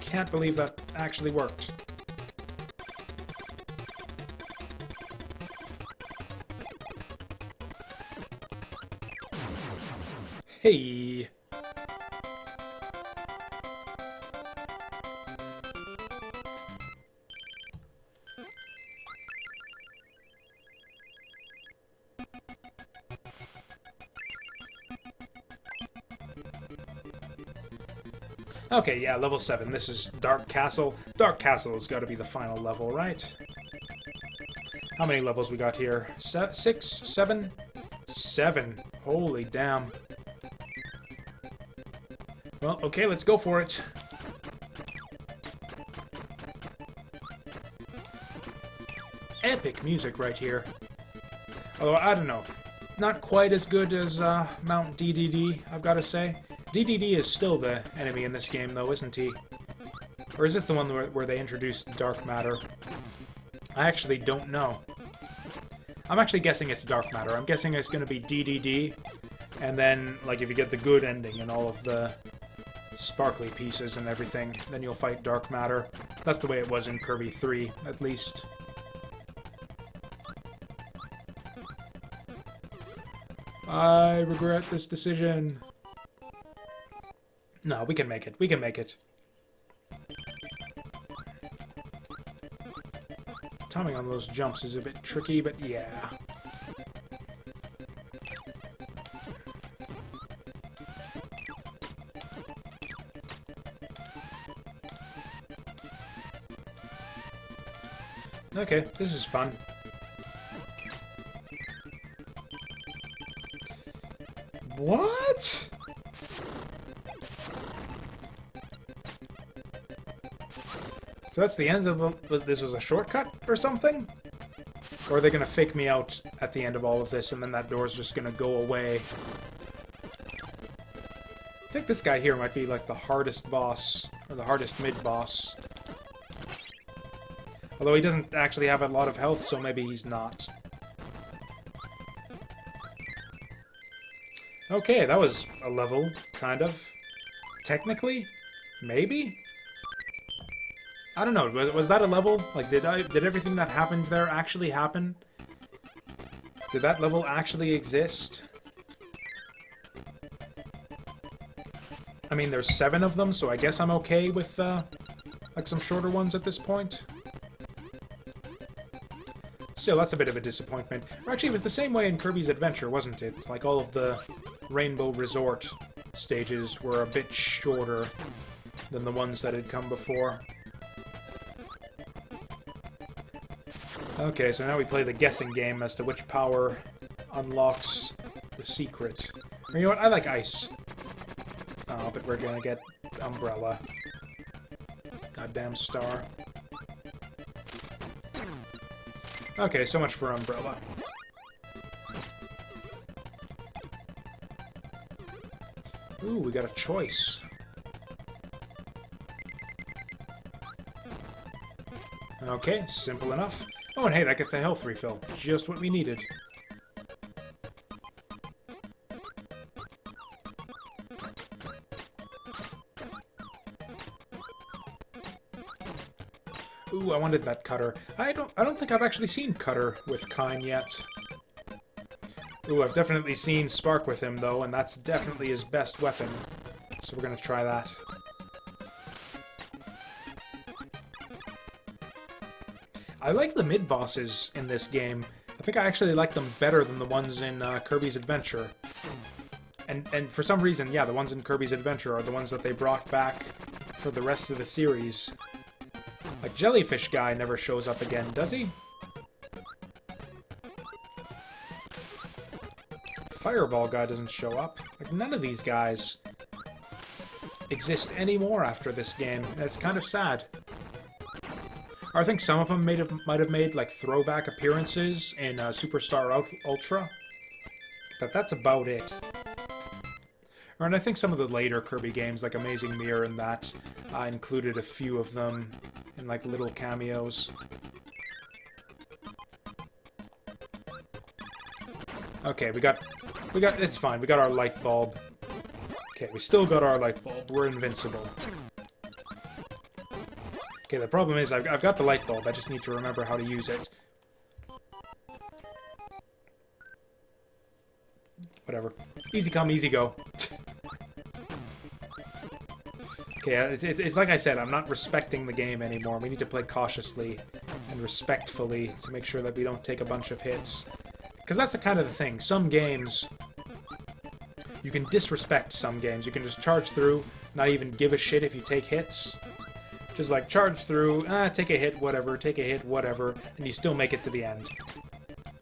Can't believe that actually worked. Hey! Okay, yeah, level 7. This is Dark Castle. Dark Castle has got to be the final level, right? How many levels we got here? 6? 7? 7. Holy damn. Well, okay, let's go for it. Epic music right here. Although, I don't know. Not quite as good as Mount DDD, I've got to say. DDD is still the enemy in this game, though, isn't he? Or is this the one where they introduced dark matter? I actually don't know. I'm actually guessing it's dark matter. I'm guessing it's going to be DDD, and then, like, if you get the good ending and all of the sparkly pieces and everything, then you'll fight dark matter. That's the way it was in Kirby 3, at least. I regret this decision. No, we can make it. We can make it. Timing on those jumps is a bit tricky, but yeah. Okay, this is fun. What? So that's the end of the... This was a shortcut or something? Or are they going to fake me out at the end of all of this and then that door's just going to go away? I think this guy here might be like the hardest boss, or the hardest mid-boss. Although he doesn't actually have a lot of health, so maybe he's not. Okay, that was a level, kind of. Technically? Maybe? I don't know, was that a level? Like, did everything that happened there actually happen? Did that level actually exist? I mean, there's 7 of them, so I guess I'm okay with, like, some shorter ones at this point. Still, that's a bit of a disappointment. Or actually, it was the same way in Kirby's Adventure, wasn't it? Like, all of the Rainbow Resort stages were a bit shorter than the ones that had come before. Okay, so now we play the guessing game as to which power unlocks the secret. Or you know what? I like ice. Oh, but we're gonna get umbrella. Goddamn star. Okay, so much for umbrella. Ooh, we got a choice. Okay, simple enough. Oh, and hey, that gets a health refill. Just what we needed. Ooh, I wanted that cutter. I don't think I've actually seen cutter with Kine yet. Ooh, I've definitely seen Spark with him, though, and that's definitely his best weapon. So we're gonna try that. I like the mid-bosses in this game. I think I actually like them better than the ones in Kirby's Adventure. And for some reason, yeah, the ones in Kirby's Adventure are the ones that they brought back for the rest of the series. Like, Jellyfish guy never shows up again, does he? Fireball guy doesn't show up. Like, none of these guys exist anymore after this game. That's kind of sad. Or I think some of them might have made, like, throwback appearances in Superstar Ultra. But that's about it. And I think some of the later Kirby games, like Amazing Mirror and that, included a few of them in, like, little cameos. Okay, we got, it's fine, we got our light bulb. Okay, we still got our light bulb, we're invincible. Okay, the problem is, I've got the light bulb, I just need to remember how to use it. Whatever. Easy come, easy go. Okay, it's like I said, I'm not respecting the game anymore. We need to play cautiously and respectfully to make sure that we don't take a bunch of hits. Because that's the kind of the thing. Some games, you can disrespect some games. You can just charge through, not even give a shit if you take hits. Just like, charge through, take a hit, whatever, take a hit, whatever, and you still make it to the end.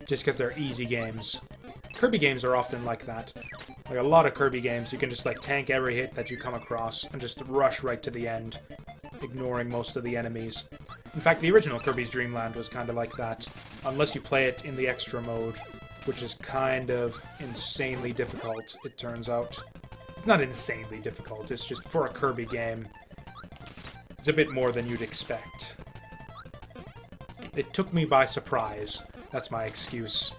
Just because they're easy games. Kirby games are often like that. Like, a lot of Kirby games, you can just, like, tank every hit that you come across and just rush right to the end, ignoring most of the enemies. In fact, the original Kirby's Dream Land was kind of like that, unless you play it in the extra mode, which is kind of insanely difficult, it turns out. It's not insanely difficult, it's just, for a Kirby game, it's a bit more than you'd expect. It took me by surprise. That's my excuse.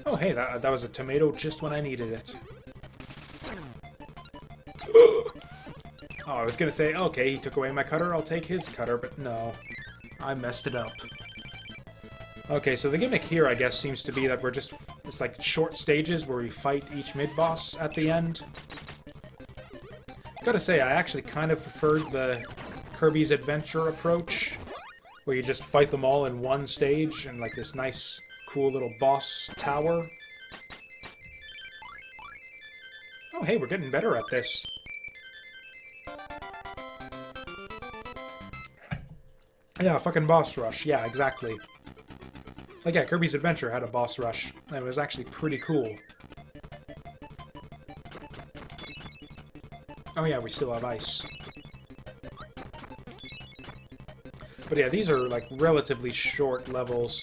Oh, hey, that was a tomato just when I needed it. Oh, I was gonna say, okay, he took away my cutter, I'll take his cutter, but no. I messed it up. Okay, so the gimmick here, I guess, seems to be that we're just... It's like short stages where we fight each mid-boss at the end. Gotta say, I actually kind of preferred the Kirby's Adventure approach, where you just fight them all in one stage, and like this nice... cool little boss tower. Oh, hey, we're getting better at this. Yeah, fucking boss rush. Yeah, exactly. Like, yeah, Kirby's Adventure had a boss rush, and it was actually pretty cool. Oh yeah, we still have ice. But yeah, these are, like, relatively short levels.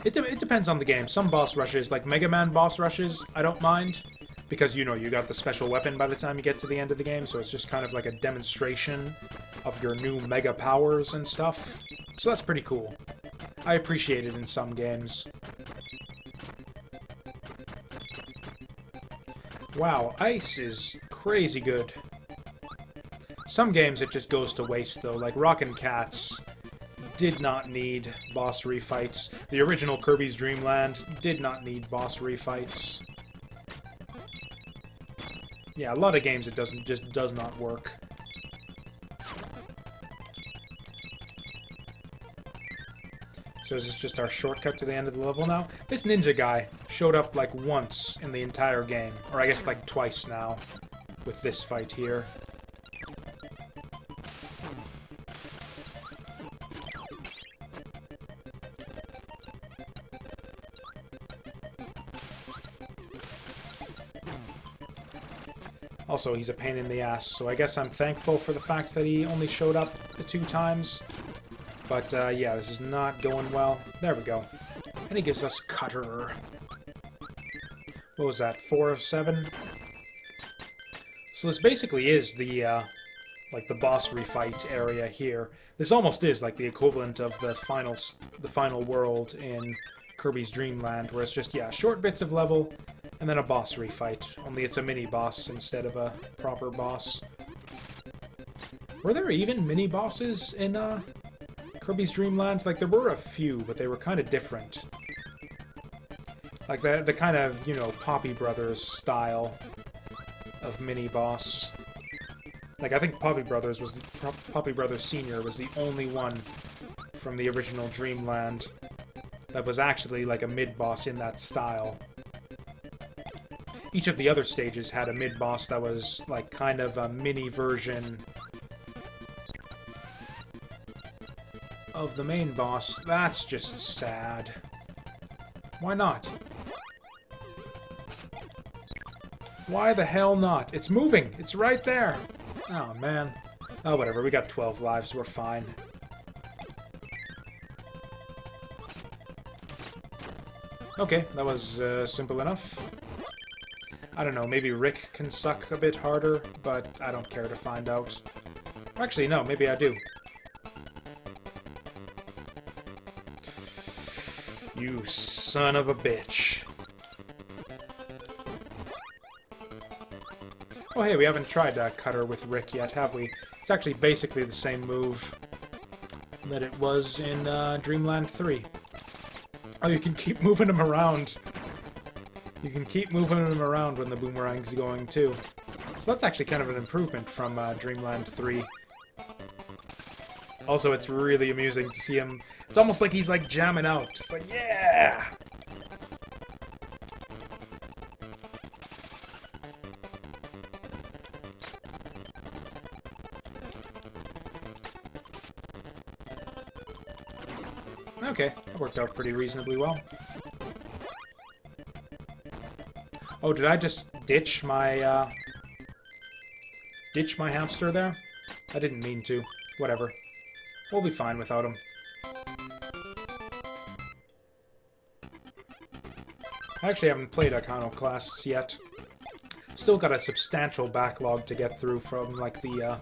It depends on the game. Some boss rushes, like Mega Man boss rushes, I don't mind. Because, you know, you got the special weapon by the time you get to the end of the game, so it's just kind of like a demonstration of your new Mega powers and stuff. So that's pretty cool. I appreciate it in some games. Wow, ice is crazy good. Some games it just goes to waste, though, like Rockin' Cats did not need boss refights. The original Kirby's Dream Land did not need boss refights. Yeah, a lot of games it just does not work. So is this just our shortcut to the end of the level now? This ninja guy showed up like once in the entire game. Or I guess like twice now with this fight here. Also, he's a pain in the ass, so I guess I'm thankful for the fact that he only showed up the 2 times. But, yeah, this is not going well. There we go. And he gives us Cutter. What was that, 4 of 7? So this basically is the like the boss refight area here. This almost is like the equivalent of the final world in Kirby's Dream Land, where it's just, yeah, short bits of level and then a boss refight. Only it's a mini boss instead of a proper boss. Were there even mini bosses in Kirby's Dream Land? Like, there were a few, but they were kind of different. Like the kind of, you know, Poppy Brothers style of mini boss. Like, I think Poppy Brothers Senior was the only one from the original Dreamland that was actually like a mid-boss in that style. Each of the other stages had a mid-boss that was like kind of a mini version of the main boss. That's just sad. Why not? Why the hell not? It's moving! It's right there! Oh, man. Oh, whatever. We got 12 lives. We're fine. Okay, that was simple enough. I don't know, maybe Rick can suck a bit harder, but I don't care to find out. Actually, no, maybe I do. You son of a bitch. Oh hey, we haven't tried Cutter with Rick yet, have we? It's actually basically the same move that it was in Dreamland 3. Oh, you can keep moving him around. You can keep moving him around when the boomerang's going too. So that's actually kind of an improvement from Dreamland 3. Also, it's really amusing to see him. It's almost like he's like jamming out. Just like, yeah! Okay, that worked out pretty reasonably well. Oh, did I just ditch my hamster there? I didn't mean to. Whatever. We'll be fine without him. I actually haven't played Iconoclasts yet. Still got a substantial backlog to get through from, like, the,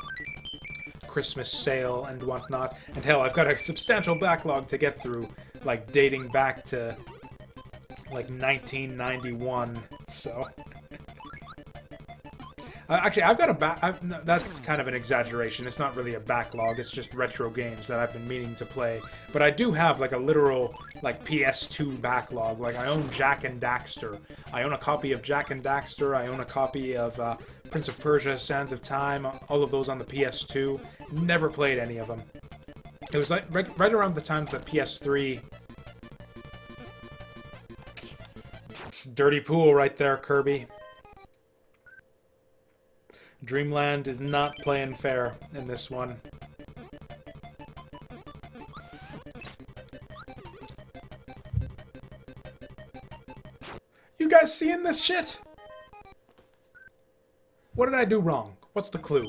Christmas sale and whatnot. And hell, I've got a substantial backlog to get through, like, dating back to, like, 1991, so... actually, I've got a that's kind of an exaggeration. It's not really a backlog, it's just retro games that I've been meaning to play. But I do have, like, a literal, like, PS2 backlog. Like, I own Jak and Daxter. I own a copy of Jak and Daxter. I own a copy of, Prince of Persia, Sands of Time, all of those on the PS2. Never played any of them. It was like right around the time that PS3... It's dirty pool right there, Kirby. Dreamland is not playing fair in this one. You guys seeing this shit? What did I do wrong? What's the clue?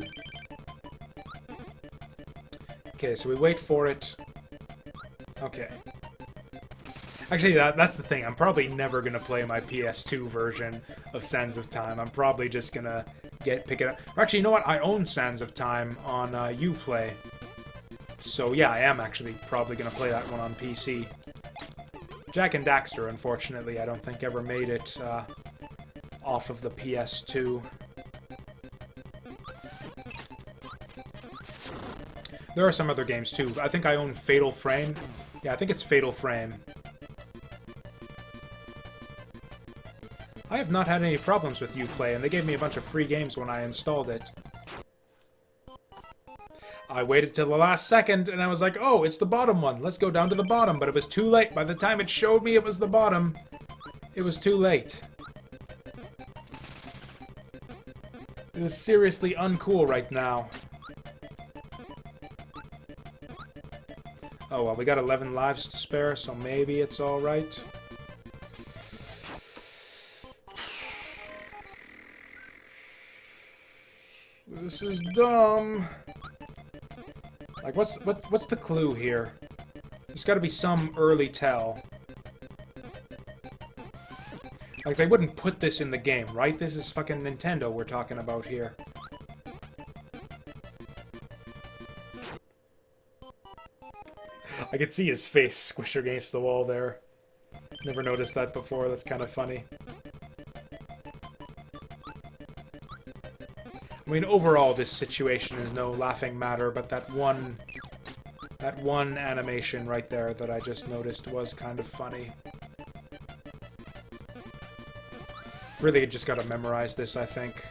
Okay, so we wait for it. Okay. Actually, that's the thing. I'm probably never going to play my PS2 version of Sands of Time. I'm probably just going to pick it up. Or actually, you know what? I own Sands of Time on Uplay. So yeah, I am actually probably going to play that one on PC. Jak and Daxter, unfortunately, I don't think ever made it off of the PS2. There are some other games too. I think I own Fatal Frame. Yeah, I think it's Fatal Frame. I have not had any problems with Uplay, and they gave me a bunch of free games when I installed it. I waited till the last second, and I was like, oh, it's the bottom one. Let's go down to the bottom. But it was too late. By the time it showed me it was the bottom, it was too late. This is seriously uncool right now. Oh, well, we got 11 lives to spare, so maybe it's alright. This is dumb. Like, what's the clue here? There's gotta be some early tell. Like, they wouldn't put this in the game, right? This is fucking Nintendo we're talking about here. I could see his face squish against the wall there. Never noticed that before. That's kind of funny. I mean, overall, this situation is no laughing matter, but that one animation right there that I just noticed was kind of funny. Really just gotta memorize this, I think.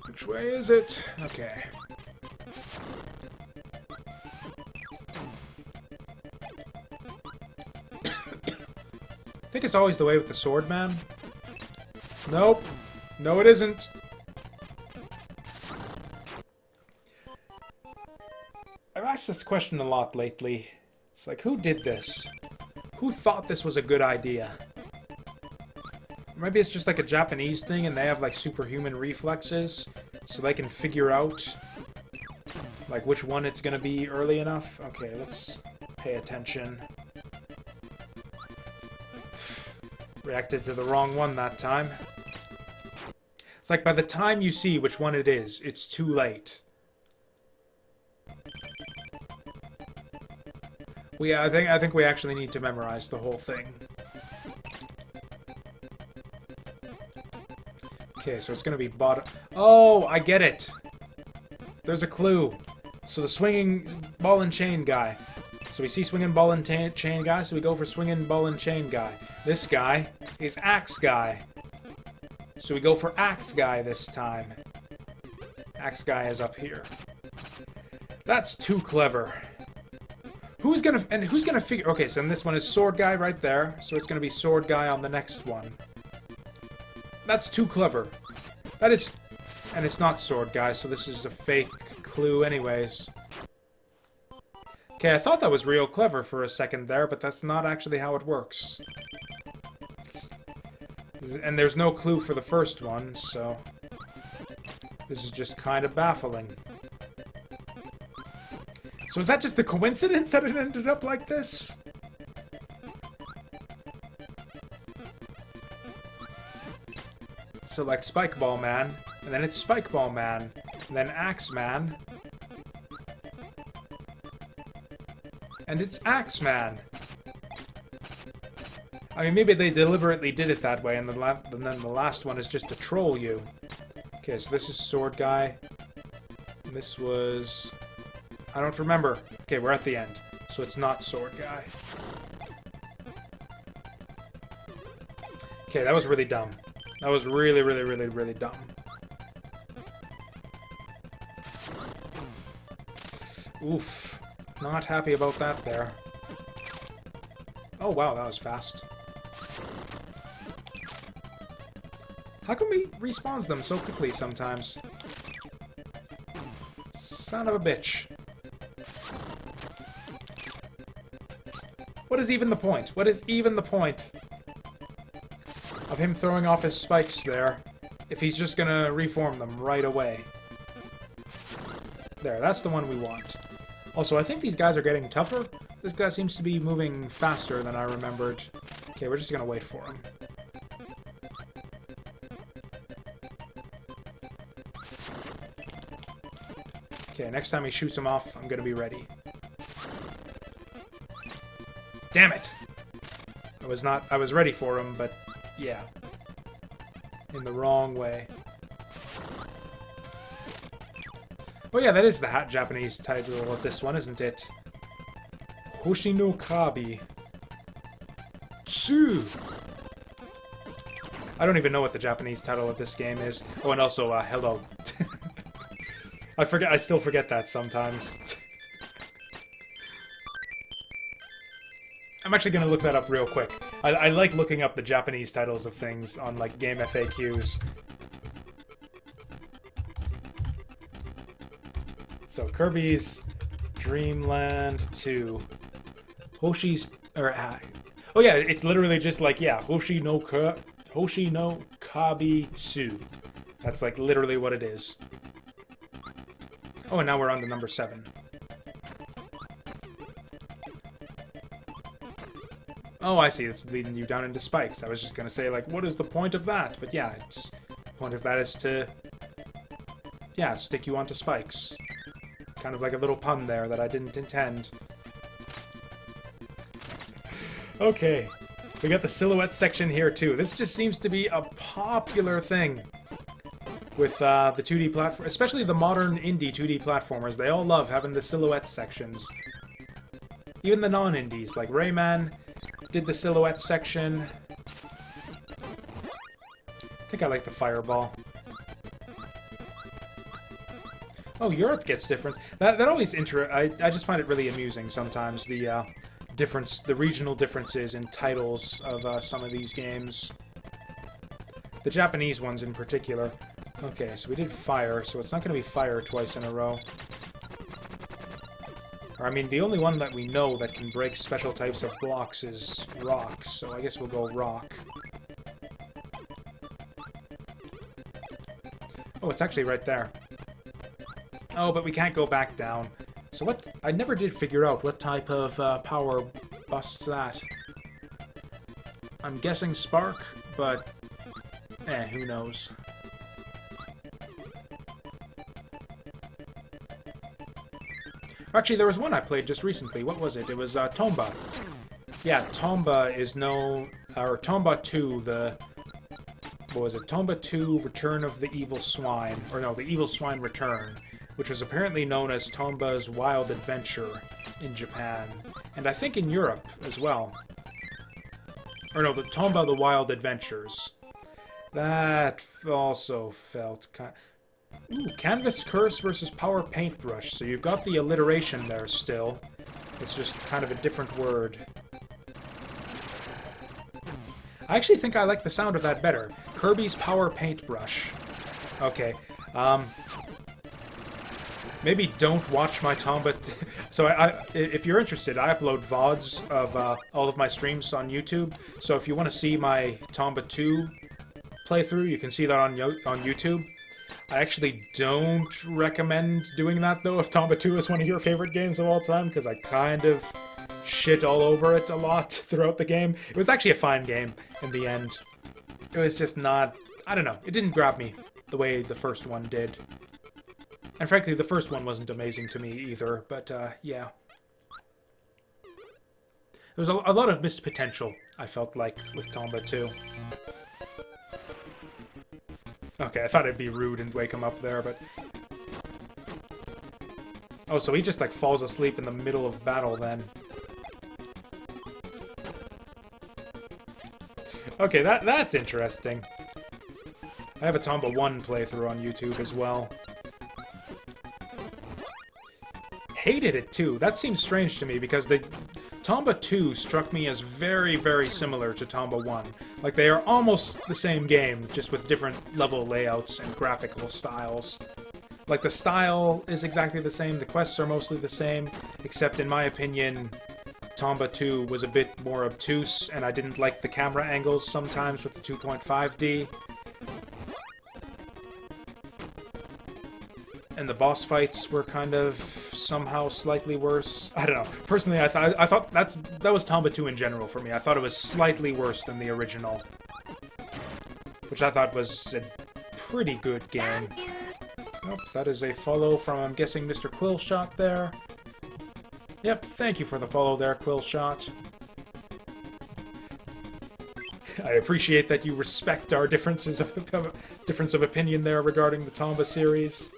Which way is it? Okay. I think it's always the way with the sword man. Nope. No, it isn't. I've asked this question a lot lately. It's like, who did this? Who thought this was a good idea? Maybe it's just like a Japanese thing and they have like superhuman reflexes, so they can figure out like which one it's gonna be early enough. Okay, let's pay attention. Reacted to the wrong one that time. It's like by the time you see which one it is, it's too late. I think we actually need to memorize the whole thing. Okay, so it's gonna be bottom. Oh, I get it. There's a clue. So the swinging ball and chain guy. So we see swinging ball and chain guy, so we go for swinging ball and chain guy. This guy is axe guy. So we go for axe guy this time. Axe guy is up here. That's too clever. Who's gonna figure... Okay, so this one is sword guy right there. So it's gonna be sword guy on the next one. That's too clever. That is... And it's not sword guy, so this is a fake clue anyways. Okay, I thought that was real clever for a second there, but that's not actually how it works. And there's no clue for the first one, so... This is just kind of baffling. So is that just a coincidence that it ended up like this? So like Spike Ball Man, and then it's Spike Ball Man, and then Axe Man, and it's Axe Man. I mean, maybe they deliberately did it that way, and then the last one is just to troll you. Okay, so this is Sword Guy, and this was... I don't remember. Okay, we're at the end, so it's not Sword Guy. Okay, that was really dumb. That was really, really, really, really dumb. Oof. Not happy about that there. Oh, wow, that was fast. How come he respawns them so quickly sometimes? Son of a bitch. What is even the point? What is even the point of him throwing off his spikes there if he's just gonna reform them right away? There, that's the one we want. Also, I think these guys are getting tougher. This guy seems to be moving faster than I remembered. Okay, we're just gonna wait for him. Okay, next time he shoots him off, I'm gonna be ready. Damn it! I was ready for him, but yeah. In the wrong way. Oh yeah, that is the Japanese title of this one, isn't it? Hoshi no Kabi. Tsu! I don't even know what the Japanese title of this game is. Oh, and also, hello. I still forget that sometimes. I'm actually gonna look that up real quick. I like looking up the Japanese titles of things on, like, game FAQs. So, Kirby's Dreamland 2. Hoshi's... oh yeah, it's literally just like, yeah, Hoshi no Kabi Tsu. That's, like, literally what it is. Oh, and now we're on to number 7. Oh, I see. It's leading you down into spikes. I was just gonna say, like, what is the point of that? But yeah, it's point of that is to, yeah, stick you onto spikes. Kind of like a little pun there that I didn't intend. Okay, we got the silhouette section here too. This just seems to be a popular thing with the 2D platform, especially the modern indie 2D platformers. They all love having the silhouette sections. Even the non-indies, like Rayman did the silhouette section. I think I like the fireball. Oh, Europe gets different. That always I just find it really amusing sometimes, the the regional differences in titles of some of these games. The Japanese ones in particular. Okay, so we did fire, so it's not going to be fire twice in a row. Or, I mean, the only one that we know that can break special types of blocks is rock, so I guess we'll go rock. Oh, it's actually right there. Oh, but we can't go back down. So what... I never did figure out what type of power busts that. I'm guessing spark, but... who knows. Actually, there was one I played just recently. What was it? It was Tomba. Yeah, Tomba is no... Or Tomba 2, the... What was it? Tomba 2, Return of the Evil Swine. Or no, the Evil Swine Return. Which was apparently known as Tomba's Wild Adventure in Japan. And I think in Europe as well. Or no, the Tomba the Wild Adventures. That also felt kind... Ooh, Canvas Curse versus Power Paintbrush. So you've got the alliteration there still. It's just kind of a different word. I actually think I like the sound of that better. Kirby's Power Paintbrush. Okay. Maybe don't watch my Tomba... So if you're interested, I upload VODs of all of my streams on YouTube. So if you want to see my Tomba 2 playthrough, you can see that on YouTube. I actually don't recommend doing that, though, if Tomba 2 is one of your favorite games of all time, because I kind of shit all over it a lot throughout the game. It was actually a fine game in the end. It was just not... I don't know. It didn't grab me the way the first one did. And frankly, the first one wasn't amazing to me either, but, yeah. There was a lot of missed potential, I felt like, with Tomba 2. Okay, I thought it'd be rude and wake him up there, but... Oh, so he just, like, falls asleep in the middle of battle, then. Okay, that's interesting. I have a Tomba 1 playthrough on YouTube as well. Hated it, too. That seems strange to me, because the Tomba 2 struck me as very, very similar to Tomba 1. Like, they are almost the same game, just with different level layouts and graphical styles. Like, the style is exactly the same, the quests are mostly the same, except in my opinion, Tomba 2 was a bit more obtuse, and I didn't like the camera angles sometimes with the 2.5D. And the boss fights were kind of somehow slightly worse. I don't know. Personally, I thought that was Tomba 2 in general for me. I thought it was slightly worse than the original, which I thought was a pretty good game. Nope, that is a follow from, I'm guessing, Mr. Quillshot there. Yep, thank you for the follow there, Quillshot. I appreciate that you respect our difference of opinion there regarding the Tomba series.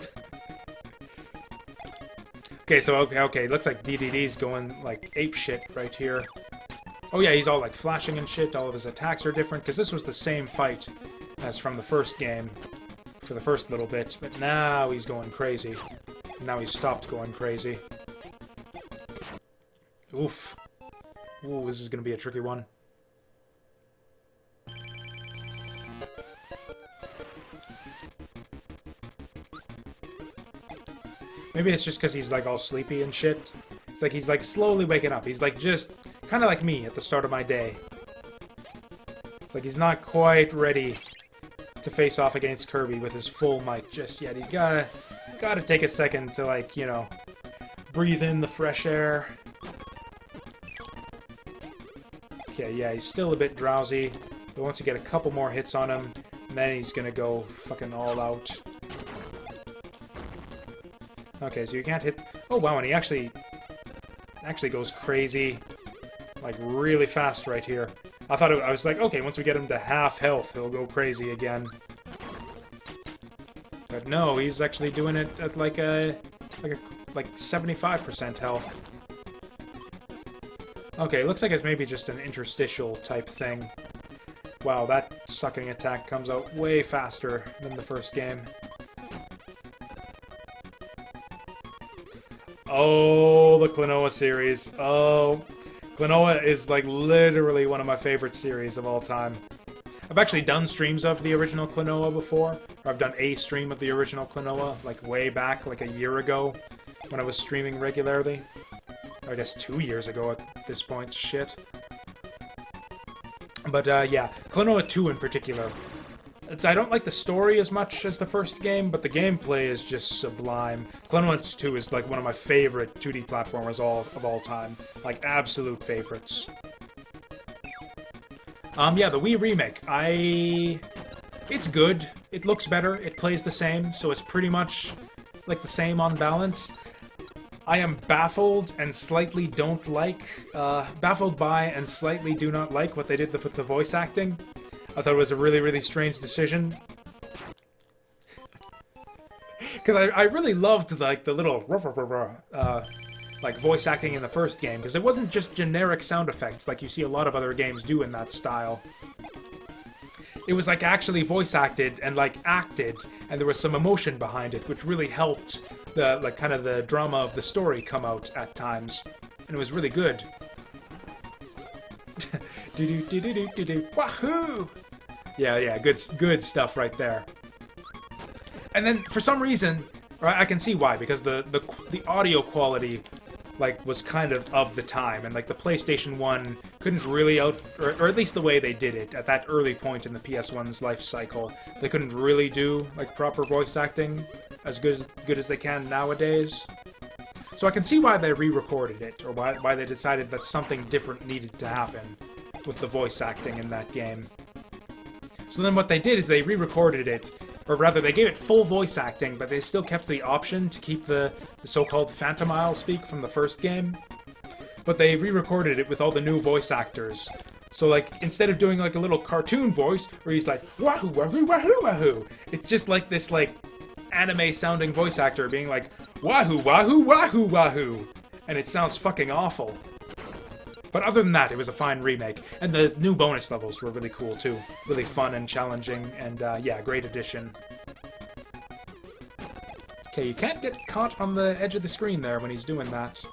Okay, so, okay, looks like DDD's going, like, apeshit right here. Oh yeah, he's all, like, flashing and shit, all of his attacks are different, because this was the same fight as from the first game, for the first little bit, but now he's going crazy. Now he's stopped going crazy. Oof. Ooh, this is gonna be a tricky one. Maybe it's just because he's, like, all sleepy and shit. It's like he's, like, slowly waking up. He's, like, just kind of like me at the start of my day. It's like he's not quite ready to face off against Kirby with his full might just yet. He's gotta take a second to, like, you know, breathe in the fresh air. Okay, yeah, he's still a bit drowsy, but once you get a couple more hits on him, And then he's gonna go fucking all out. Okay, so you can't hit... Oh, wow, and he actually goes crazy. Like, really fast right here. I was like, okay, once we get him to half health, he'll go crazy again. But no, he's actually doing it at like 75% health. Okay, looks like it's maybe just an interstitial type thing. Wow, that sucking attack comes out way faster than the first game. Oh, the Klonoa series. Oh, Klonoa is like literally one of my favorite series of all time. I've actually done streams of the original Klonoa before. Or I've done a stream of the original Klonoa, like way back, like a year ago, when I was streaming regularly. Or I guess 2 years ago at this point, shit. But yeah, Klonoa 2 in particular. I don't like the story as much as the first game, but the gameplay is just sublime. Klonoa 2 is like one of my favorite 2D platformers of all time. Like, absolute favorites. Yeah, the Wii remake. It's good. It looks better. It plays the same, so it's pretty much like the same on balance. I am baffled and slightly don't like, baffled by and slightly do not like what they did with the voice acting. I thought it was a really, really strange decision. Because I really loved, like, the little like, voice acting in the first game, because it wasn't just generic sound effects like you see a lot of other games do in that style. It was, like, actually voice acted and, like, acted, and there was some emotion behind it, which really helped the, like, kind of the drama of the story come out at times. And it was really good. Do-do-do-do-do-do-do. Wahoo! Yeah, good stuff right there. And then, for some reason, right, I can see why, because the audio quality, like, was kind of the time, and, like, the PlayStation 1 couldn't really or at least the way they did it, at that early point in the PS1's life cycle, they couldn't really do, like, proper voice acting as good as they can nowadays. So I can see why they re-recorded it, or why they decided that something different needed to happen with the voice acting in that game. So then what they did is they re-recorded it, or rather, they gave it full voice acting, but they still kept the option to keep the so-called Phantomile speak from the first game. But they re-recorded it with all the new voice actors. So, like, instead of doing, like, a little cartoon voice, where he's like, wahoo, wahoo, wahoo, wahoo, it's just like this, like, anime-sounding voice actor being like, wahoo, wahoo, wahoo, wahoo. And it sounds fucking awful. But other than that, it was a fine remake. And the new bonus levels were really cool, too. Really fun and challenging, and, yeah, great addition. Okay, you can't get caught on the edge of the screen there when he's doing that.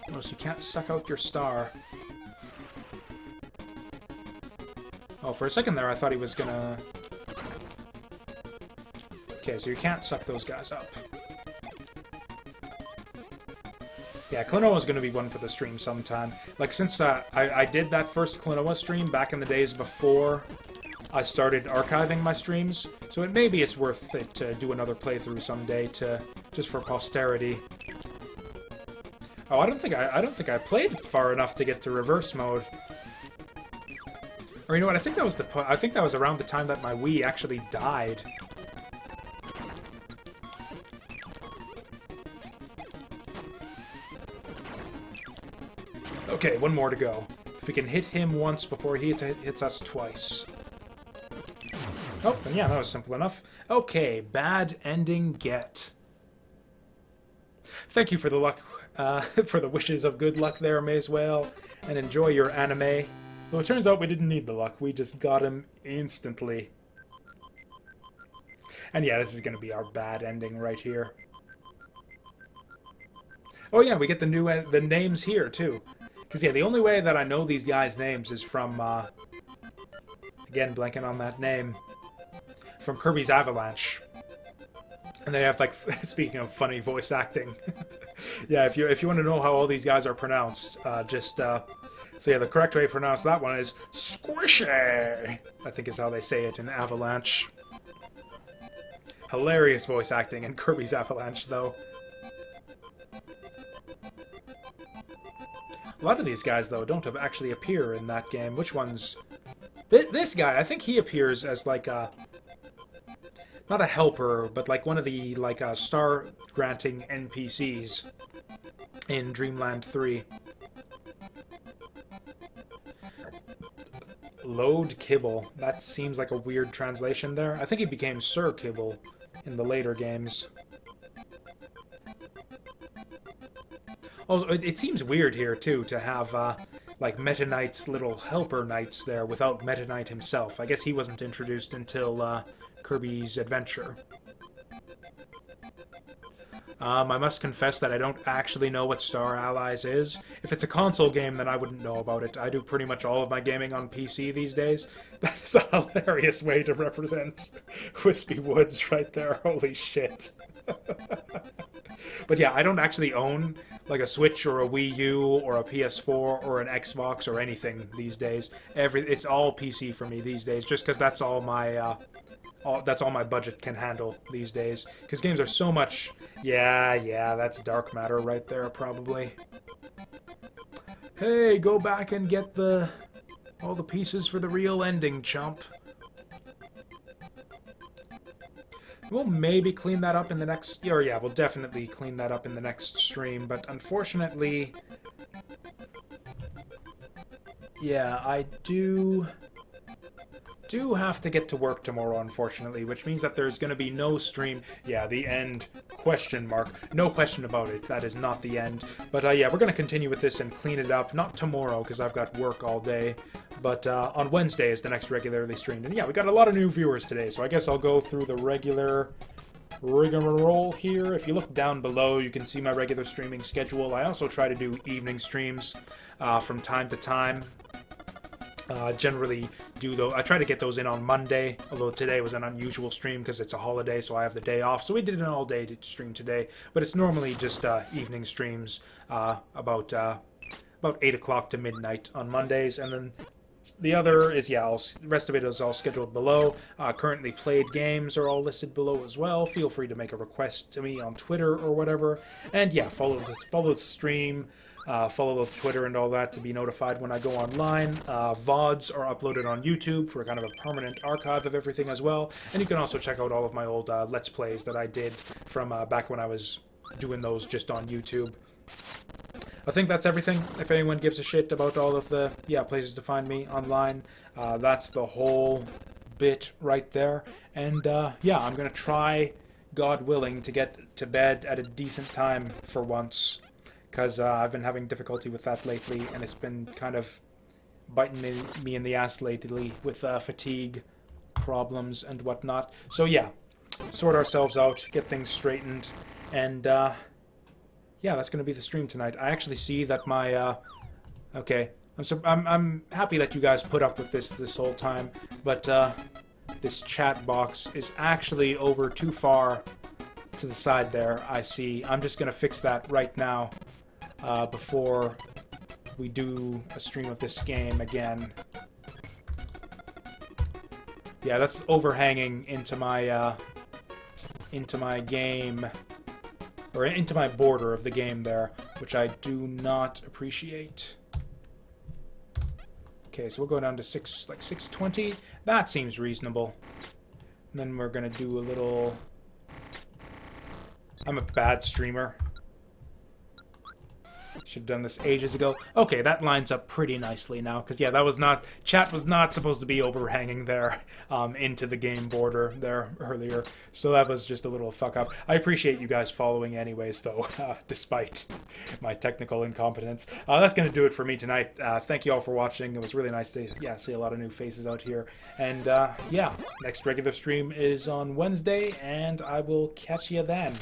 Or else you can't suck out your star. Oh, for a second there, I thought he was gonna... Okay, so you can't suck those guys up. Yeah, Klonoa's gonna be one for the stream sometime. Like, since I did that first Klonoa stream back in the days before I started archiving my streams, so maybe it's worth it to do another playthrough someday just for posterity. Oh, I don't think I played far enough to get to reverse mode. Or you know what? I think that was around the time that my Wii actually died. Okay, one more to go. If we can hit him once before he hits us twice. Oh, then yeah, that was simple enough. Okay, bad ending get. Thank you for the luck, for the wishes of good luck there, Mazewale, and enjoy your anime. Though it turns out we didn't need the luck, we just got him instantly. And yeah, this is going to be our bad ending right here. Oh yeah, we get the names here, too. Because yeah, the only way that I know these guys' names is from, again, blanking on that name, from Kirby's Avalanche. And they have, like, speaking of funny voice acting, yeah, if you want to know how all these guys are pronounced, so yeah, the correct way to pronounce that one is Squishy, I think is how they say it in Avalanche. Hilarious voice acting in Kirby's Avalanche, though. A lot of these guys, though, don't actually appear in that game. Which ones This guy, I think he appears as like a not a helper, but like one of the like star granting NPCs in Dreamland 3. Lode Kibble. That seems like a weird translation there. I think he became Sir Kibble in the later games. Also, it seems weird here, too, to have, like, Meta Knight's little helper knights there without Meta Knight himself. I guess he wasn't introduced until, Kirby's Adventure. I must confess that I don't actually know what Star Allies is. If it's a console game, then I wouldn't know about it. I do pretty much all of my gaming on PC these days. That's a hilarious way to represent Wispy Woods right there. Holy shit. But yeah, I don't actually own like a Switch or a Wii U or a PS4 or an Xbox or anything these days. It's all PC for me these days, just because that's all my that's all my budget can handle these days. Because games are so much... Yeah, that's dark matter right there, probably. Hey, go back and get all the pieces for the real ending, chump. We'll maybe clean that up in the next... Or yeah, we'll definitely clean that up in the next stream, but unfortunately... Yeah, I do have to get to work tomorrow, unfortunately, which means that there's going to be no stream. Yeah, the end, question mark. No question about it. That is not the end. But yeah, we're going to continue with this and clean it up. Not tomorrow, because I've got work all day. But on Wednesday is the next regularly streamed. And yeah, we got a lot of new viewers today, so I guess I'll go through the regular rigmarole here. If you look down below, you can see my regular streaming schedule. I also try to do evening streams from time to time. Generally I try to get those in on Monday, although today was an unusual stream because it's a holiday, so I have the day off. So we did an all-day stream today, but it's normally just evening streams about 8 o'clock to midnight on Mondays, and then the other is, yeah, the rest of it is all scheduled below. Currently played games are all listed below as well. Feel free to make a request to me on Twitter or whatever. And yeah, follow the stream. Follow Twitter and all that to be notified when I go online. VODs are uploaded on YouTube for kind of a permanent archive of everything as well. And you can also check out all of my old Let's Plays that I did from back when I was doing those just on YouTube. I think that's everything. If anyone gives a shit about all of the places to find me online, that's the whole bit right there. And yeah, I'm going to try, God willing, to get to bed at a decent time for once. Because I've been having difficulty with that lately, and it's been kind of biting me in the ass lately with fatigue problems and whatnot. So yeah, sort ourselves out, get things straightened, and yeah, that's going to be the stream tonight. I actually see that my okay, I'm happy that you guys put up with this whole time, but this chat box is actually over too far to the side there. I see. I'm just going to fix that right now. Before we do a stream of this game again. Yeah, that's overhanging into my game, or into my border of the game there, which I do not appreciate. Okay, so we'll go down to 620. That seems reasonable. And then we're gonna do a little... I'm a bad streamer. Should have done this ages ago. Okay, that lines up pretty nicely now, because yeah, chat was not supposed to be overhanging there into the game border there earlier, so that was just a little fuck up. I appreciate you guys following anyways, though, despite my technical incompetence. That's going to do it for me tonight. Thank you all for watching. It was really nice to see a lot of new faces out here, and yeah, next regular stream is on Wednesday, and I will catch you then.